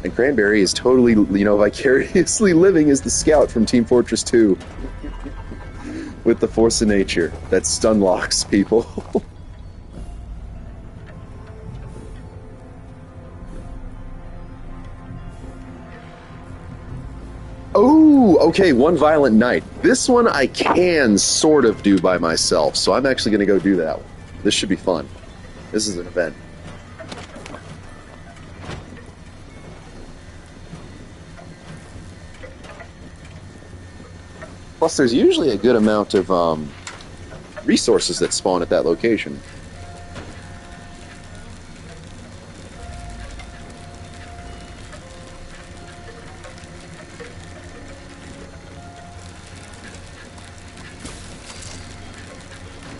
And Cranberry is totally, vicariously living as the scout from Team Fortress 2. With the force of nature that stun locks people. Oh, okay, One Violent Night. This one I can sort of do by myself, so I'm actually going to go do that one. This should be fun. This is an event. Plus, there's usually a good amount of resources that spawn at that location.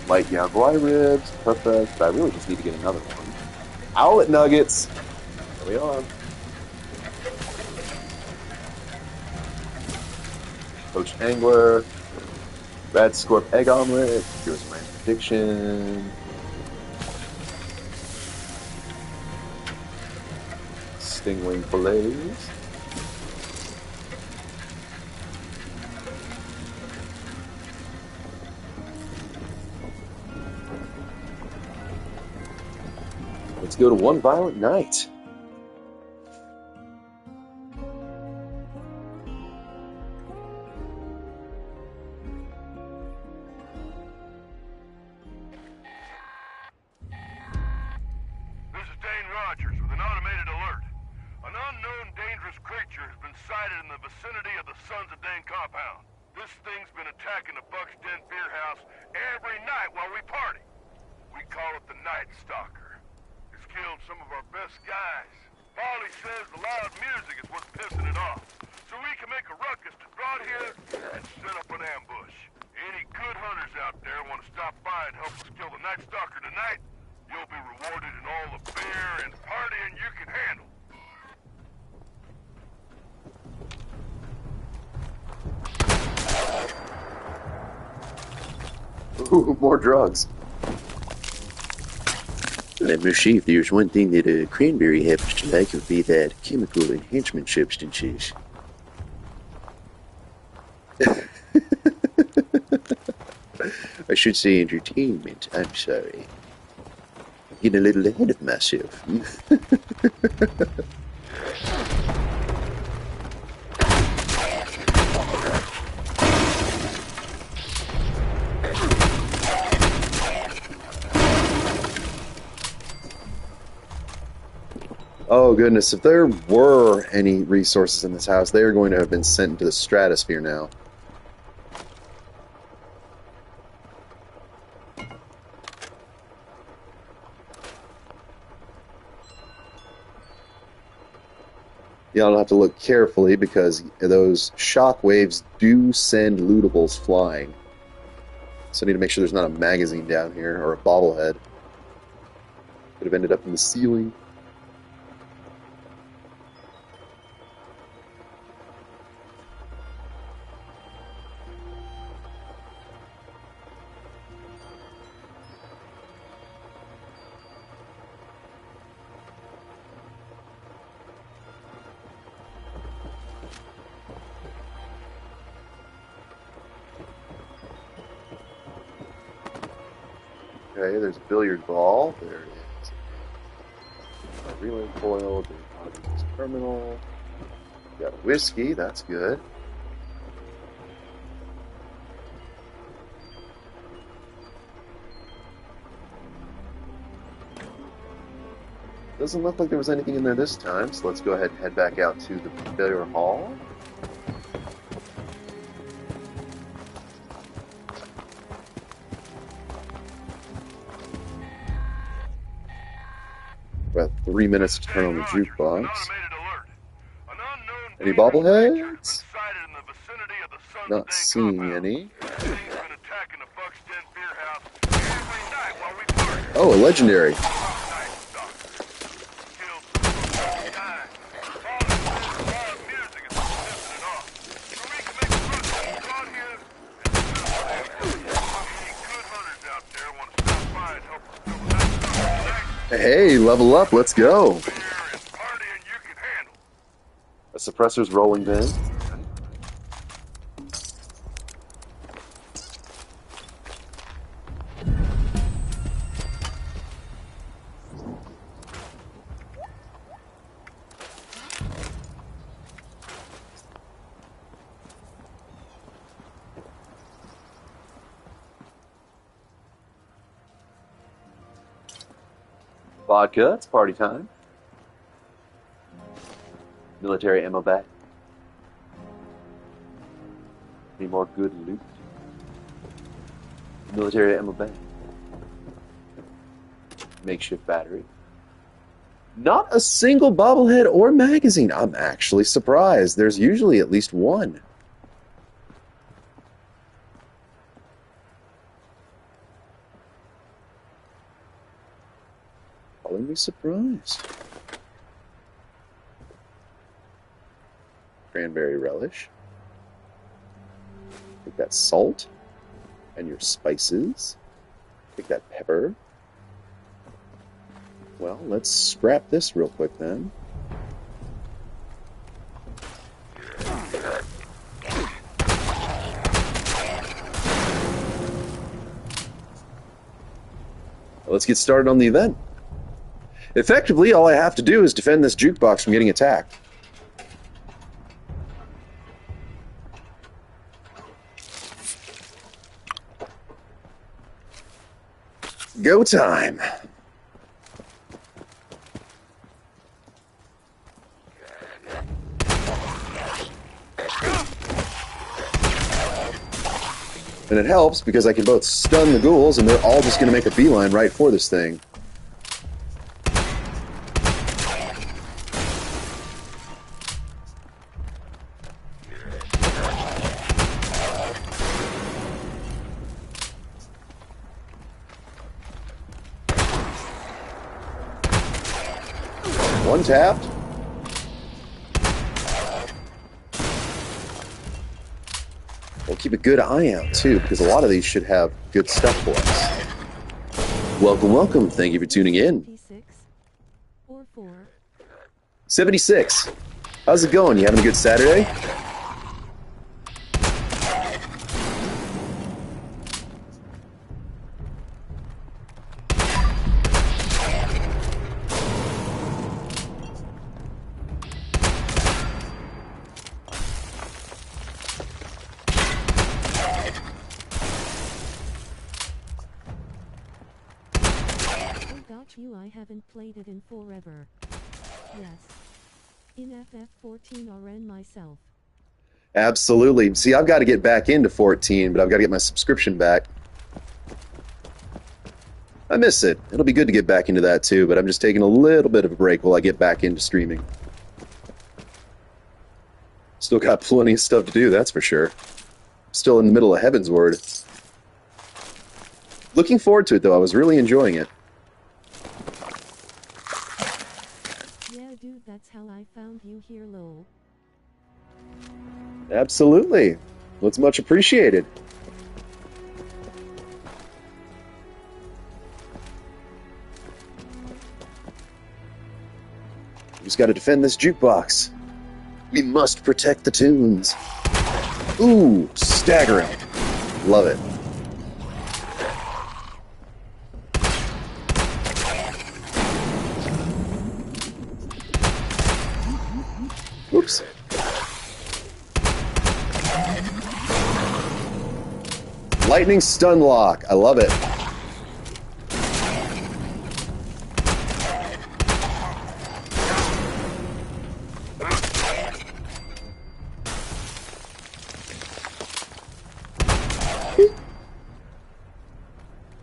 Light Yagwai ribs, perfect. But I really just need to get another one. Owlet nuggets. There we are. Poached angler. Red scorp egg omelet. Here's my prediction. Stingwing fillets. Let's go to One Violent Night. sighted in the vicinity of the Sons of Dane compound. This thing's been attacking the Buck's Den beer house every night while we party. We call it the Night Stalker. It's killed some of our best guys. Polly says the loud music is what's pissing it off, so we can make a ruckus to go out here and set up an ambush. Any good hunters out there want to stop by and help us kill the Night Stalker tonight, you'll be rewarded in all the beer and partying you can handle. Ooh, more drugs. Let me see if there's one thing that a cranberry happens to like, it would be that chemical enhancement substances. I should say entertainment. I'm sorry. I'm getting a little ahead of myself. Oh goodness, if there were any resources in this house, they are going to have been sent into the stratosphere now. Y'all have to look carefully because those shockwaves do send lootables flying. So I need to make sure there's not a magazine down here or a bobblehead. Could have ended up in the ceiling. Okay, there's a billiard ball. There is a relay coil. There's a terminal. Got a whiskey. That's good. Doesn't look like there was anything in there this time, so let's go ahead and head back out to the billiard hall. About 3 minutes to turn on the jukebox. Any bobbleheads? Not seeing any. Oh, a legendary. Hey, level up, let's go. A suppressor's rolling then. Vodka, it's party time. Military ammo bag. Any more good loot? Military ammo bag. Makeshift battery. Not a single bobblehead or magazine. I'm actually surprised. There's usually at least one. Calling me surprised. Cranberry relish. Take that salt and your spices. Take that pepper. Well, let's scrap this real quick then. Let's get started on the event. Effectively, all I have to do is defend this jukebox from getting attacked. Go time. And it helps because I can both stun the ghouls and they're all just going to make a beeline right for this thing. One tapped. We'll keep a good eye out, too, because a lot of these should have good stuff for us. Welcome, welcome. Thank you for tuning in. 76. How's it going? You having a good Saturday? I haven't played it in forever. Yes. In FF14 RN myself. Absolutely. See, I've got to get back into 14, but I've got to get my subscription back. I miss it. It'll be good to get back into that too, but I'm just taking a little bit of a break while I get back into streaming. Still got plenty of stuff to do, that's for sure. Still in the middle of Heaven's Word. Looking forward to it, though. I was really enjoying it. Yeah, dude, that's how I found you here, lol. Absolutely. Well, it's much appreciated. Just got to defend this jukebox. We must protect the tunes. Ooh, staggering. Love it. Oops. Lightning stun lock. I love it.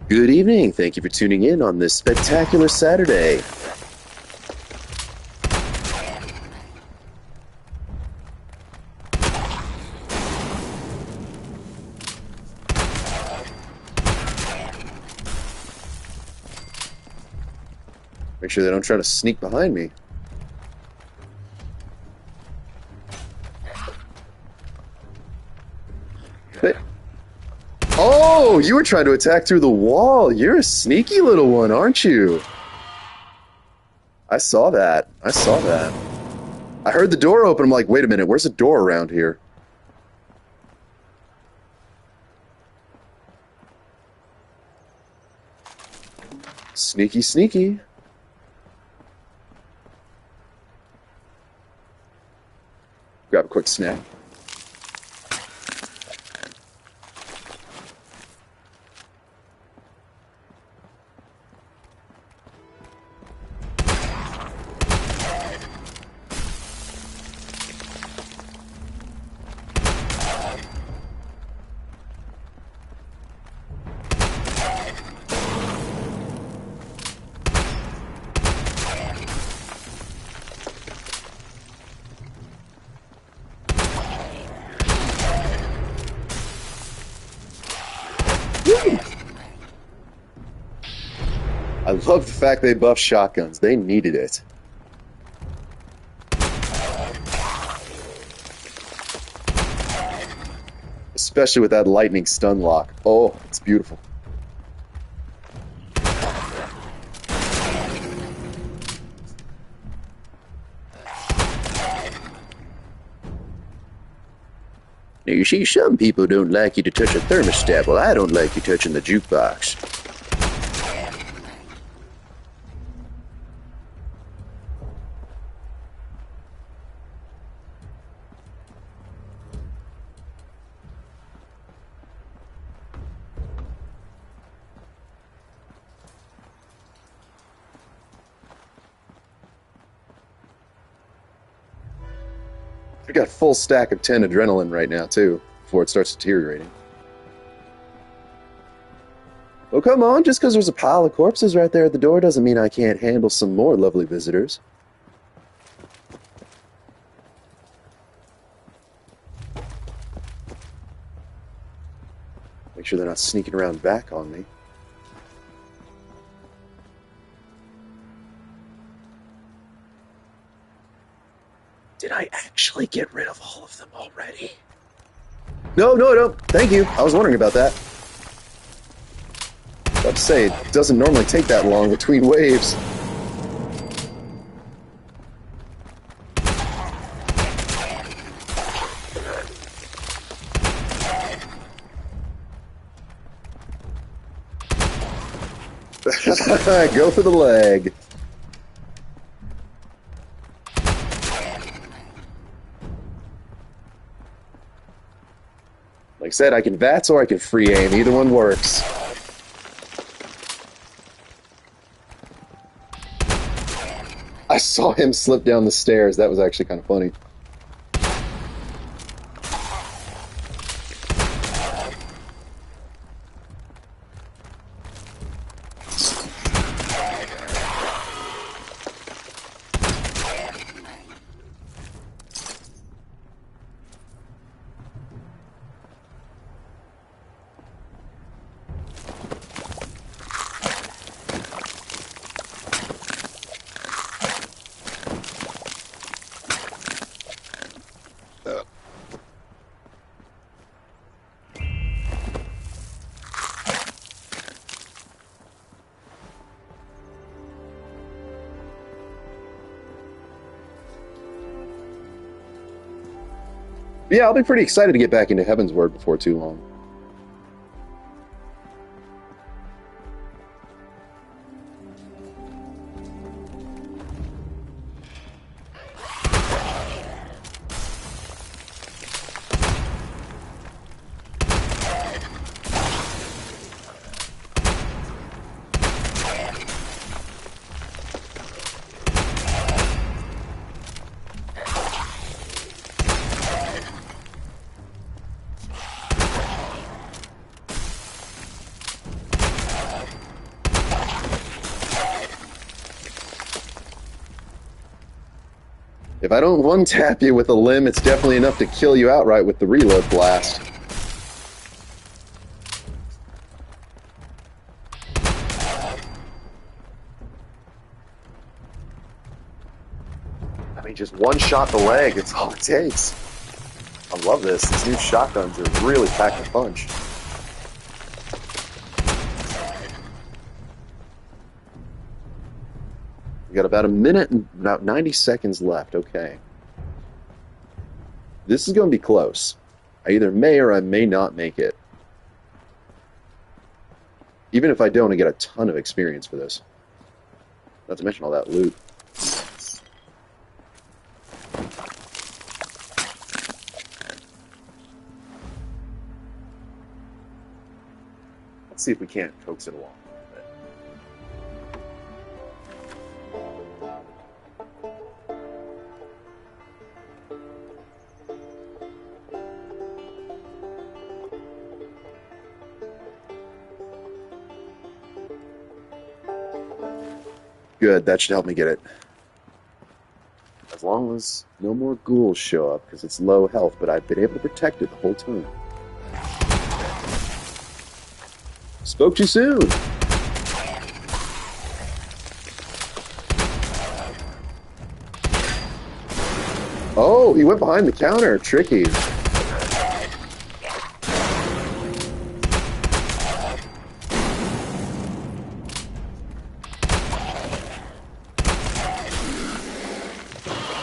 Good evening. Thank you for tuning in on this spectacular Saturday. Make sure they don't try to sneak behind me. Hey. Oh, you were trying to attack through the wall. You're a sneaky little one, aren't you? I saw that. I saw that. I heard the door open. I'm like, wait a minute, where's a door around here? Sneaky, sneaky. Grab a quick snack. I love the fact they buffed shotguns. They needed it. Especially with that lightning stun lock. Oh, it's beautiful. Now, you see, some people don't like you to touch a thermostat. Well, I don't like you touching the jukebox. I got a full stack of 10 adrenaline right now, too, before it starts deteriorating. Oh, come on, just because there's a pile of corpses right there at the door doesn't mean I can't handle some more lovely visitors. Make sure they're not sneaking around back on me. Did I actually get rid of all of them already? No, no, no. Thank you. I was wondering about that. I was about to say, it doesn't normally take that long between waves. Go for the leg. Like I said, I can VATS or I can free aim. Either one works. I saw him slip down the stairs. That was actually kind of funny. Yeah, I'll be pretty excited to get back into Heaven's Word before too long. If I don't one-tap you with a limb, it's definitely enough to kill you outright with the reload blast. I mean, just one shot the leg, it's all it takes. I love this. These new shotguns are really packed a punch. We got about a minute and about 90 seconds left. Okay. This is going to be close. I either may or I may not make it. Even if I don't, I get a ton of experience for this. Not to mention all that loot. Let's see if we can't coax it along. Good, that should help me get it. As long as no more ghouls show up, because it's low health, but I've been able to protect it the whole time. Spoke too soon! Oh, he went behind the counter. Tricky.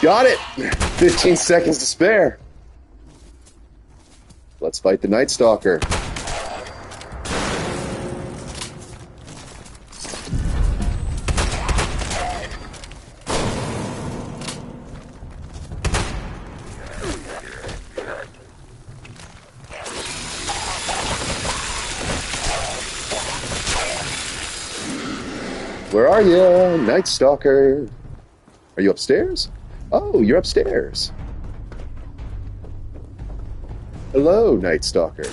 Got it! 15 seconds to spare. Let's fight the Night Stalker. Where are you, Night Stalker? Are you upstairs? Oh, you're upstairs. Hello, Night Stalker.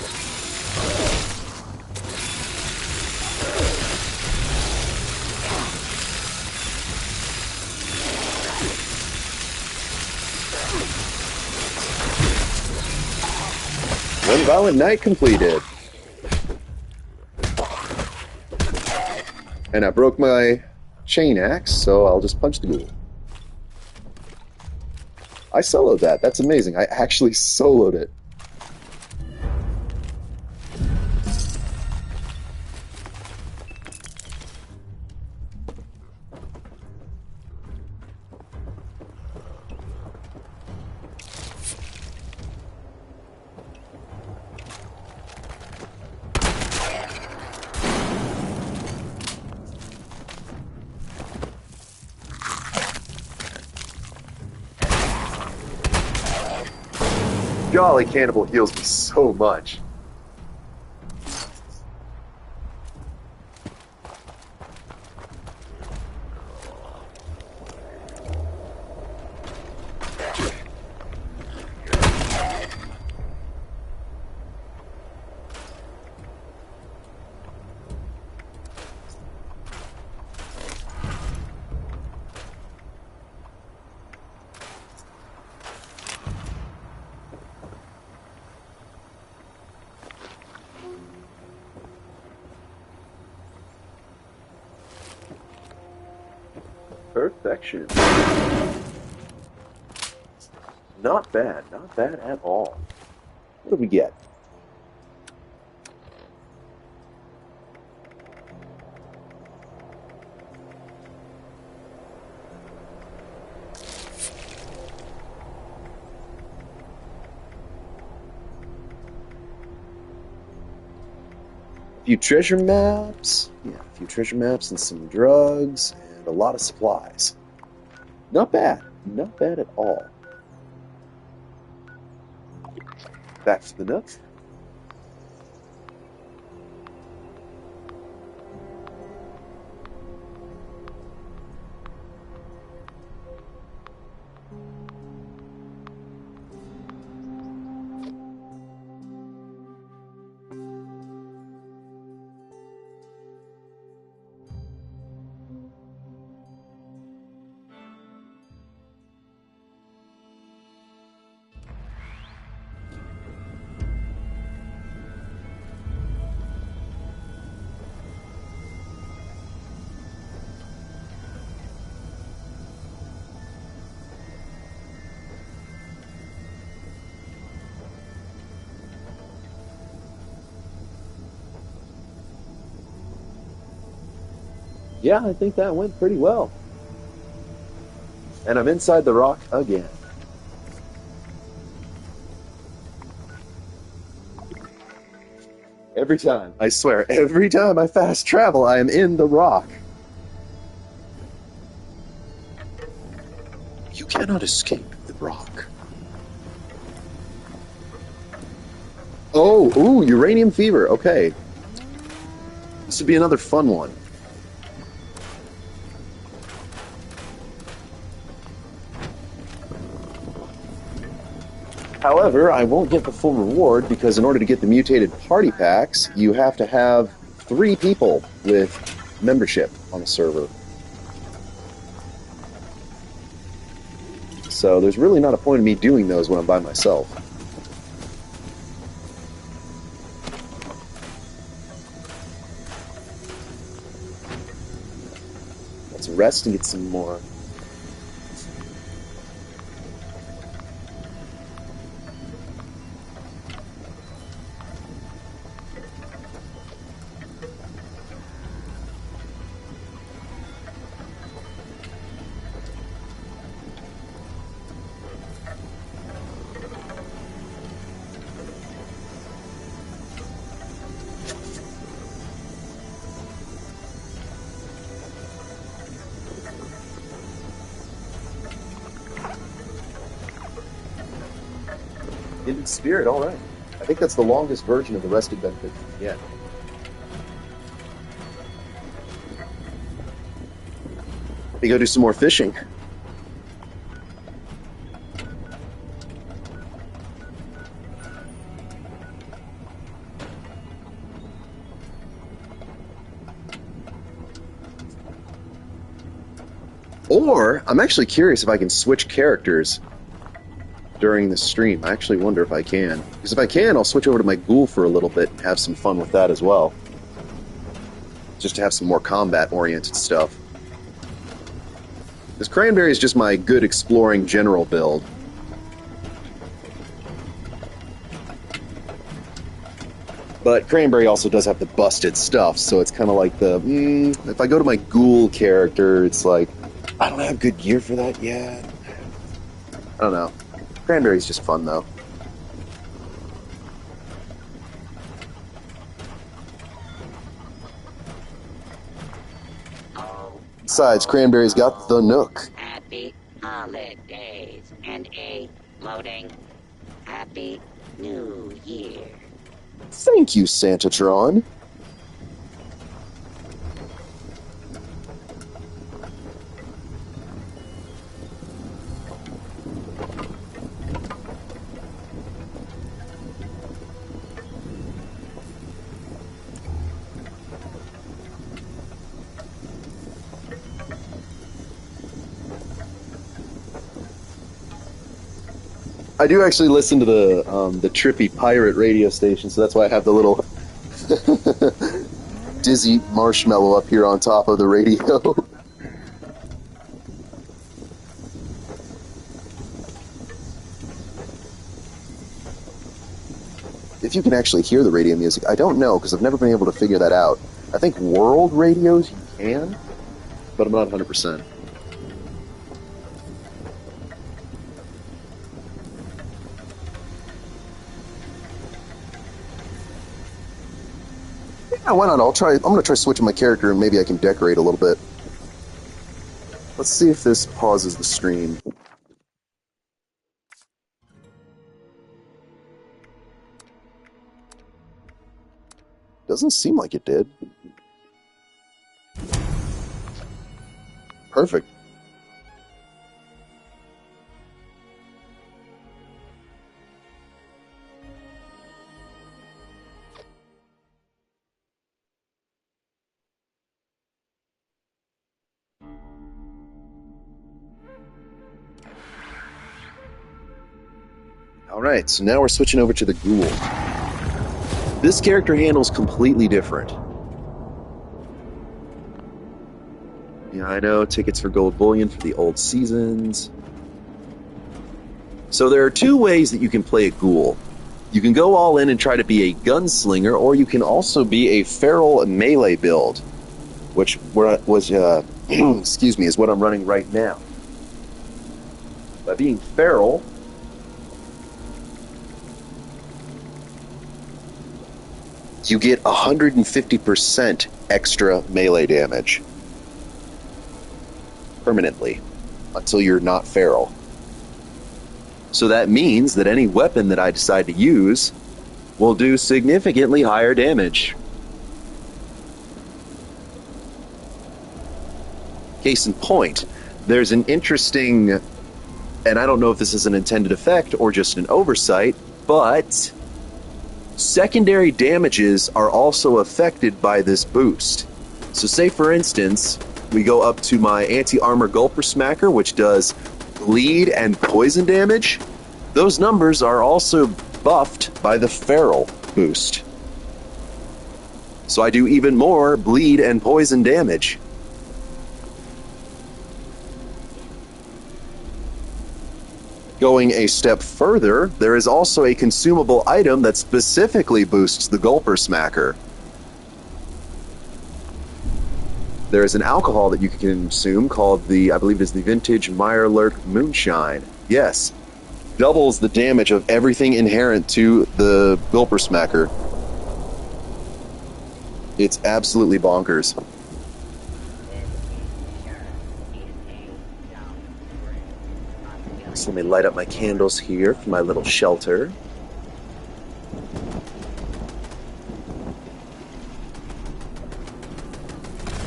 Violent Night completed. And I broke my chain axe, so I'll just punch the ghoul. I soloed that. That's amazing. I actually soloed it. Golly, Cannibal heals me so much. Perfection. Not bad. Not bad at all. What did we get? A few treasure maps. Yeah, a few treasure maps and some drugs. A lot of supplies. Not bad. Not bad at all. Back to the nook. Yeah, I think that went pretty well. And I'm inside the rock again. Every time, I swear, every time I fast travel, I am in the rock. You cannot escape the rock. Oh, ooh, uranium fever. Okay. This would be another fun one. However, I won't get the full reward because in order to get the mutated party packs, you have to have 3 people with membership on the server. So there's really not a point in me doing those when I'm by myself. Let's rest and get some more. Hidden Spirit, alright. I think that's the longest version of the rested benefit yet. We go do some more fishing. Or, I'm actually curious if I can switch characters during the stream. I actually wonder if I can. Because if I can, I'll switch over to my ghoul for a little bit and have some fun with that as well. Just to have some more combat-oriented stuff. This Cranberry is just my good exploring general build. But Cranberry also does have the busted stuff, so it's kind of like the, if I go to my ghoul character, it's like, I don't have good gear for that yet. I don't know. Cranberry's just fun, though. Besides, Cranberry's got the Nook. Happy holidays and a loading Happy New Year. Thank you, Santatron. I do actually listen to the trippy pirate radio station, so that's why I have the little dizzy marshmallow up here on top of the radio. If you can actually hear the radio music, I don't know, because I've never been able to figure that out. I think world radios you can, but I'm not 100%. Yeah, why not? I'm gonna try switching my character and maybe I can decorate a little bit. Let's see if this pauses the stream. Doesn't seem like it did. Perfect. Alright, so now we're switching over to the Ghoul. This character handles completely different. Yeah, I know, tickets for gold bullion for the old seasons. So there are two ways that you can play a Ghoul. You can go all in and try to be a gunslinger, or you can also be a feral melee build, which was excuse me, is what I'm running right now. By being feral, you get 150% extra melee damage. Permanently. Until you're not feral. So that means that any weapon that I decide to use will do significantly higher damage. Case in point, there's an interesting, and I don't know if this is an intended effect or just an oversight, but secondary damages are also affected by this boost. So say for instance, we go up to my anti-armor gulper smacker, which does bleed and poison damage. Those numbers are also buffed by the feral boost. So I do even more bleed and poison damage. Going a step further, there is also a consumable item that specifically boosts the Gulper Smacker. There is an alcohol that you can consume called the, I believe it is the Vintage Mirelurk Moonshine. Yes, doubles the damage of everything inherent to the Gulper Smacker. It's absolutely bonkers. So let me light up my candles here for my little shelter.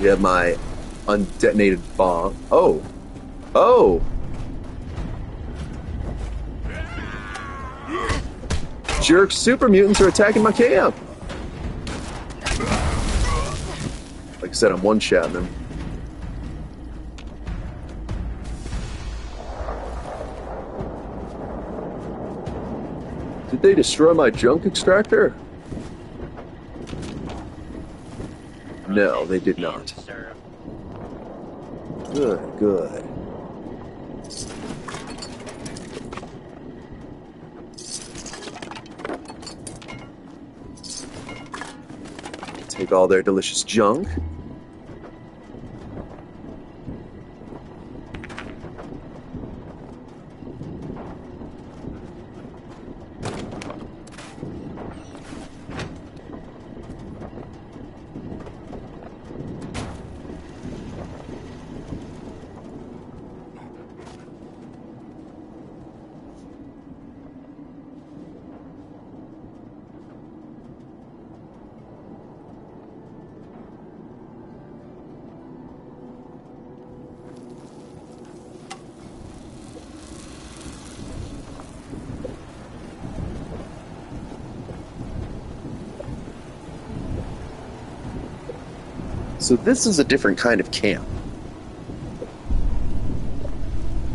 We have my undetonated bomb. Oh! Oh! Jerk super mutants are attacking my camp! Like I said, I'm one-shotting them. Did they destroy my junk extractor? No, they did not. Good, good. Take all their delicious junk. So this is a different kind of camp.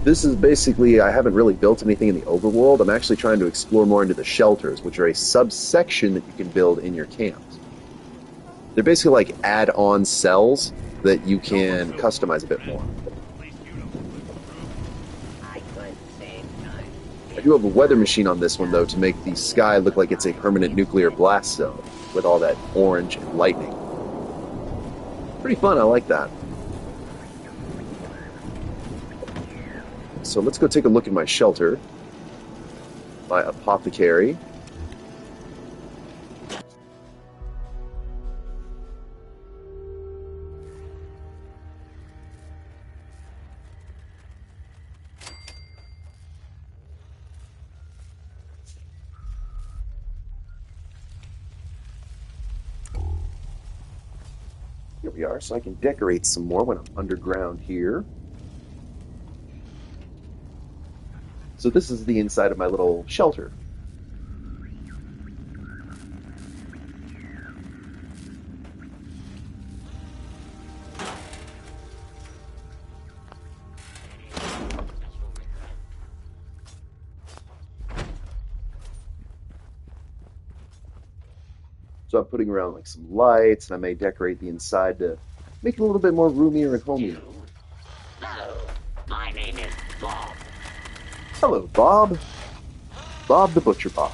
This is basically, I haven't really built anything in the overworld. I'm actually trying to explore more into the shelters, which are a subsection that you can build in your camps. They're basically like add-on cells that you can customize a bit more. I do have a weather machine on this one, though, to make the sky look like it's a permanent nuclear blast zone with all that orange and lightning. Pretty fun, I like that. So let's go take a look at my shelter. My apothecary. Here we are, so I can decorate some more when I'm underground here. So this is the inside of my little shelter. So I'm putting around like some lights, and I may decorate the inside to make it a little bit more roomier and homier. Hello, my name is Bob. Hello, Bob. Bob the Butcher Bob.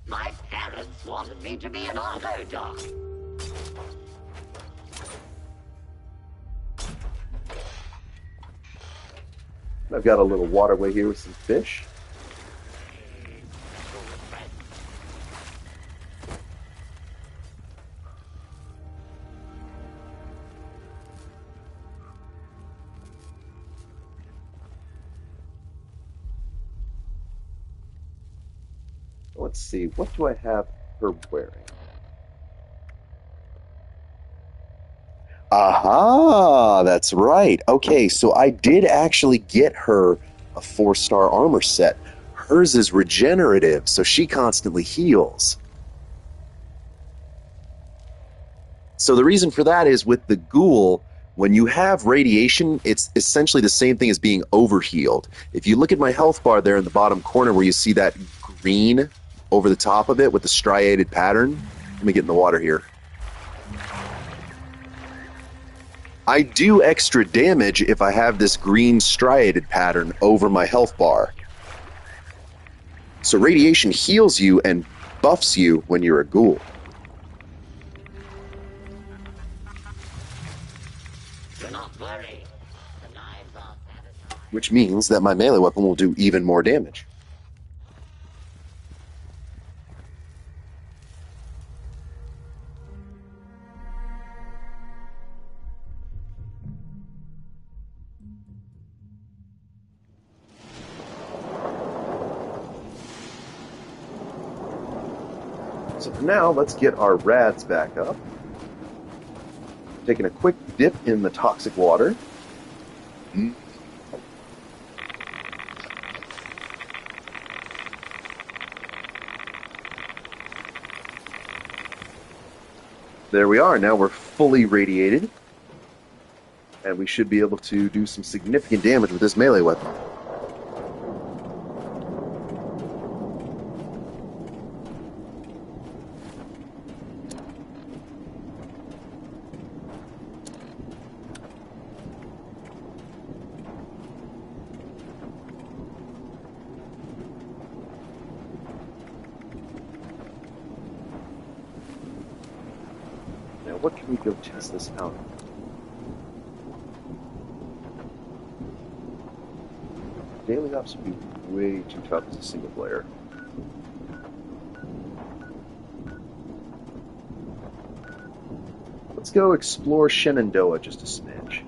My parents wanted me to be an auto doc. I've got a little waterway here with some fish. Let's see, what do I have her wearing? Aha, that's right. Okay, so I did actually get her a 4-star armor set. Hers is regenerative, so she constantly heals. So the reason for that is with the ghoul, when you have radiation, it's essentially the same thing as being overhealed. If you look at my health bar there in the bottom corner where you see that green over the top of it with the striated pattern, let me get in the water here. I do extra damage if I have this green striated pattern over my health bar. So radiation heals you and buffs you when you're a ghoul. Do not worry. The knives are satisfied. Which means that my melee weapon will do even more damage. So for now, let's get our rads back up. Taking a quick dip in the toxic water. There we are. Now we're fully radiated. And we should be able to do some significant damage with this melee weapon. what can we go test this out? Daily ops would be way too tough as a single player. Let's go explore Shenandoah just a smidge.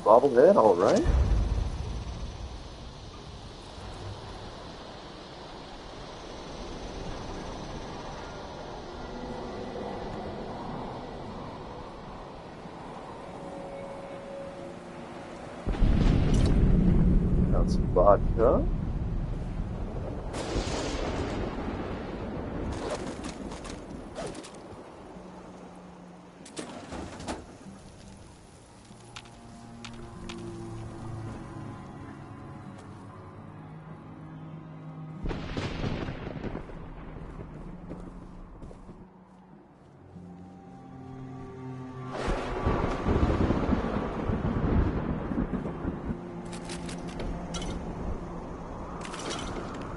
Bobblehead, all right. Got some vodka.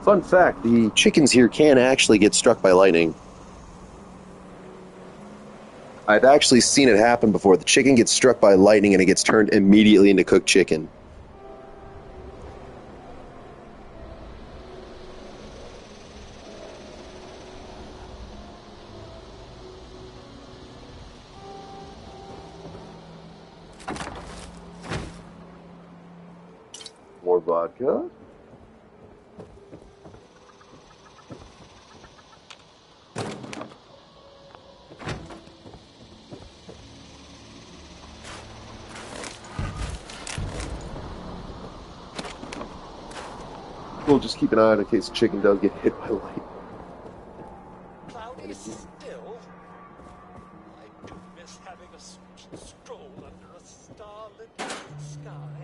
Fun fact, the chickens here can actually get struck by lightning. I've actually seen it happen before. The chicken gets struck by lightning and it gets turned immediately into cooked chicken. More vodka. We'll just keep an eye on in case the chicken does get hit by light. Cloudy still. I do miss having a stroll under a starlit sky.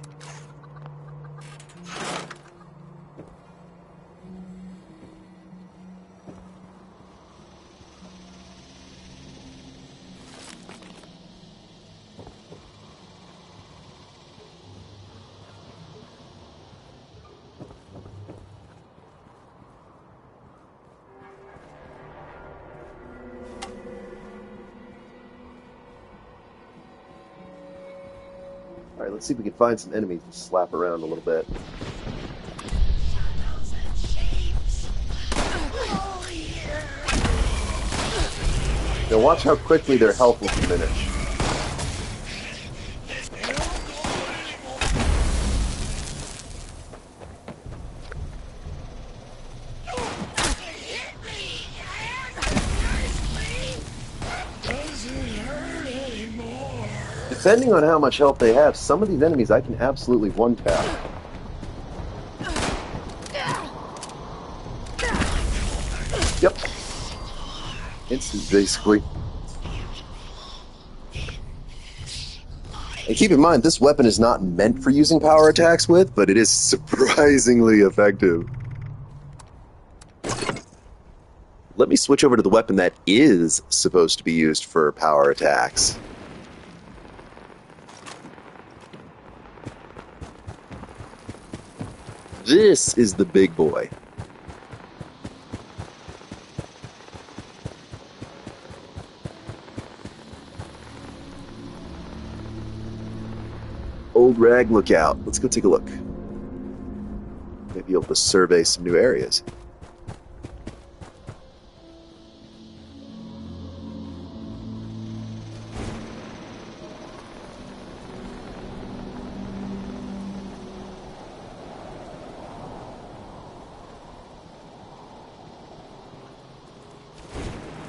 Alright, let's see if we can find some enemies to slap around a little bit. Now watch how quickly their health will diminish. Depending on how much health they have, some of these enemies I can absolutely one-tap. Yep. Instant, basically. And keep in mind, this weapon is not meant for using power attacks with, but it is surprisingly effective. Let me switch over to the weapon that is supposed to be used for power attacks. This is the big boy. Old Rag Lookout. Let's go take a look. Maybe able to survey some new areas.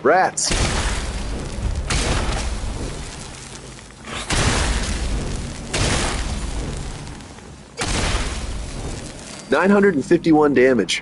Rats! 951 damage.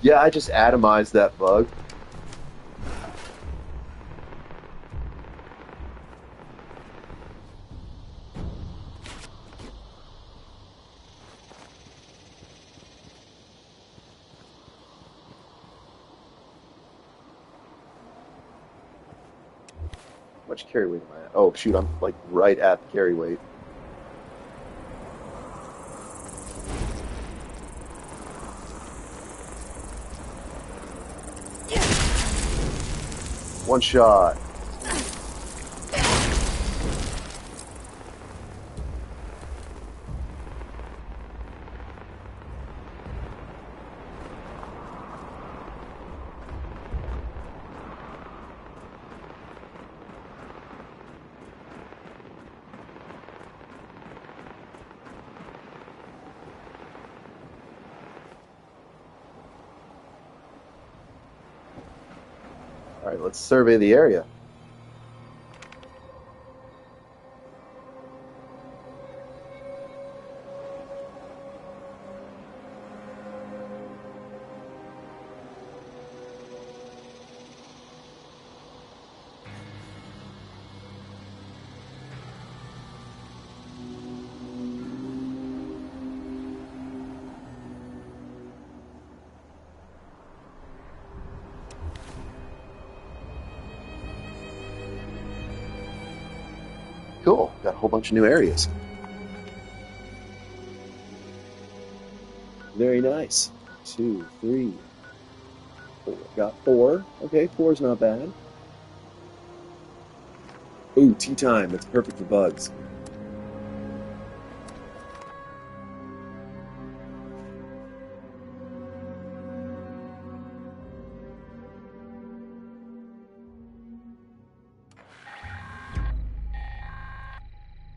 Yeah, I just atomized that bug. How much carry weight am I at? Oh, shoot, I'm like right at the carry weight. One shot. All right, let's survey the area. Cool, got a whole bunch of new areas. Very nice. 2, 3, 4. Got 4. Okay, 4's not bad. Ooh, tea time. That's perfect for bugs.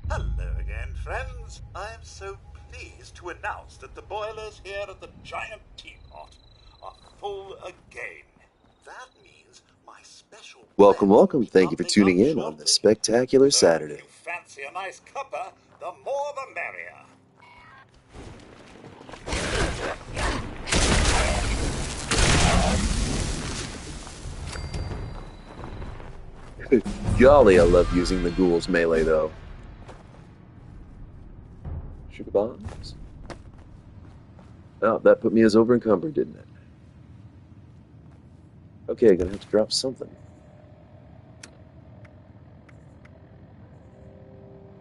Hello again, friends. I am so pleased to announce that the boilers here at the Giant Teapot are full again. That means my special... Welcome, welcome. Thank you for tuning in on this spectacular Saturday. If you fancy a nice cuppa, the more the merrier. Golly, I love using the ghouls melee, though. Sugar bombs? Oh, that put me as over encumbered, didn't it? Okay, gonna have to drop something.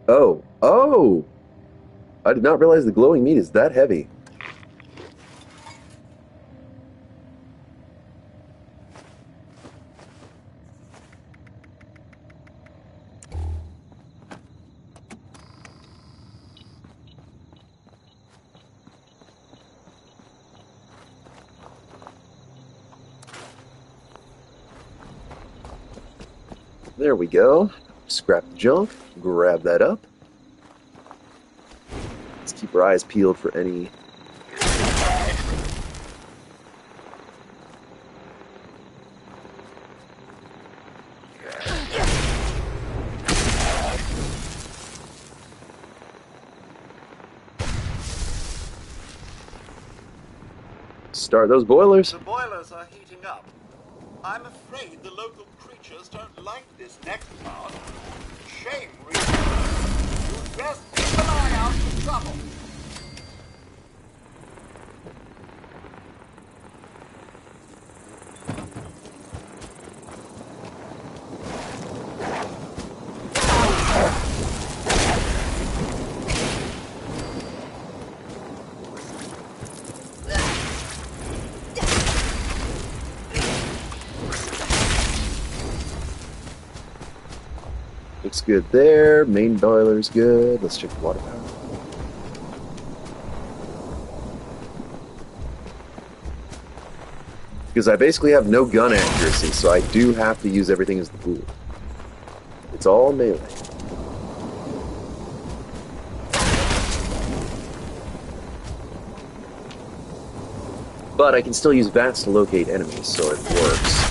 Oh! Oh! I did not realize the glowing meat is that heavy. There we go. Scrap the junk, grab that up. Let's keep our eyes peeled for any... Start those boilers. The boilers are heating up. I'm afraid the local creatures don't like this next part. Shame, really. You best keep an eye out for trouble. Looks good there. Main boiler's good. Let's check the water power. Because I basically have no gun accuracy, so I do have to use everything as the ghoul. It's all melee. But I can still use VATS to locate enemies, so it works.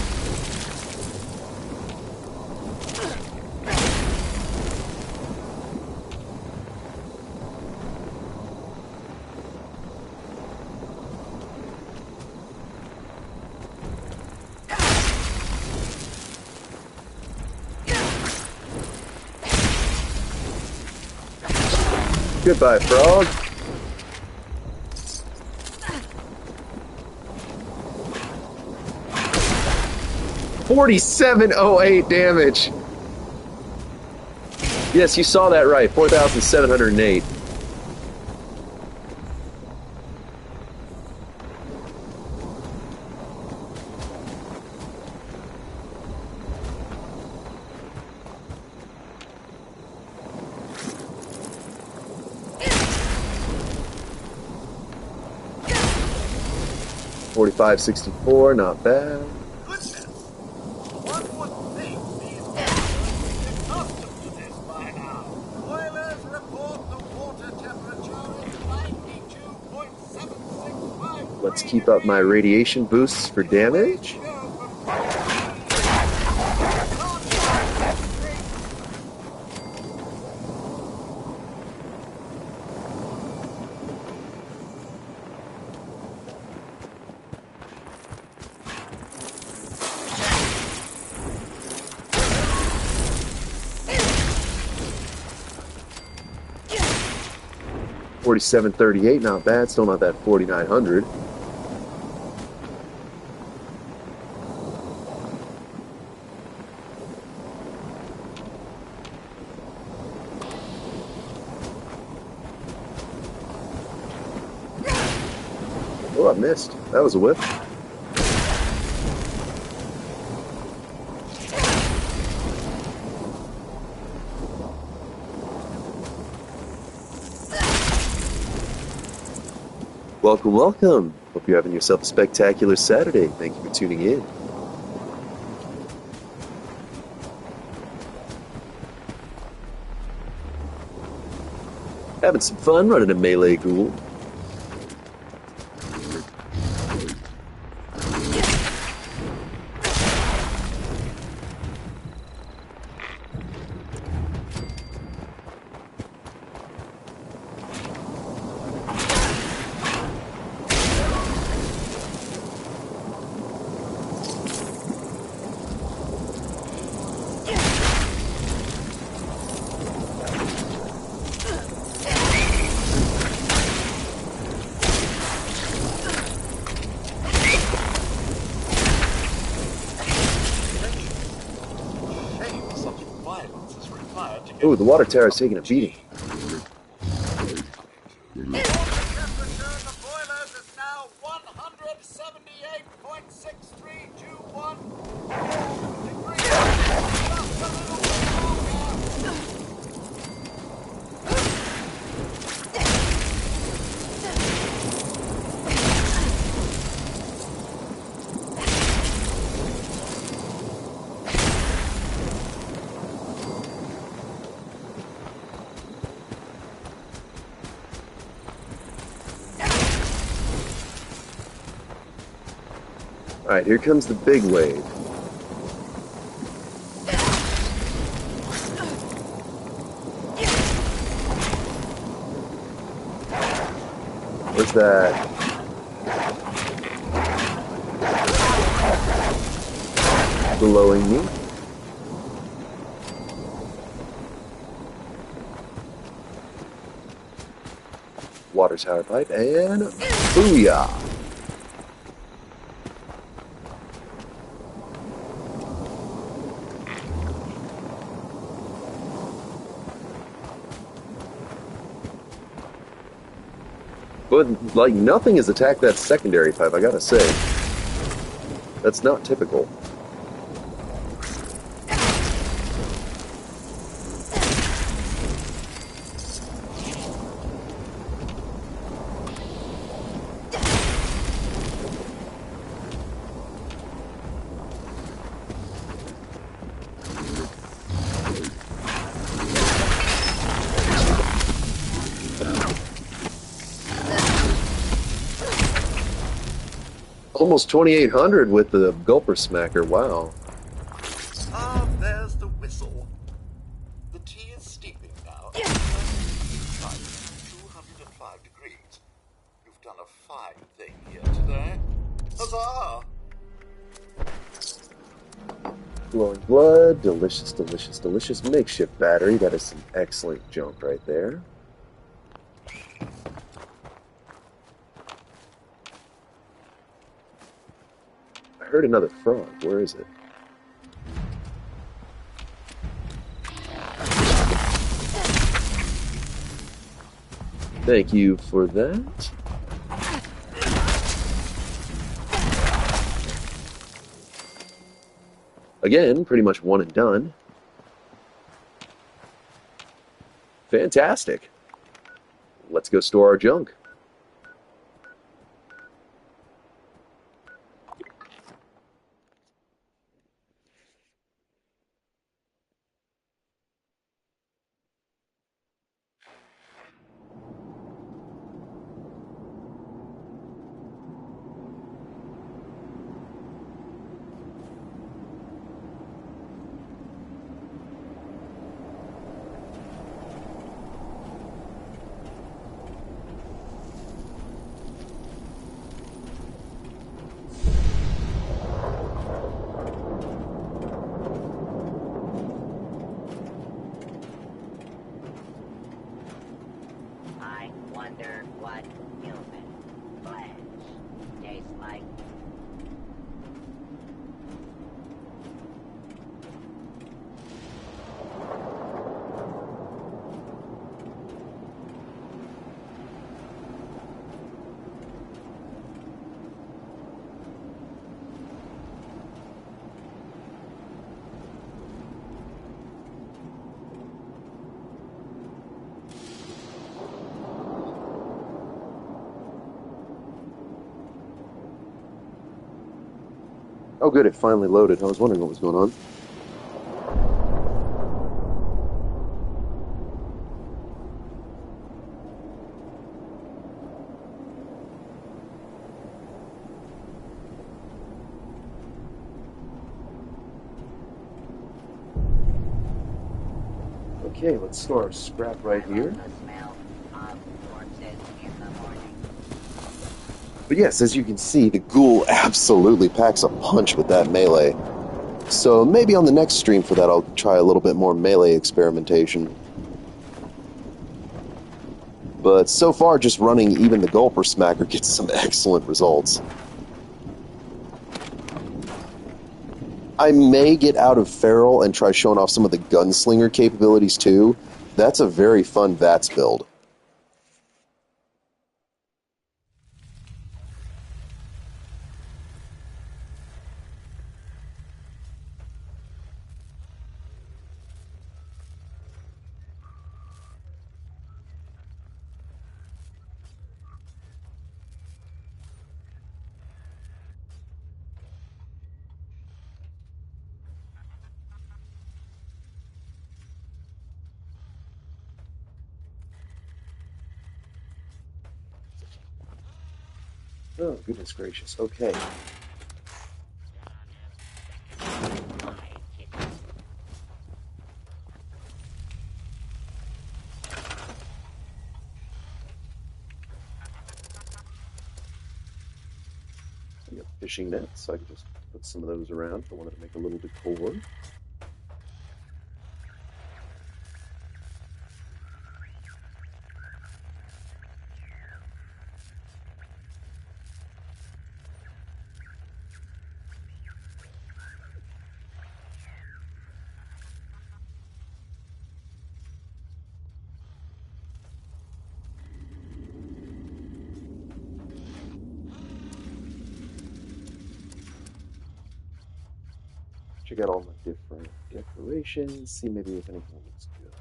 Goodbye, frog. $4,708 damage. Yes, you saw that right. 4,708. $45.64, not bad. Goodness! One would think these boilers would be accustomed to this by now. Boilers report the water temperature is 92.765. Let's keep up my radiation boosts for damage. $47.38, not bad. Still not that 4,900. Oh, I missed. That was a whip. Welcome, welcome. Hope you're having yourself a spectacular Saturday. Thank you for tuning in. Having some fun running a melee ghoul. Ooh, the water tower is taking a beating. Alright, here comes the big wave. What's that? Blowing me. Water tower pipe and booyah! But, like, nothing has attacked that secondary pipe, I gotta say. That's not typical. Almost 2,800 with the Gulper Smacker. Wow. Ah, there's the whistle. The tea is steeping now. 205 degrees. You've done a fine thing here today. Huzzah! Glowing blood, delicious, delicious, delicious makeshift battery. That is some excellent junk right there. I heard another frog. Where is it? Thank you for that. Again, pretty much one and done. Fantastic. Let's go store our junk. I wonder what human flesh tastes like. Oh good, it finally loaded. I was wondering what was going on. Okay, let's store our scrap right here. But yes, as you can see, the ghoul absolutely packs a punch with that melee. So maybe on the next stream for that I'll try a little bit more melee experimentation. But so far, just running even the Gulper Smacker gets some excellent results. I may get out of Feral and try showing off some of the gunslinger capabilities too. That's a very fun VATS build. Oh, goodness gracious. Okay. We got fishing nets, so I can just put some of those around if I wanted to make a little decor. Check out all my different decorations, see maybe if anything looks good.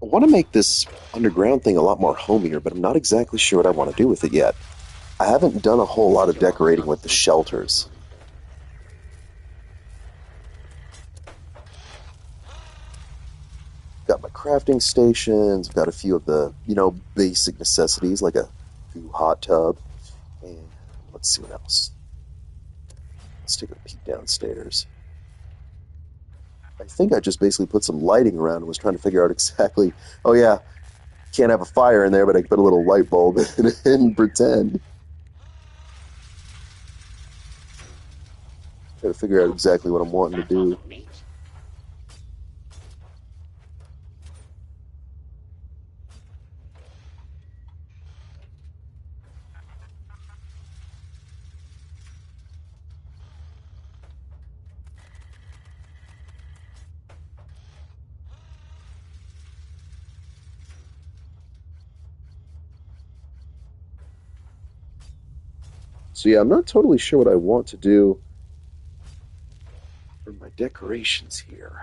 I want to make this underground thing a lot more homier, but I'm not exactly sure what I want to do with it yet. I haven't done a whole lot of decorating with the shelters. Got my crafting stations, got a few of the, basic necessities like a hot tub. And Let's see what else. Let's take a peek downstairs. I think I just basically put some lighting around and was trying to figure out exactly... Oh yeah, can't have a fire in there, but I can put a little light bulb in and pretend. Try to figure out exactly what I'm wanting to do. So yeah, I'm not totally sure what I want to do for my decorations here.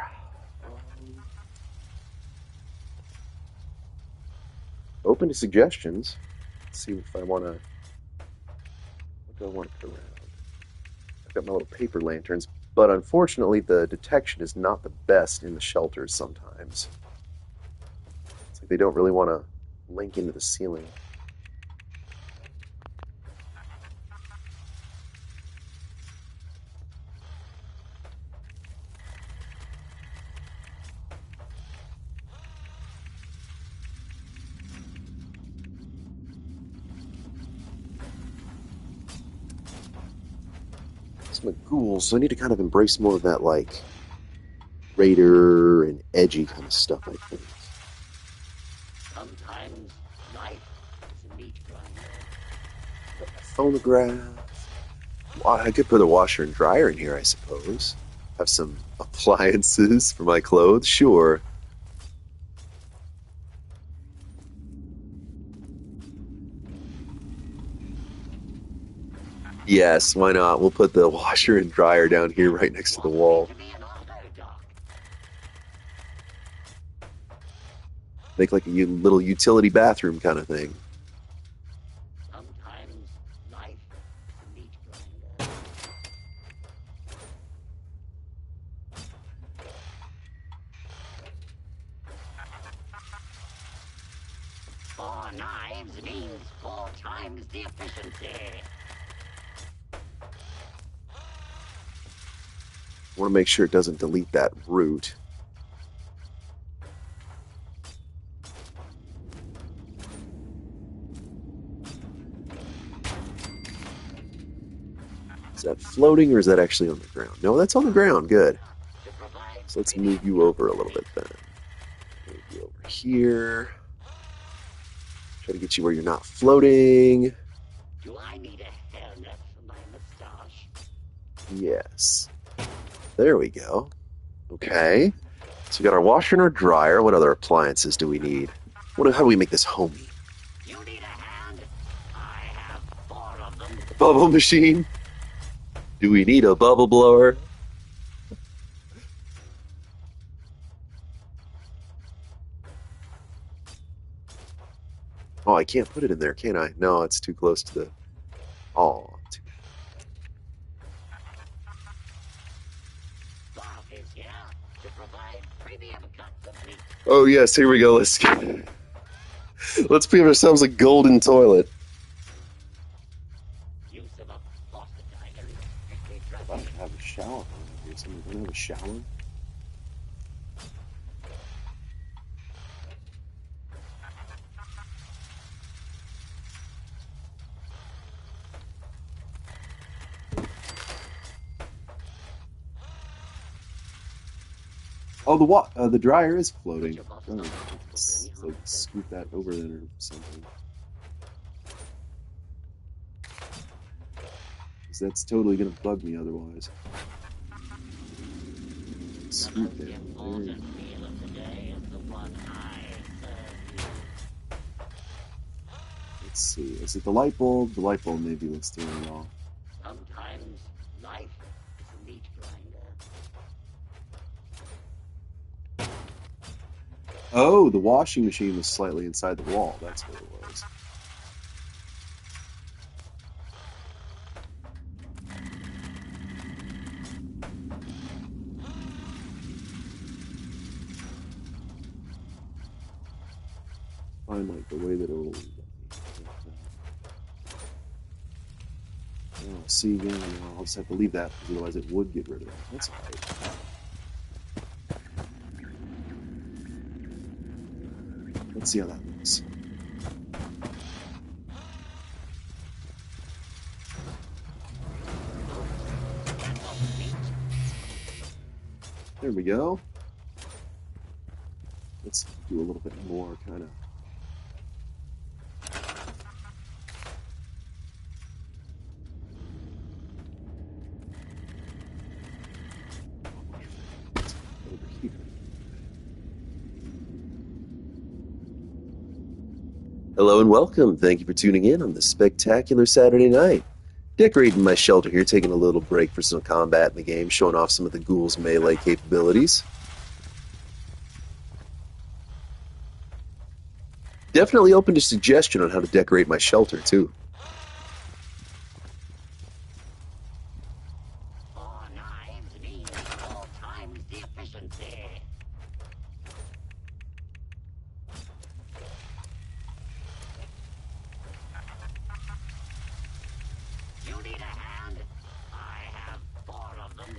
Open to suggestions. Let's see if I want to... What do I want to put around? I've got my little paper lanterns, but unfortunately the detection is not the best in the shelters sometimes. It's like they don't really want to link into the ceiling. It's my ghouls, so I need to kind of embrace more of that, like, raider and edgy kind of stuff, I think. Sometimes life is a meat grinder. Got my phonograph. Well, I could put a washer and dryer in here, I suppose. Have some appliances for my clothes, sure. Yes, why not? We'll put the washer and dryer down here right next to the wall. Make like a little utility bathroom kind of thing. Sometimes life is a meat grinder. 4 knives means 4 times the efficiency. I want to make sure it doesn't delete that root. Is that floating or is that actually on the ground? No, that's on the ground. Good. So let's move you over a little bit then. Move you over here. Try to get you where you're not floating. Do I need a hairnet for my mustache? Yes. There we go. Okay. So we got our washer and our dryer. What other appliances do we need? How do we make this homey? You need a hand? I have 4 of them. Bubble machine? Do we need a bubble blower? Oh, I can't put it in there, can I? No, it's too close to the... Oh, too Bob is here to provide premium cuts of meat. Oh yes, here we go. Let's give ourselves a golden toilet. Use of a faucet item. I have a shower. Somebody gonna have a shower? Oh, the dryer is floating. Oh, let's like scoot that over there or something. Because that's totally gonna bug me otherwise. Scoot there. Let's see. Is it the light bulb? The light bulb maybe what's throwing it off. Sometimes life is a meat grinder. Oh, the washing machine was slightly inside the wall. That's what it was. Find like the way that it'll... Oh, see, yeah, no, I'll just have to leave that, because otherwise it would get rid of that. That's alright. Let's see how that looks. There we go. Let's do a little bit more kind of. Over here. Hello and welcome. Thank you for tuning in on this spectacular Saturday night. Decorating my shelter here, taking a little break for some combat in the game, showing off some of the ghouls' melee capabilities. Definitely open to suggestion on how to decorate my shelter, too. Four knives means 4 times the efficiency. You need a hand? I have 4 of them.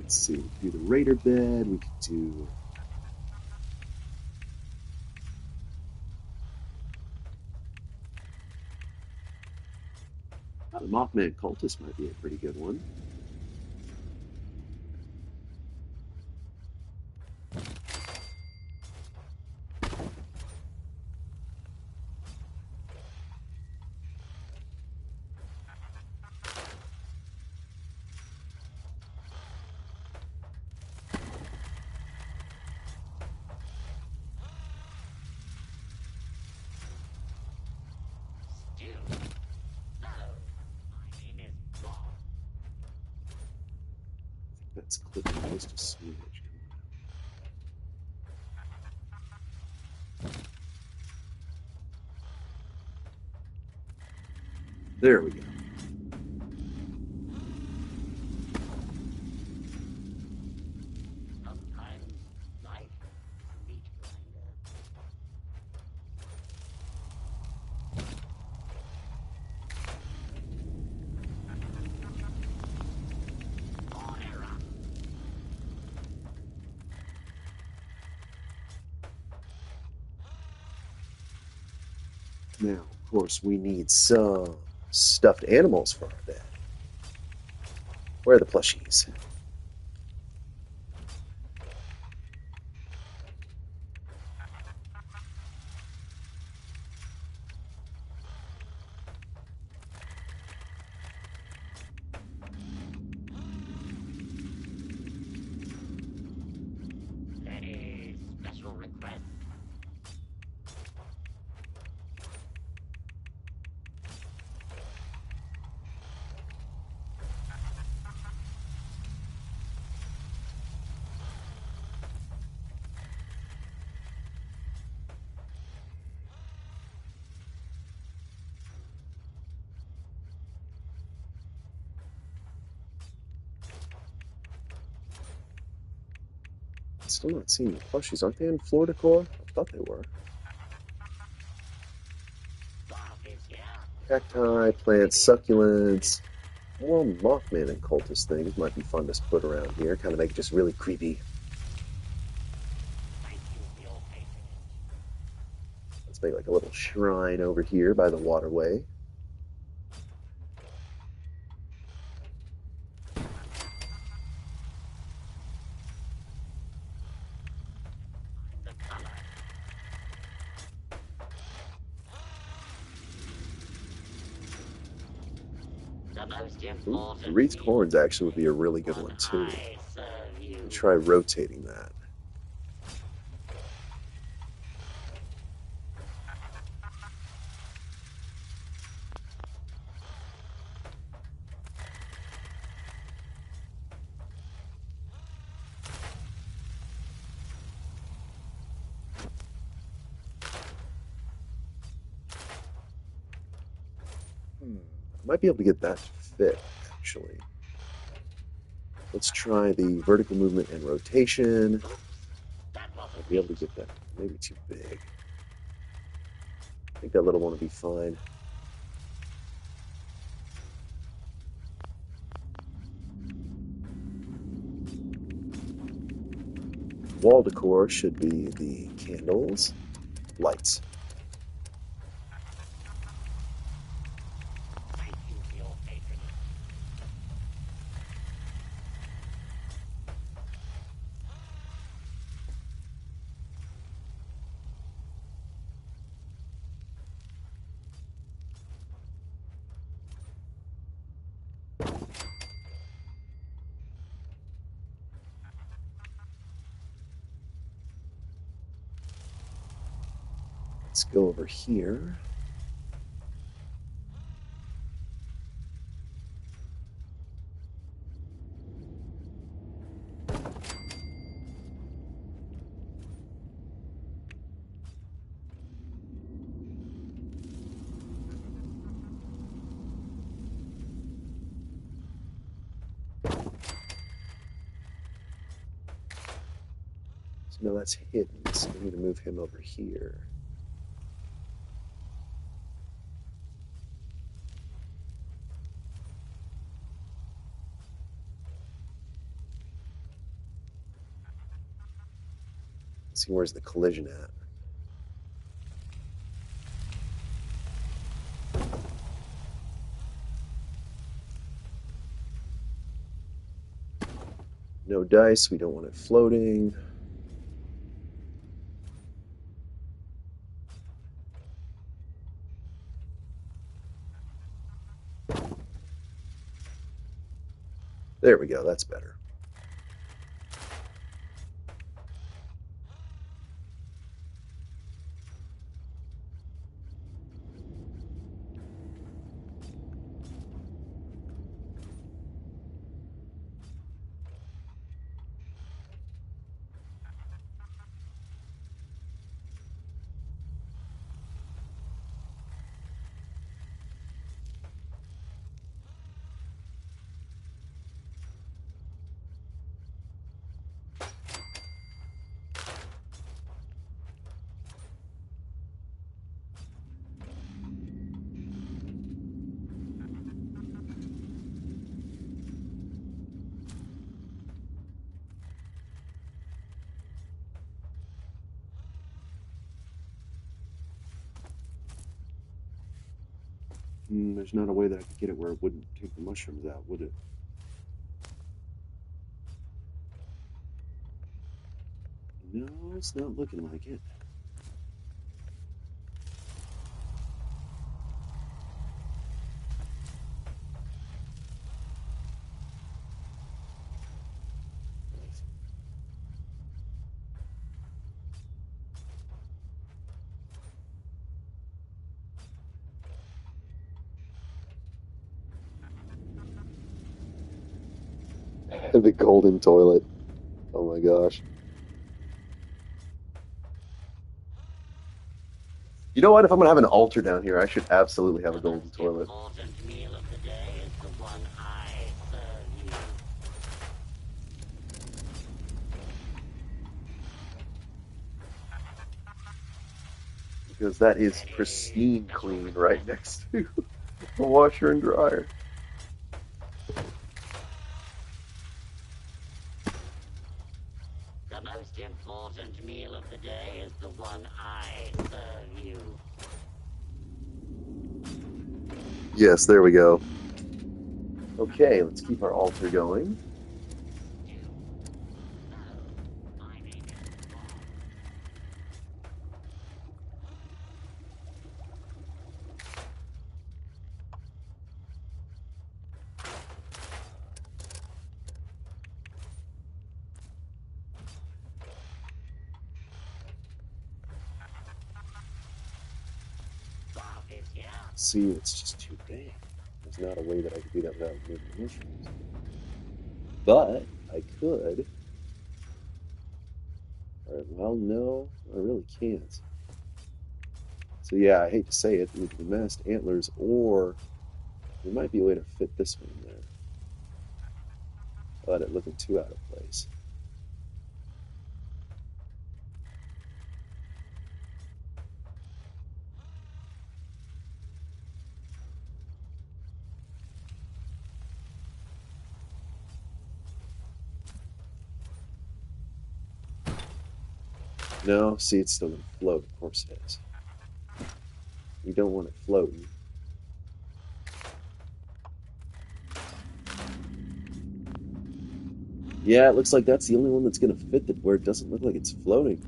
Let's see, we could do the raider bed, we could do. The Mothman cultist might be a pretty good one. That's clipping just a smidge. There we go. Sometimes life meat grinder. Now, of course, we need some stuffed animals for our bed. Where are the plushies? Any special request? Still not seeing the plushies. Aren't they in Florida Core? I thought they were. Cacti, plants, succulents. More Mothman and cultist things might be fun to put around here. Kind of make it just really creepy. Let's make like a little shrine over here by the waterway. Ooh, the wreathed horns actually would be a really good one too. Try rotating that. Might be able to get that to fit, actually. Let's try the vertical movement and rotation. I'll be able to get that. Maybe too big. I think that little one will be fine. Wall decor should be the candles, lights. Let's go over here. So now that's hidden, so we need to move him over here. Let's see, where's the collision at? No dice, we don't want it floating. There we go, that's better. There's not a way that I could get it where it wouldn't take the mushrooms out, would it? No, it's not looking like it. The golden toilet. Oh my gosh. You know what? If I'm gonna have an altar down here, I should absolutely have a golden toilet. Because that is pristine clean right next to the washer and dryer. The most important meal of the day is the one I serve you. Yes, there we go. Okay, let's keep our altar going. See, it's just too big. There's not a way that I could do that without moving the mushrooms. But I could. Alright, well, no, I really can't. So yeah, I hate to say it, with the masked antlers, or there might be a way to fit this one in there. but it looking too out of place. No, see, it's still going to float. Of course it is. You don't want it floating. Yeah, it looks like that's the only one that's going to fit where it doesn't look like it's floating.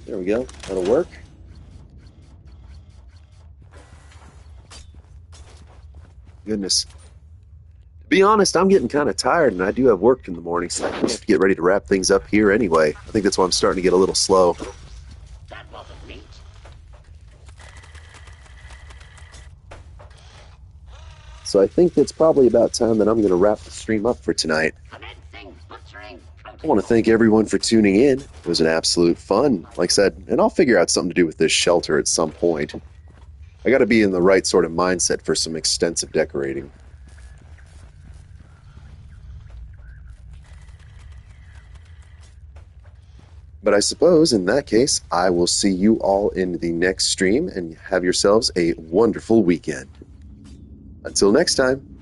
There we go. That'll work. Goodness. To be honest, I'm getting kind of tired, and I do have work in the morning, so I have to get ready to wrap things up here anyway. I think that's why I'm starting to get a little slow. That wasn't neat. So I think it's probably about time that I'm going to wrap the stream up for tonight. Commencing butchering I want to thank everyone for tuning in. It was an absolute fun, like I said, and I'll figure out something to do with this shelter at some point. I got to be in the right sort of mindset for some extensive decorating. But I suppose, in that case, I will see you all in the next stream, and have yourselves a wonderful weekend. Until next time.